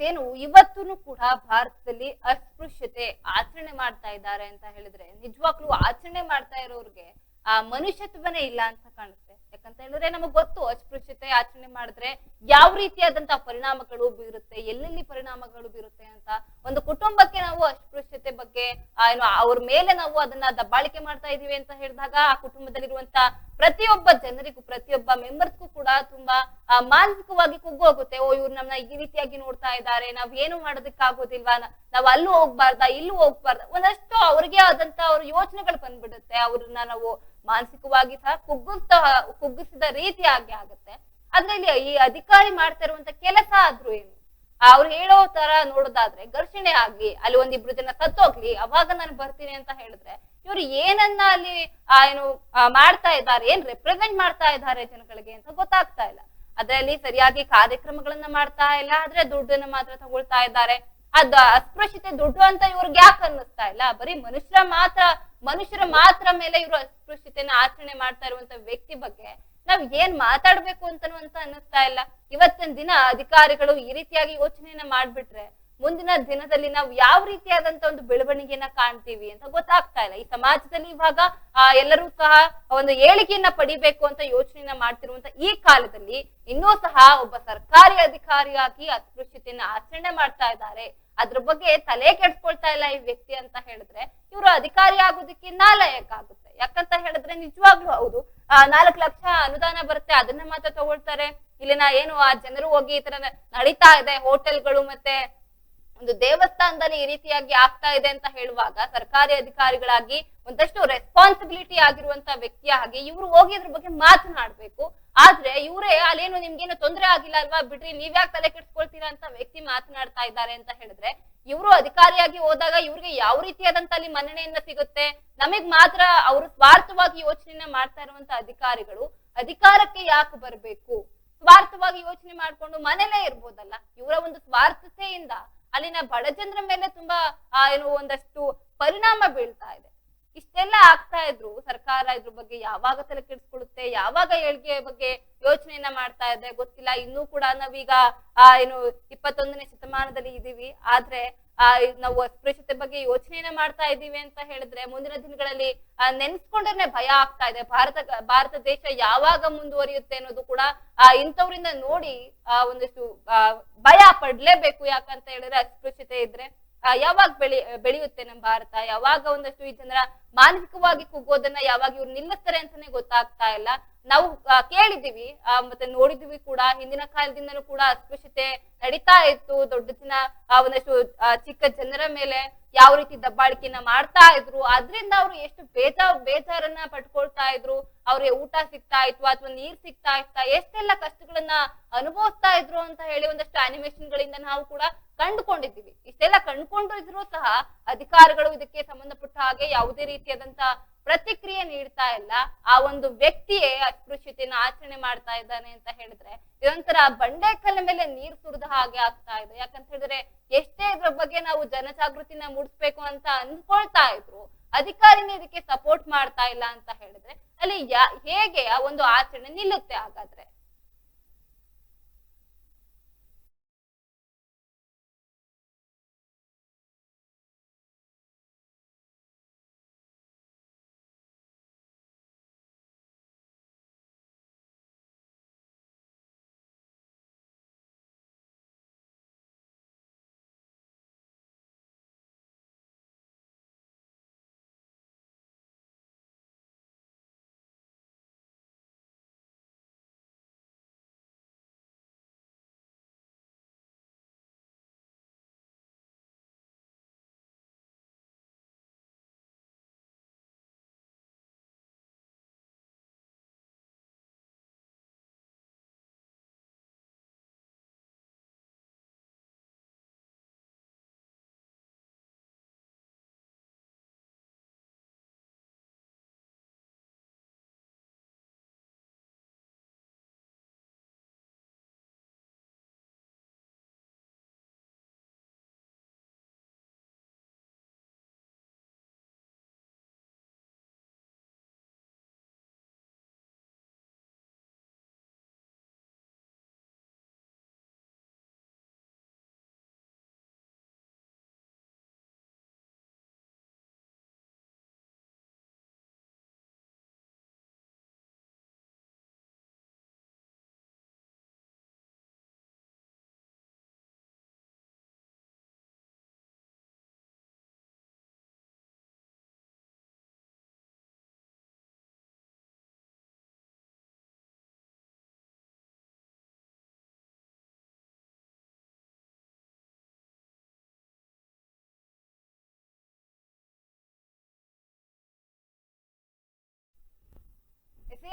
ಏನು ಇವತ್ತೂ ಕೂಡ ಭಾರತದಲ್ಲಿ ಅಸ್ಪೃಶ್ಯತೆ ಆಚರಣೆ ಮಾಡ್ತಾ ಇದ್ದಾರೆ ಅಂತ ಹೇಳಿದ್ರೆ ನಿಜವಾಗ್ಲೂ ಆಚರಣೆ ಮಾಡ್ತಾ ಇರೋರ್ಗೆ ಆ ಮನುಷ್ಯತ್ವನೇ ಇಲ್ಲ ಅಂತ ಕಾಣುತ್ತೆ. ಯಾಕಂತ ಹೇಳಿದ್ರೆ ನಮಗ್ ಗೊತ್ತು ಅಸ್ಪೃಶ್ಯತೆ ಆಚರಣೆ ಮಾಡಿದ್ರೆ ಯಾವ ರೀತಿಯಾದಂತಹ ಪರಿಣಾಮಗಳು ಬೀರುತ್ತೆ, ಎಲ್ಲೆಲ್ಲಿ ಪರಿಣಾಮಗಳು ಬೀರುತ್ತೆ ಅಂತ. ಒಂದು ಕುಟುಂಬಕ್ಕೆ ನಾವು ಅಸ್ಪೃಶ್ಯತೆ ಬಗ್ಗೆ ಏನು ಅವ್ರ ಮೇಲೆ ನಾವು ಅದನ್ನ ದಬ್ಬಾಳಿಕೆ ಮಾಡ್ತಾ ಇದೀವಿ ಅಂತ ಹೇಳಿದಾಗ ಆ ಕುಟುಂಬದಲ್ಲಿರುವಂತ ಪ್ರತಿಯೊಬ್ಬ ಜನರಿಗೂ ಪ್ರತಿಯೊಬ್ಬ ಮೆಂಬರ್ಸ್ಗೂ ಕೂಡ ತುಂಬಾ ಮಾನಸಿಕವಾಗಿ ಕುಗ್ಗು ಹೋಗುತ್ತೆ. ಓ ಇವ್ರು ನಮ್ನ ಈ ರೀತಿಯಾಗಿ ನೋಡ್ತಾ ಇದ್ದಾರೆ, ನಾವ್ ಏನು ಮಾಡೋದಕ್ಕಾಗೋದಿಲ್ವಾ, ನಾವ್ ಅಲ್ಲೂ ಹೋಗ್ಬಾರ್ದಾ ಇಲ್ಲೂ ಹೋಗ್ಬಾರ್ದ, ಒಂದಷ್ಟು ಅವ್ರಿಗೆ ಆದಂತ ಅವ್ರ ಯೋಚನೆಗಳು ಬಂದ್ಬಿಡುತ್ತೆ. ಅವ್ರನ್ನ ನಾವು ಮಾನಸಿಕವಾಗಿ ಸಹ ಕುಗ್ಗಿಸಿದ ರೀತಿ ಆಗಿ ಆಗುತ್ತೆ. ಆದ್ರೆ ಇಲ್ಲಿ ಈ ಅಧಿಕಾರಿ ಮಾಡ್ತಾ ಇರುವಂತ ಕೆಲಸ ಆದ್ರೂ ಏನು, ಅವ್ರು ಹೇಳೋ ತರ ನೋಡೋದಾದ್ರೆ ಘರ್ಷಣೆ ಆಗ್ಲಿ, ಅಲ್ಲಿ ಒಂದಿಬ್ರು ಜನ ಸತ್ತೋಗ್ಲಿ, ಅವಾಗ ನಾನು ಬರ್ತೀನಿ ಅಂತ ಹೇಳಿದ್ರೆ ಇವ್ರು ಏನನ್ನ ಅಲ್ಲಿ ಏನು ಮಾಡ್ತಾ ಇದ್ದಾರೆ, ಏನ್ ರೆಪ್ರೆಸೆಂಟ್ ಮಾಡ್ತಾ ಇದ್ದಾರೆ ಜನಗಳಿಗೆ ಅಂತ ಗೊತ್ತಾಗ್ತಾ ಇಲ್ಲ. ಅದರಲ್ಲಿ ಸರಿಯಾಗಿ ಕಾರ್ಯಕ್ರಮಗಳನ್ನ ಮಾಡ್ತಾ ಇಲ್ಲ, ಆದ್ರೆ ದುಡ್ಡನ್ನ ಮಾತ್ರ ತಗೊಳ್ತಾ ಇದ್ದಾರೆ. ಅಸ್ಪೃಶ್ಯತೆ ದುಡ್ಡು ಅಂತ ಇವ್ರಿಗೆ ಯಾಕೆ ಅನ್ನಿಸ್ತಾ ಇಲ್ಲ? ಬರೀ ಮನುಷ್ಯರ ಮಾತ್ರ ಮೇಲೆ ಇವರು ಅಸ್ಪೃಶ್ಯತೆನ ಆಚರಣೆ ಮಾಡ್ತಾ ಇರುವಂತ ವ್ಯಕ್ತಿ ಬಗ್ಗೆ ನಾವ್ ಏನ್ ಮಾತಾಡ್ಬೇಕು ಅಂತ ಅನ್ನಿಸ್ತಾ ಇಲ್ಲ. ಇವತ್ತಿನ ದಿನ ಅಧಿಕಾರಿಗಳು ಈ ರೀತಿಯಾಗಿ ಯೋಚನೆಯನ್ನ ಮಾಡ್ಬಿಟ್ರೆ ಮುಂದಿನ ದಿನದಲ್ಲಿ ನಾವು ಯಾವ ರೀತಿಯಾದಂತ ಒಂದು ಬೆಳವಣಿಗೆಯನ್ನ ಕಾಣ್ತೀವಿ ಅಂತ ಗೊತ್ತಾಗ್ತಾ ಇಲ್ಲ. ಈ ಸಮಾಜದಲ್ಲಿ ಇವಾಗ ಎಲ್ಲರೂ ಸಹ ಒಂದು ಏಳಿಗೆಯನ್ನ ಪಡಿಬೇಕು ಅಂತ ಯೋಚನೆಯನ್ನ ಮಾಡ್ತಿರುವಂತ ಈ ಕಾಲದಲ್ಲಿ ಇನ್ನೂ ಸಹ ಒಬ್ಬ ಸರ್ಕಾರಿ ಅಧಿಕಾರಿಯಾಗಿ ಅಸ್ಪೃಶ್ಯತೆಯನ್ನ ಆಚರಣೆ ಮಾಡ್ತಾ ಇದ್ದಾರೆ. ಅದ್ರ ಬಗ್ಗೆ ತಲೆ ಕೆಡ್ಸ್ಕೊಳ್ತಾ ಇಲ್ಲ ಈ ವ್ಯಕ್ತಿ ಅಂತ ಹೇಳಿದ್ರೆ ಇವರು ಅಧಿಕಾರಿ ಆಗೋದಕ್ಕೆ ನಾಲಾಯಕ ಆಗುತ್ತೆ. ಯಾಕಂತ ಹೇಳಿದ್ರೆ ನಿಜವಾಗ್ಲೂ ಹೌದು, 4 ಲಕ್ಷ ಅನುದಾನ ಬರುತ್ತೆ, ಅದನ್ನ ಮಾತ್ರ ತಗೊಳ್ತಾರೆ. ಇಲ್ಲಿನ ಏನು ಆ ಜನರು ಹೋಗಿ ಈ ತರ ನಡೀತಾ ಇದೆ, ಹೋಟೆಲ್ಗಳು ಮತ್ತೆ ಒಂದು ದೇವಸ್ಥಾನದಲ್ಲಿ ಈ ರೀತಿಯಾಗಿ ಆಗ್ತಾ ಇದೆ ಅಂತ ಹೇಳುವಾಗ ಸರ್ಕಾರಿ ಅಧಿಕಾರಿಗಳಾಗಿ ಒಂದಷ್ಟು ರೆಸ್ಪಾನ್ಸಿಬಿಲಿಟಿ ಆಗಿರುವಂತ ವ್ಯಕ್ತಿಯಾಗಿ ಇವ್ರು ಹೋಗಿ ಇದ್ರ ಬಗ್ಗೆ ಮಾತನಾಡ್ಬೇಕು. ಆದ್ರೆ ಇವರೇ ಅಲ್ಲೇನು ನಿಮ್ಗೇನು ತೊಂದರೆ ಆಗಿಲ್ಲ ಅಲ್ವಾ, ಬಿಡ್ರಿ, ನೀವ್ಯಾಕೆ ತಲೆ ಕೆಡ್ಸ್ಕೊಳ್ತೀರಾ ಅಂತ ವ್ಯಕ್ತಿ ಮಾತನಾಡ್ತಾ ಇದ್ದಾರೆ ಅಂತ ಹೇಳಿದ್ರೆ ಇವರು ಅಧಿಕಾರಿಯಾಗಿ ಹೋದಾಗ ಇವ್ರಿಗೆ ಯಾವ ರೀತಿಯಾದಂತ ಅಲ್ಲಿ ಮನ್ನಣೆಯನ್ನ ಸಿಗುತ್ತೆ? ನಮಗ್ ಮಾತ್ರ ಅವರು ಸ್ವಾರ್ಥವಾಗಿ ಯೋಚನೆಯನ್ನ ಮಾಡ್ತಾ ಇರುವಂತ ಅಧಿಕಾರಿಗಳು ಅಧಿಕಾರಕ್ಕೆ ಯಾಕೆ ಬರ್ಬೇಕು? ಸ್ವಾರ್ಥವಾಗಿ ಯೋಚನೆ ಮಾಡ್ಕೊಂಡು ಮನೇಲೇ ಇರ್ಬೋದಲ್ಲ. ಇವರ ಒಂದು ಸ್ವಾರ್ಥತೆಯಿಂದ ಅಲ್ಲಿನ ಬಡ ಜನರ ಮೇಲೆ ತುಂಬಾ ಏನು ಒಂದಷ್ಟು ಪರಿಣಾಮ ಬೀಳ್ತಾ ಇದೆ. ಇಷ್ಟೆಲ್ಲ ಆಗ್ತಾ ಇದ್ರು ಸರ್ಕಾರ ಇದ್ರ ಬಗ್ಗೆ ಯಾವಾಗ ತಲೆ ಕೆಡಿಸ್ಕೊಳ್ಳುತ್ತೆ, ಯಾವಾಗ ಏಳ್ಗೆ ಬಗ್ಗೆ ಯೋಚನೆಯನ್ನ ಮಾಡ್ತಾ ಇದೆ ಗೊತ್ತಿಲ್ಲ. ಇನ್ನೂ ಕೂಡ ನಾವೀಗ ಏನು 21ನೇ ಶತಮಾನದಲ್ಲಿ ಇದೀವಿ, ಆದ್ರೆ ನಾವು ಅಸ್ಪೃಶ್ಯತೆ ಬಗ್ಗೆ ಯೋಚನೆಯನ್ನ ಮಾಡ್ತಾ ಇದೀವಿ ಅಂತ ಹೇಳಿದ್ರೆ ಮುಂದಿನ ದಿನಗಳಲ್ಲಿ ನೆನ್ಸ್ಕೊಂಡ್ರೆ ಭಯ ಆಗ್ತಾ ಇದೆ. ಭಾರತ ದೇಶ ಯಾವಾಗ ಮುಂದುವರಿಯುತ್ತೆ ಅನ್ನೋದು ಕೂಡ ಇಂಥವ್ರಿಂದ ನೋಡಿ ಒಂದಷ್ಟು ಭಯ ಪಡ್ಲೇಬೇಕು. ಯಾಕಂತ ಹೇಳಿದ್ರೆ ಅಸ್ಪೃಶ್ಯತೆ ಇದ್ರೆ ಯಾವಾಗ ಬೆಳೆಯುತ್ತೆ ನಮ್ಮ ಭಾರತ? ಯಾವಾಗ ಒಂದಷ್ಟು ಈ ಜನರ ಮಾನಸಿಕವಾಗಿ ಕುಗ್ಗೋದನ್ನ ಯಾವಾಗ ಇವ್ರು ನಿಲ್ಲಿಸ್ತಾರೆ ಅಂತಾನೆ ಗೊತ್ತಾಗ್ತಾ ಇಲ್ಲ. ನಾವು ಕೇಳಿದೀವಿ ಮತ್ತೆ ನೋಡಿದೀವಿ ಕೂಡ, ಹಿಂದಿನ ಕಾಲದಿಂದನೂ ಕೂಡ ಅಸ್ಪೃಶ್ಯತೆ ನಡೀತಾ ಇತ್ತು. ದೊಡ್ಡ ಜನ ಒಂದಷ್ಟು ಚಿಕ್ಕ ಜನರ ಮೇಲೆ ಯಾವ ರೀತಿ ದಬ್ಬಾಳಿಕೆಯನ್ನ ಮಾಡ್ತಾ ಇದ್ರು, ಅದ್ರಿಂದ ಅವ್ರು ಎಷ್ಟು ಬೇಜಾರನ್ನ ಪಟ್ಕೊಳ್ತಾ ಇದ್ರು. ಅವ್ರಿಗೆ ಊಟ ಸಿಗ್ತಾ ಇತ್ತು ಅಥವಾ ನೀರ್ ಸಿಗ್ತಾ ಇತ್ತಾ, ಎಷ್ಟೆಲ್ಲ ಕಷ್ಟಗಳನ್ನ ಅನುಭವಿಸ್ತಾ ಇದ್ರು ಅಂತ ಹೇಳಿ ಒಂದಷ್ಟು ಅನಿಮೇಷನ್ ಗಳಿಂದ ನಾವು ಕೂಡ ಕಂಡುಕೊಂಡಿದ್ದೀವಿ. ಇಷ್ಟೆಲ್ಲ ಕಂಡುಕೊಂಡಿದ್ರು ಸಹ ಅಧಿಕಾರಿಗಳು ಇದಕ್ಕೆ ಸಂಬಂಧಪಟ್ಟ ಹಾಗೆ ಯಾವುದೇ ರೀತಿಯಾದಂತ ಪ್ರತಿಕ್ರಿಯೆ ನೀಡ್ತಾ ಇಲ್ಲ. ಆ ಒಂದು ವ್ಯಕ್ತಿಯೇ ಅಸ್ಪೃಶ್ಯತೆಯನ್ನ ಆಚರಣೆ ಮಾಡ್ತಾ ಇದ್ದಾನೆ ಅಂತ ಹೇಳಿದ್ರೆ ಇದೊಂಥರ ಬಂಡೆಕಲ್ಲ ಮೇಲೆ ನೀರ್ ಸುರಿದ ಹಾಗೆ ಆಗ್ತಾ ಇದೆ. ಯಾಕಂತ ಹೇಳಿದ್ರೆ ಎಷ್ಟೇ ಇದ್ರ ಬಗ್ಗೆ ನಾವು ಜನಜಾಗೃತಿನ ಮೂಡಿಸ್ಬೇಕು ಅಂತ ಅಂದ್ಕೊಳ್ತಾ ಇದ್ರು, ಅಧಿಕಾರಿನೇ ಇದಕ್ಕೆ ಸಪೋರ್ಟ್ ಮಾಡ್ತಾ ಇಲ್ಲ ಅಂತ ಹೇಳಿದ್ರೆ ಅಲ್ಲಿ ಹೇಗೆ ಆ ಒಂದು ಆಚರಣೆ ನಿಲ್ಲುತ್ತೆ ಹಾಗಾದ್ರೆ?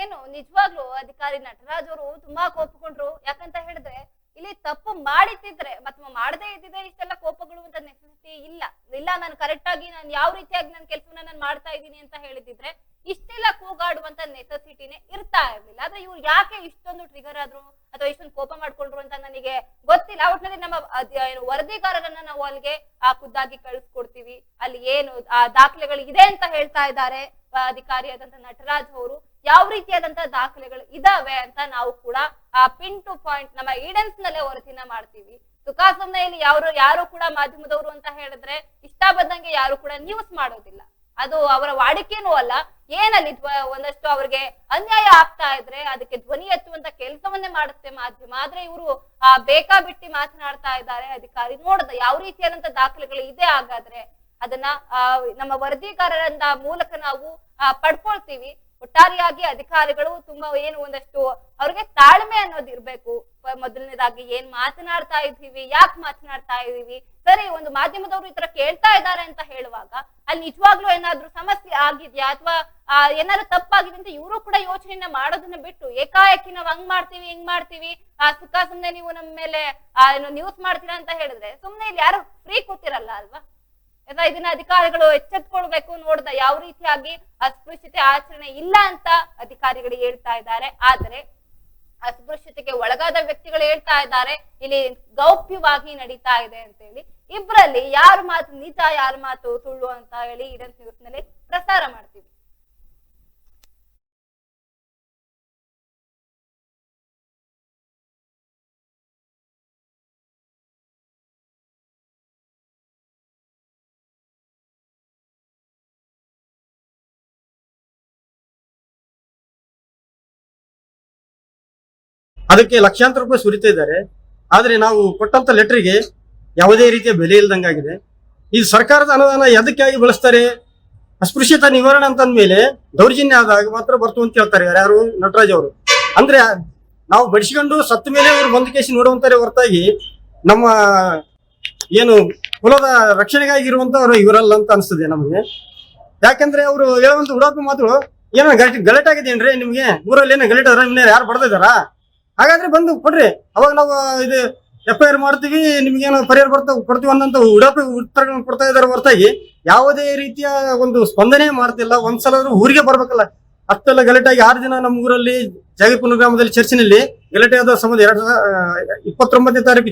ಏನು ನಿಜವಾಗ್ಲೂ ಅಧಿಕಾರಿ ನಟರಾಜ್ ಅವರು ತುಂಬಾ ಕೋಪಗೊಂಡ್ರು. ಯಾಕಂತ ಹೇಳಿದ್ರೆ ಇಲ್ಲಿ ತಪ್ಪು ಮಾಡಿದ್ರೆ ಅಥವಾ ಮಾಡದೇ ಇದ್ದಿದ್ರೆ ಇಷ್ಟೆಲ್ಲ ಕೋಪಗಳು ಅಂತ ನೆಸೆಸಿಟಿ ಇಲ್ಲ. ನಾನು ಕರೆಕ್ಟ್ ಆಗಿ ನಾನು ಯಾವ ರೀತಿಯಾಗಿ ನನ್ನ ಕೆಲಸವನ್ನ ನಾನು ಮಾಡ್ತಾ ಇದ್ದೀನಿ ಅಂತ ಹೇಳಿದಿದ್ರೆ ಇಷ್ಟೆಲ್ಲ ಕೂಗಾಡುವಂತ ನೆಸೆಸಿಟಿನೇ ಇರ್ತಾ ಇರ್ಲಿಲ್ಲ. ಆದ್ರೆ ಇವ್ರು ಯಾಕೆ ಇಷ್ಟೊಂದು ಟ್ರಿಗರ್ ಆದ್ರು ಅಥವಾ ಇಷ್ಟೊಂದು ಕೋಪ ಮಾಡ್ಕೊಂಡ್ರು ಅಂತ ನನಗೆ ಗೊತ್ತಿಲ್ಲ. ಒಟ್ಟಿನಲ್ಲಿ ನಮ್ಮ ವರದಿಗಾರರನ್ನ ನಾವು ಅಲ್ಲಿಗೆ ಖುದ್ದಾಗಿ ಕಳಿಸ್ಕೊಡ್ತೀವಿ. ಅಲ್ಲಿ ಏನು ದಾಖಲೆಗಳು ಇದೆ ಅಂತ ಹೇಳ್ತಾ ಇದ್ದಾರೆ ಅಧಿಕಾರಿಯಾದಂತ ನಟರಾಜ್ ಅವರು. ಯಾವ ರೀತಿಯಾದಂತ ದಾಖಲೆಗಳು ಇದಾವೆ ಅಂತ ನಾವು ಕೂಡ ಪಿನ್ ಟು ಪಾಯಿಂಟ್ ನಮ್ಮ ಈಡೆನ್ಸ್ ನಲ್ಲೇ ವರದಿನ ಮಾಡ್ತೀವಿ. ಸುಖಾಸುಮ್ನೆ ಇಲ್ಲಿ ಯಾರು ಕೂಡ ಮಾಧ್ಯಮದವರು ಅಂತ ಹೇಳಿದ್ರೆ ಇಷ್ಟ ಬಂದಂಗೆ ಯಾರು ಕೂಡ ನ್ಯೂಸ್ ಮಾಡೋದಿಲ್ಲ. ಅದು ಅವರ ವಾಡಿಕೆನೂ ಅಲ್ಲ. ಏನಲ್ಲಿ ಒಂದಷ್ಟು ಅವ್ರಿಗೆ ಅನ್ಯಾಯ ಆಗ್ತಾ ಇದ್ರೆ ಅದಕ್ಕೆ ಧ್ವನಿ ಎತ್ತುವಂತ ಕೆಲಸವನ್ನೇ ಮಾಡುತ್ತೆ ಮಾಧ್ಯಮ. ಆದ್ರೆ ಇವರು ಬೇಕಾಬಿಟ್ಟಿ ಮಾತನಾಡ್ತಾ ಇದ್ದಾರೆ. ಅಧಿಕಾರಿ ನೋಡ್ದ ಯಾವ ರೀತಿಯಾದಂತ ದಾಖಲೆಗಳು ಇದೆ, ಹಾಗಾದ್ರೆ ಅದನ್ನ ನಮ್ಮ ವರದಿಗಾರರಿಂದ ಮೂಲಕ ನಾವು ಪಡ್ಕೊಳ್ತೀವಿ. ಒಟ್ಟಾರೆಯಾಗಿ ಅಧಿಕಾರಿಗಳು ತುಂಬಾ ಒಂದಷ್ಟು ಅವ್ರಿಗೆ ತಾಳ್ಮೆ ಅನ್ನೋದು ಇರ್ಬೇಕು. ಮೊದಲನೇದಾಗಿ ಏನ್ ಮಾತನಾಡ್ತಾ ಇದೀವಿ, ಯಾಕೆ ಮಾತನಾಡ್ತಾ ಇದೀವಿ, ಸರಿ ಒಂದು ಮಾಧ್ಯಮದವರು ಈ ತರ ಕೇಳ್ತಾ ಇದ್ದಾರೆ ಅಂತ ಹೇಳುವಾಗ ಅಲ್ಲಿ ನಿಜವಾಗ್ಲೂ ಏನಾದ್ರು ಸಮಸ್ಯೆ ಆಗಿದ್ಯಾ ಅಥವಾ ಏನಾದ್ರು ತಪ್ಪಾಗಿದೆ ಅಂತ ಇವರು ಕೂಡ ಯೋಚನೆಯನ್ನ ಮಾಡೋದನ್ನ ಬಿಟ್ಟು ಏಕಾಏಕಿ ನಾವ್ ಹಂಗ್ ಮಾಡ್ತೀವಿ ಹಿಂಗ್ ಮಾಡ್ತೀವಿ ಸುಖ ಸುಮ್ನೆ ನೀವು ನಮ್ಮ ಮೇಲೆ ನ್ಯೂಸ್ ಮಾಡ್ತೀರಾ ಅಂತ ಹೇಳಿದ್ರೆ ಸುಮ್ನೆ ಇಲ್ಲಿ ಯಾರು ಫ್ರೀ ಕೂತಿರಲ್ಲ ಅಲ್ವಾ. ಇದನ್ನ ಅಧಿಕಾರಿಗಳು ಎಚ್ಚೆತ್ಕೊಳ್ಬೇಕು. ನೋಡ್ದ ಯಾವ ರೀತಿಯಾಗಿ ಅಸ್ಪೃಶ್ಯತೆ ಆಚರಣೆ ಇಲ್ಲ ಅಂತ ಅಧಿಕಾರಿಗಳು ಹೇಳ್ತಾ ಇದ್ದಾರೆ. ಆದ್ರೆ ಅಸ್ಪೃಶ್ಯತೆಗೆ ಒಳಗಾದ ವ್ಯಕ್ತಿಗಳು ಹೇಳ್ತಾ ಇದ್ದಾರೆ ಇಲ್ಲಿ ಗೌಪ್ಯವಾಗಿ ನಡೀತಾ ಇದೆ ಅಂತ ಹೇಳಿ. ಇಬ್ರಲ್ಲಿ ಯಾರ ಮಾತು ನಿಜ ಯಾರ ಮಾತು ಸುಳ್ಳು ಅಂತ ಹೇಳಿ ಈಡೆನ್ಸ್ ನ್ಯೂಸ್ ನಲ್ಲಿ ಪ್ರಸಾರ ಮಾಡ್ತೀವಿ. ಅದಕ್ಕೆ ಲಕ್ಷಾಂತರ ರೂಪಾಯಿ ಸುರಿತಾ ಇದ್ದಾರೆ. ಆದ್ರೆ ನಾವು ಕೊಟ್ಟಂತ ಲೆಟರ್ಗೆ ಯಾವುದೇ ರೀತಿಯ ಬೆಲೆ ಇಲ್ದಂಗಾಗಿದೆ. ಈ ಸರ್ಕಾರದ ಅನುದಾನ ಎದಕ್ಕಾಗಿ ಬಳಸ್ತಾರೆ? ಅಸ್ಪೃಶ್ಯತಾ ನಿವಾರಣೆ ಅಂತ ಅಂದ್ಮೇಲೆ ದೌರ್ಜನ್ಯ ಆದಾಗ ಮಾತ್ರ ಬರ್ತು ಅಂತ ಹೇಳ್ತಾರೆ ಯಾರು ನಟರಾಜ್ ಅವರು. ಅಂದ್ರೆ ನಾವು ಬಡಿಸಿಕೊಂಡು ಸತ್ತ ಮೇಲೆ ಅವರು ಬಂದ ಕೇಸಿ ನೋಡುವಂತಾರೆ ಹೊರತಾಗಿ ನಮ್ಮ ಏನು ಕುಲದ ರಕ್ಷಣೆಗಾಗಿ ಇರುವಂತವ್ರು ಇವರಲ್ಲ ಅಂತ ಅನಿಸ್ತದೆ ನಮಗೆ. ಯಾಕಂದ್ರೆ ಅವರು ಹೇಳುವಂತ ಉಡಾಪಿ ಮಾತುಗಳು ಏನೋ ಗಲಾಟೆ ಆಗಿದೇನ್ರಿ ನಿಮ್ಗೆ ಊರಲ್ಲಿ ಏನೋ ಗಲಾಟೆ ಅದ್ರ ನಿಮ್ಗೆ ಯಾರು ಬಡ್ದಿದಾರ? ಹಾಗಾದ್ರೆ ಬಂದು ಕೊಡ್ರಿ, ಅವಾಗ ನಾವು ಇದು FIR ಮಾಡ್ತೀವಿ, ನಿಮ್ಗೇನೋ ಪರಿಹಾರ ಕೊಡ್ತೀವಿ ಅನ್ನೋಂತ ಉಡಾಪಿ ಉತ್ತರಗಳನ್ನು ಕೊಡ್ತಾ ಇದಾರೆ ಹೊರತಾಗಿ ಯಾವುದೇ ರೀತಿಯ ಒಂದು ಸ್ಪಂದನೆ ಮಾಡ್ತಿಲ್ಲ. ಒಂದ್ಸಲ ಊರಿಗೆ ಬರ್ಬೇಕಲ್ಲ. ಅಷ್ಟೆಲ್ಲ ಗಲಾಟೆಯಾಗಿ 6 ದಿನ ನಮ್ಮ ಊರಲ್ಲಿ ಜಾಗಿಪುರ ಗ್ರಾಮದಲ್ಲಿ ಚರ್ಚಿನಲ್ಲಿ ಗಲಾಟೆ ಆದ ಸಂಬಂಧ 2029ನೇ ತಾರೀಕು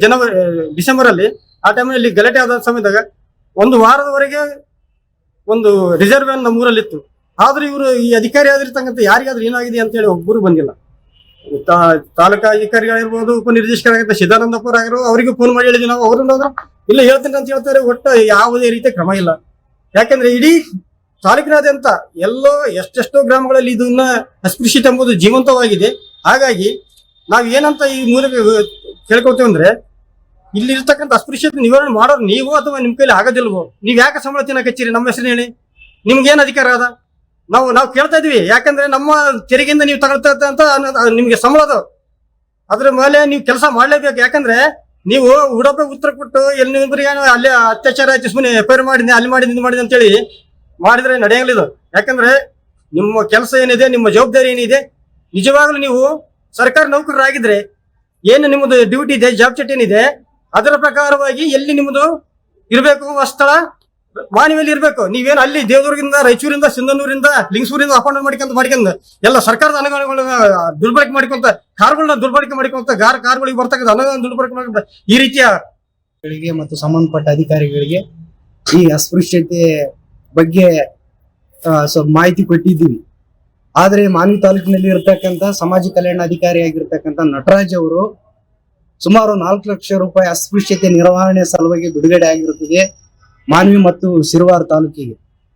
ಡಿಸೆಂಬರ್ ಅಲ್ಲಿ ಆ ಟೈಮಲ್ಲಿ ಗಲಾಟೆ ಆದ ಸಮಯದಾಗ 1 ವಾರದವರೆಗೆ ಒಂದು ರಿಸರ್ವ್ ವ್ಯಾನ್ ನಮ್ಮ ಊರಲ್ಲಿತ್ತು. ಆದ್ರೂ ಇವರು ಈ ಅಧಿಕಾರಿ ಆಗಿರ್ತಕ್ಕಂಥ ಯಾರಿಗಾದ್ರೂ ಏನಾಗಿದೆ ಅಂತ ಹೇಳಿ ಒಬ್ಬರು ಬಂದಿಲ್ಲ. ತಾಲೂಕಾ ಅಧಿಕಾರಿಗಳಿರ್ಬೋದು, ಉಪನಿರ್ದೇಶಕರಾಗಿದ್ದ ಸಿದ್ದಾನಂದಪುರ ಆಗಿರೋ ಅವರಿಗೆ ಫೋನ್ ಮಾಡಿ ಹೇಳಿದ್ವಿ ನಾವು. ಅವ್ರನ್ನ ಇಲ್ಲ ಹೇಳ್ತೀನಿ ಅಂತ ಹೇಳ್ತಾರೆ. ಒಟ್ಟು ಯಾವುದೇ ರೀತಿಯ ಕ್ರಮ ಇಲ್ಲ. ಯಾಕಂದ್ರೆ ಇಡೀ ತಾಲೂಕಿನಾದ್ಯಂತ ಎಲ್ಲೋ ಎಷ್ಟೆಷ್ಟೋ ಗ್ರಾಮಗಳಲ್ಲಿ ಇದನ್ನ ಅಸ್ಪೃಶ್ಯತೆ ಎಂಬುದು ಜೀವಂತವಾಗಿದೆ. ಹಾಗಾಗಿ ನಾವ್ ಏನಂತ ಈ ಮೂಲಕ ಕೇಳ್ಕೊಳ್ತೇವೆ ಅಂದ್ರೆ ಇಲ್ಲಿ ಇರ್ತಕ್ಕಂಥ ಅಸ್ಪೃಶ್ಯತೆ ನಿವಾರಣೆ ಮಾಡೋರು ನೀವು ಅಥವಾ ನಿಮ್ ಕೈಲಿ ಆಗೋದಿಲ್ವೋ? ನೀವ್ ಯಾಕೆ ಸಂಬಳ ತಿನ್ನಕಚ್ಚಿರಿ? ನಮ್ಮ ಹೆಸರು ಹೇಳಿ, ನಿಮ್ಗೇನ್ ಅಧಿಕಾರ ಅದ? ನಾವು ಕೇಳ್ತಾ ಇದೀವಿ. ಯಾಕಂದ್ರೆ ನಮ್ಮ ತೆರಿಗೆಯಿಂದ ನೀವು ತಗೊಳ್ತಾ ಅಂತ ನಿಮ್ಗೆ ಸಂಬಳ ಅದು. ಅದ್ರ ಮೇಲೆ ನೀವು ಕೆಲಸ ಮಾಡ್ಲೇಬೇಕು. ಯಾಕಂದ್ರೆ ನೀವು ಉಡಪೆ ಉತ್ತರ ಕೊಟ್ಟು ಎಲ್ಲಿವರಿಗೆ ಅಲ್ಲಿ ಅತ್ಯಾಚಾರ ಆಯ್ತು ಸುಮ್ಮನೆ FIR ಮಾಡಿದ್ದೆ, ಅಲ್ಲಿ ಮಾಡಿದ್ ಇದು ಮಾಡಿದೆ ಅಂತೇಳಿ ಮಾಡಿದ್ರೆ ನಡೆಯಂಗಿಲ್ಲ ಇದು. ಯಾಕಂದ್ರೆ ನಿಮ್ಮ ಕೆಲಸ ಏನಿದೆ, ನಿಮ್ಮ ಜವಾಬ್ದಾರಿ ಏನಿದೆ, ನಿಜವಾಗ್ಲೂ ನೀವು ಸರ್ಕಾರಿ ನೌಕರರಾಗಿದ್ರೆ ಏನು ನಿಮ್ಮದು ಡ್ಯೂಟಿ ಇದೆ, ಜಾಬ್ ಚಟ್ ಏನಿದೆ, ಅದರ ಪ್ರಕಾರವಾಗಿ ಎಲ್ಲಿ ನಿಮ್ಮದು ಇರಬೇಕು ಸ್ಥಳ ಮಾನವಿಯಲ್ಲಿ ಇರಬೇಕು. ನೀವೇನು ಅಲ್ಲಿ ದೇವದುರ್ಗದಿಂದ, ರಾಯಚೂರಿಂದ, ಸಿಂಧನೂರಿಂದ, ಲಿಂಗಸೂರಿಂದ ಅಪಾಯಿಂಟ್ ಮಾಡ್ಕೊಂಡ್ ಎಲ್ಲ ಸರ್ಕಾರದ ಅನುದಾನಗಳನ್ನ ದುರ್ಬಳಕೆ ಮಾಡ್ಕೊಂತ, ಕಾರ್ಗಳನ್ನ ದುರ್ಬಳಕೆ ಮಾಡ್ಕೊಂತ, ಕಾರ್ಗಳಿಗೆ ಬರ್ತಕ್ಕಂಥ ಅನುದಾನ ದುರ್ಬಳಕೆ ಮಾಡ್ಕೊಂತ ಈ ರೀತಿಯ ಮತ್ತು ಸಂಬಂಧಪಟ್ಟ ಅಧಿಕಾರಿಗಳಿಗೆ ಈ ಅಸ್ಪೃಶ್ಯತೆ ಬಗ್ಗೆ ಮಾಹಿತಿ ಕೊಟ್ಟಿದ್ದೀವಿ. ಆದ್ರೆ ಮಾನ್ವಿ ತಾಲೂಕಿನಲ್ಲಿ ಇರತಕ್ಕಂತ ಸಮಾಜ ಕಲ್ಯಾಣ ಅಧಿಕಾರಿ ಆಗಿರ್ತಕ್ಕಂಥ ನಟರಾಜ್ ಅವರು ಸುಮಾರು 4 ಲಕ್ಷ ರೂಪಾಯಿ ಅಸ್ಪೃಶ್ಯತೆ ನಿರ್ವಹಣೆ ಸಲುವಾಗಿ ಬಿಡುಗಡೆ ಆಗಿರುತ್ತದೆ ಮಾನ್ವಿ ಮತ್ತು ಸಿರವಾರ ತಾಲೂಕಿಗೆ.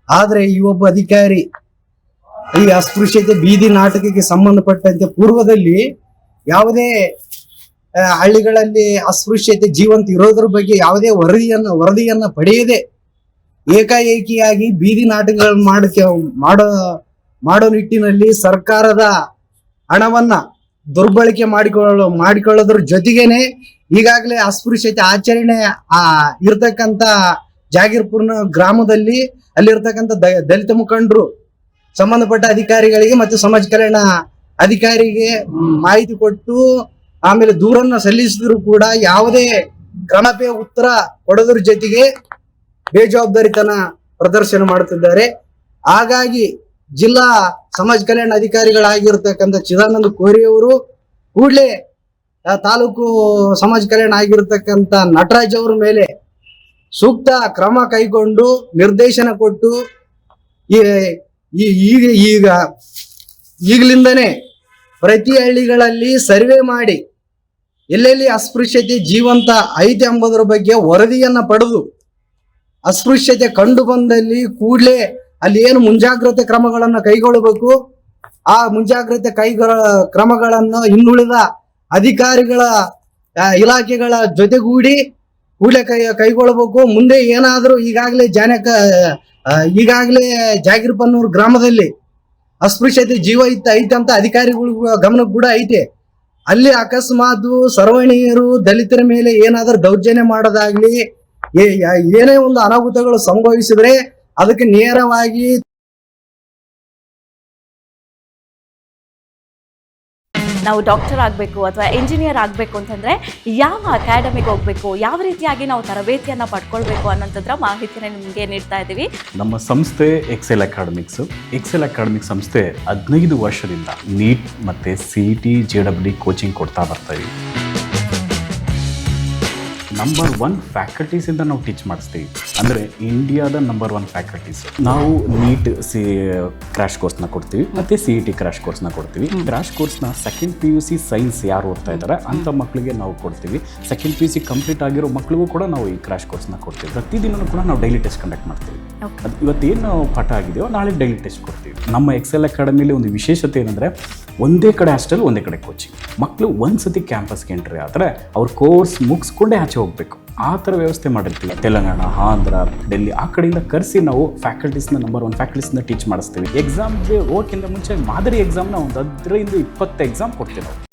ಆದ್ರೆ ಈ ಒಬ್ಬ ಅಧಿಕಾರಿ ಈ ಅಸ್ಪೃಶ್ಯತೆ ಬೀದಿ ನಾಟಕಕ್ಕೆ ಸಂಬಂಧಪಟ್ಟಂತೆ ಪೂರ್ವದಲ್ಲಿ ಯಾವುದೇ ಹಳ್ಳಿಗಳಲ್ಲಿ ಅಸ್ಪೃಶ್ಯತೆ ಜೀವಂತ ಇರೋದ್ರ ಬಗ್ಗೆ ಯಾವುದೇ ವರದಿಯನ್ನ ಪಡೆಯದೆ ಏಕಾಏಕಿಯಾಗಿ ಬೀದಿ ನಾಟಕಗಳನ್ನು ಮಾಡೋ ನಿಟ್ಟಿನಲ್ಲಿ ಸರ್ಕಾರದ ಹಣವನ್ನ ದುರ್ಬಳಕೆ ಮಾಡಿಕೊಳ್ಳೋದ್ರ ಜೊತೆಗೇನೆ ಈಗಾಗಲೇ ಅಸ್ಪೃಶ್ಯತೆ ಆಚರಣೆ ಇರ್ತಕ್ಕಂತ ಜಾಗೀರ್ಪುರ್ನ ಗ್ರಾಮದಲ್ಲಿ ಅಲ್ಲಿರ್ತಕ್ಕಂಥ ದಲಿತ ಮುಖಂಡರು ಸಂಬಂಧಪಟ್ಟ ಅಧಿಕಾರಿಗಳಿಗೆ ಮತ್ತು ಸಮಾಜ ಕಲ್ಯಾಣ ಅಧಿಕಾರಿಗೆ ಮಾಹಿತಿ ಕೊಟ್ಟು ಆಮೇಲೆ ದೂರನ್ನ ಸಲ್ಲಿಸಿದ್ರು ಕೂಡ ಯಾವುದೇ ಕ್ರಮಕ್ಕೆ ಉತ್ತರ ಕೊಡೋದ್ರ ಜೊತೆಗೆ ಬೇಜವಾಬ್ದಾರಿತನ ಪ್ರದರ್ಶನ ಮಾಡುತ್ತಿದ್ದಾರೆ. ಹಾಗಾಗಿ ಜಿಲ್ಲಾ ಸಮಾಜ ಕಲ್ಯಾಣ ಅಧಿಕಾರಿಗಳಾಗಿರ್ತಕ್ಕಂಥ ಚಿದಾನಂದ ಕೋರಿಯವರು ಕೂಡಲೇ ತಾಲೂಕು ಸಮಾಜ ಕಲ್ಯಾಣ ಆಗಿರ್ತಕ್ಕಂಥ ನಟರಾಜ್ ಅವರ ಮೇಲೆ ಸೂಕ್ತ ಕ್ರಮ ಕೈಗೊಂಡು ನಿರ್ದೇಶನ ಕೊಟ್ಟು ಈಗ ಈಗಲಿಂದನೇ ಪ್ರತಿ ಹಳ್ಳಿಗಳಲ್ಲಿ ಸರ್ವೆ ಮಾಡಿ ಎಲ್ಲೆಲ್ಲಿ ಅಸ್ಪೃಶ್ಯತೆ ಜೀವಂತ ಐತೆ ಎಂಬುದರ ಬಗ್ಗೆ ವರದಿಯನ್ನ ಪಡೆದು ಅಸ್ಪೃಶ್ಯತೆ ಕಂಡು ಬಂದಲ್ಲಿ ಕೂಡಲೇ ಅಲ್ಲಿ ಏನು ಮುಂಜಾಗ್ರತೆ ಕ್ರಮಗಳನ್ನು ಕೈಗೊಳ್ಳಬೇಕು, ಆ ಮುಂಜಾಗ್ರತೆ ಕ್ರಮಗಳನ್ನು ಇನ್ನುಳಿದ ಅಧಿಕಾರಿಗಳ ಇಲಾಖೆಗಳ ಜೊತೆಗೂಡಿ ಕೂಡಲೇ ಕೈಗೊಳ್ಳಬೇಕು. ಮುಂದೆ ಏನಾದರೂ ಈಗಾಗಲೇ ಜಾಗೀರ್ಪನ್ನೂರು ಗ್ರಾಮದಲ್ಲಿ ಅಸ್ಪೃಶ್ಯತೆ ಜೀವ ಐತೆ ಅಂತ ಅಧಿಕಾರಿಗಳ ಗಮನಕ್ಕೆ ಕೂಡ ಐತೆ. ಅಲ್ಲಿ ಅಕಸ್ಮಾತ್ ಸರ್ವಣೀಯರು ದಲಿತರ ಮೇಲೆ ಏನಾದರೂ ದೌರ್ಜನ್ಯ ಮಾಡೋದಾಗ್ಲಿ, ಏನೇ ಒಂದು ಅನಾಹುತಗಳು ಸಂಭವಿಸಿದ್ರೆ ಅದಕ್ಕೆ ನೇರವಾಗಿ ನಾವು ಡಾಕ್ಟರ್ ಆಗಬೇಕು ಅಥವಾ ಇಂಜಿನಿಯರ್ ಆಗಬೇಕು ಅಂತಂದರೆ ಯಾವ ಅಕಾಡೆಮಿಗೆ ಹೋಗಬೇಕು, ಯಾವ ರೀತಿಯಾಗಿ ನಾವು ತರಬೇತಿಯನ್ನು ಪಡ್ಕೊಳ್ಬೇಕು ಅನ್ನೋಂಥದ್ರ ಮಾಹಿತಿನ ನಿಮಗೆ ನೀಡ್ತಾ ಇದ್ದೀವಿ. ನಮ್ಮ ಸಂಸ್ಥೆ ಎಕ್ಸೆಲ್ ಅಕಾಡೆಮಿಕ್ ಸಂಸ್ಥೆ 15 ವರ್ಷದಿಂದ ನೀಟ್ ಮತ್ತು CET JEE ಕೋಚಿಂಗ್ ಕೊಡ್ತಾ ಬರ್ತಾ ಇದ್ದೀವಿ. ನಂಬರ್ 1 ಫ್ಯಾಕಲ್ಟೀಸಿಂದ ನಾವು ಟೀಚ್ ಮಾಡಿಸ್ತೀವಿ. ಅಂದರೆ ಇಂಡಿಯಾದ ನಂಬರ್ 1 ಫ್ಯಾಕಲ್ಟೀಸ್. ನಾವು ನೀಟ್ ಕ್ರ್ಯಾಶ್ ಕೋರ್ಸ್ನ ಕೊಡ್ತೀವಿ ಮತ್ತು CET ಕ್ರ್ಯಾಶ್ ಕೋರ್ಸ್ನ ಕೊಡ್ತೀವಿ. ಕ್ರ್ಯಾಶ್ ಕೋರ್ಸ್ನ ಸೆಕೆಂಡ್ PUC ಸೈನ್ಸ್ ಯಾರು ಓದ್ತಾ ಇದ್ದಾರೆ ಅಂಥ ಮಕ್ಕಳಿಗೆ ನಾವು ಕೊಡ್ತೀವಿ. ಸೆಕೆಂಡ್ PUC ಕಂಪ್ಲೀಟ್ ಆಗಿರೋ ಮಕ್ಕಳಿಗೂ ಕೂಡ ನಾವು ಈ ಕ್ರ್ಯಾಶ್ ಕೋರ್ಸ್ನ ಕೊಡ್ತೀವಿ. ಪ್ರತಿದಿನ ಕೂಡ ನಾವು ಡೈಲಿ ಟೆಸ್ಟ್ ಕಂಡಕ್ಟ್ ಮಾಡ್ತೀವಿ. ಅದು ಇವತ್ತೇನು ನಾವು ಪಾಠ ಆಗಿದೆಯೋ ನಾಳೆ ಡೈಲಿ ಟೆಸ್ಟ್ ಕೊಡ್ತೀವಿ. ನಮ್ಮ ಎಕ್ಸೆಲ್ ಅಕಾಡೆಮಿಲಿ ಒಂದು ವಿಶೇಷತೆ ಏನಂದರೆ ಒಂದೇ ಕಡೆ ಹಾಸ್ಟೆಲ್, ಒಂದೇ ಕಡೆ ಕೋಚಿಂಗ್. ಮಕ್ಕಳು ಒಂದ್ಸತಿ ಕ್ಯಾಂಪಸ್ಗೆ ಎಂಟ್ರಿ ಆದರೆ ಅವ್ರ ಕೋರ್ಸ್ ಮುಗಿಸ್ಕೊಂಡೇ ಆಚೆ ಹೋಗಬೇಕು, ಆ ಥರ ವ್ಯವಸ್ಥೆ ಮಾಡಿರ್ತೀವಿ. ತೆಲಂಗಾಣ, ಆಂಧ್ರ, ಡೆಲ್ಲಿ ಆ ಕಡೆಯಿಂದ ಕರೆಸಿ ನಾವು ಫ್ಯಾಕಲ್ಟೀಸ್ನ ನಂಬರ್ 1 ಫ್ಯಾಕಲ್ಟೀಸ್ನ ಟೀಚ್ ಮಾಡಿಸ್ತೀವಿ. ಎಕ್ಸಾಮ್ಗೆ ಹೋಗೋಕ್ಕಿಂತ ಮುಂಚೆ ಮಾದರಿ ಎಕ್ಸಾಮ್ನ ಒಂದು 15-20 ಎಕ್ಸಾಮ್ ಕೊಡ್ತೀವಿ ನಾವು.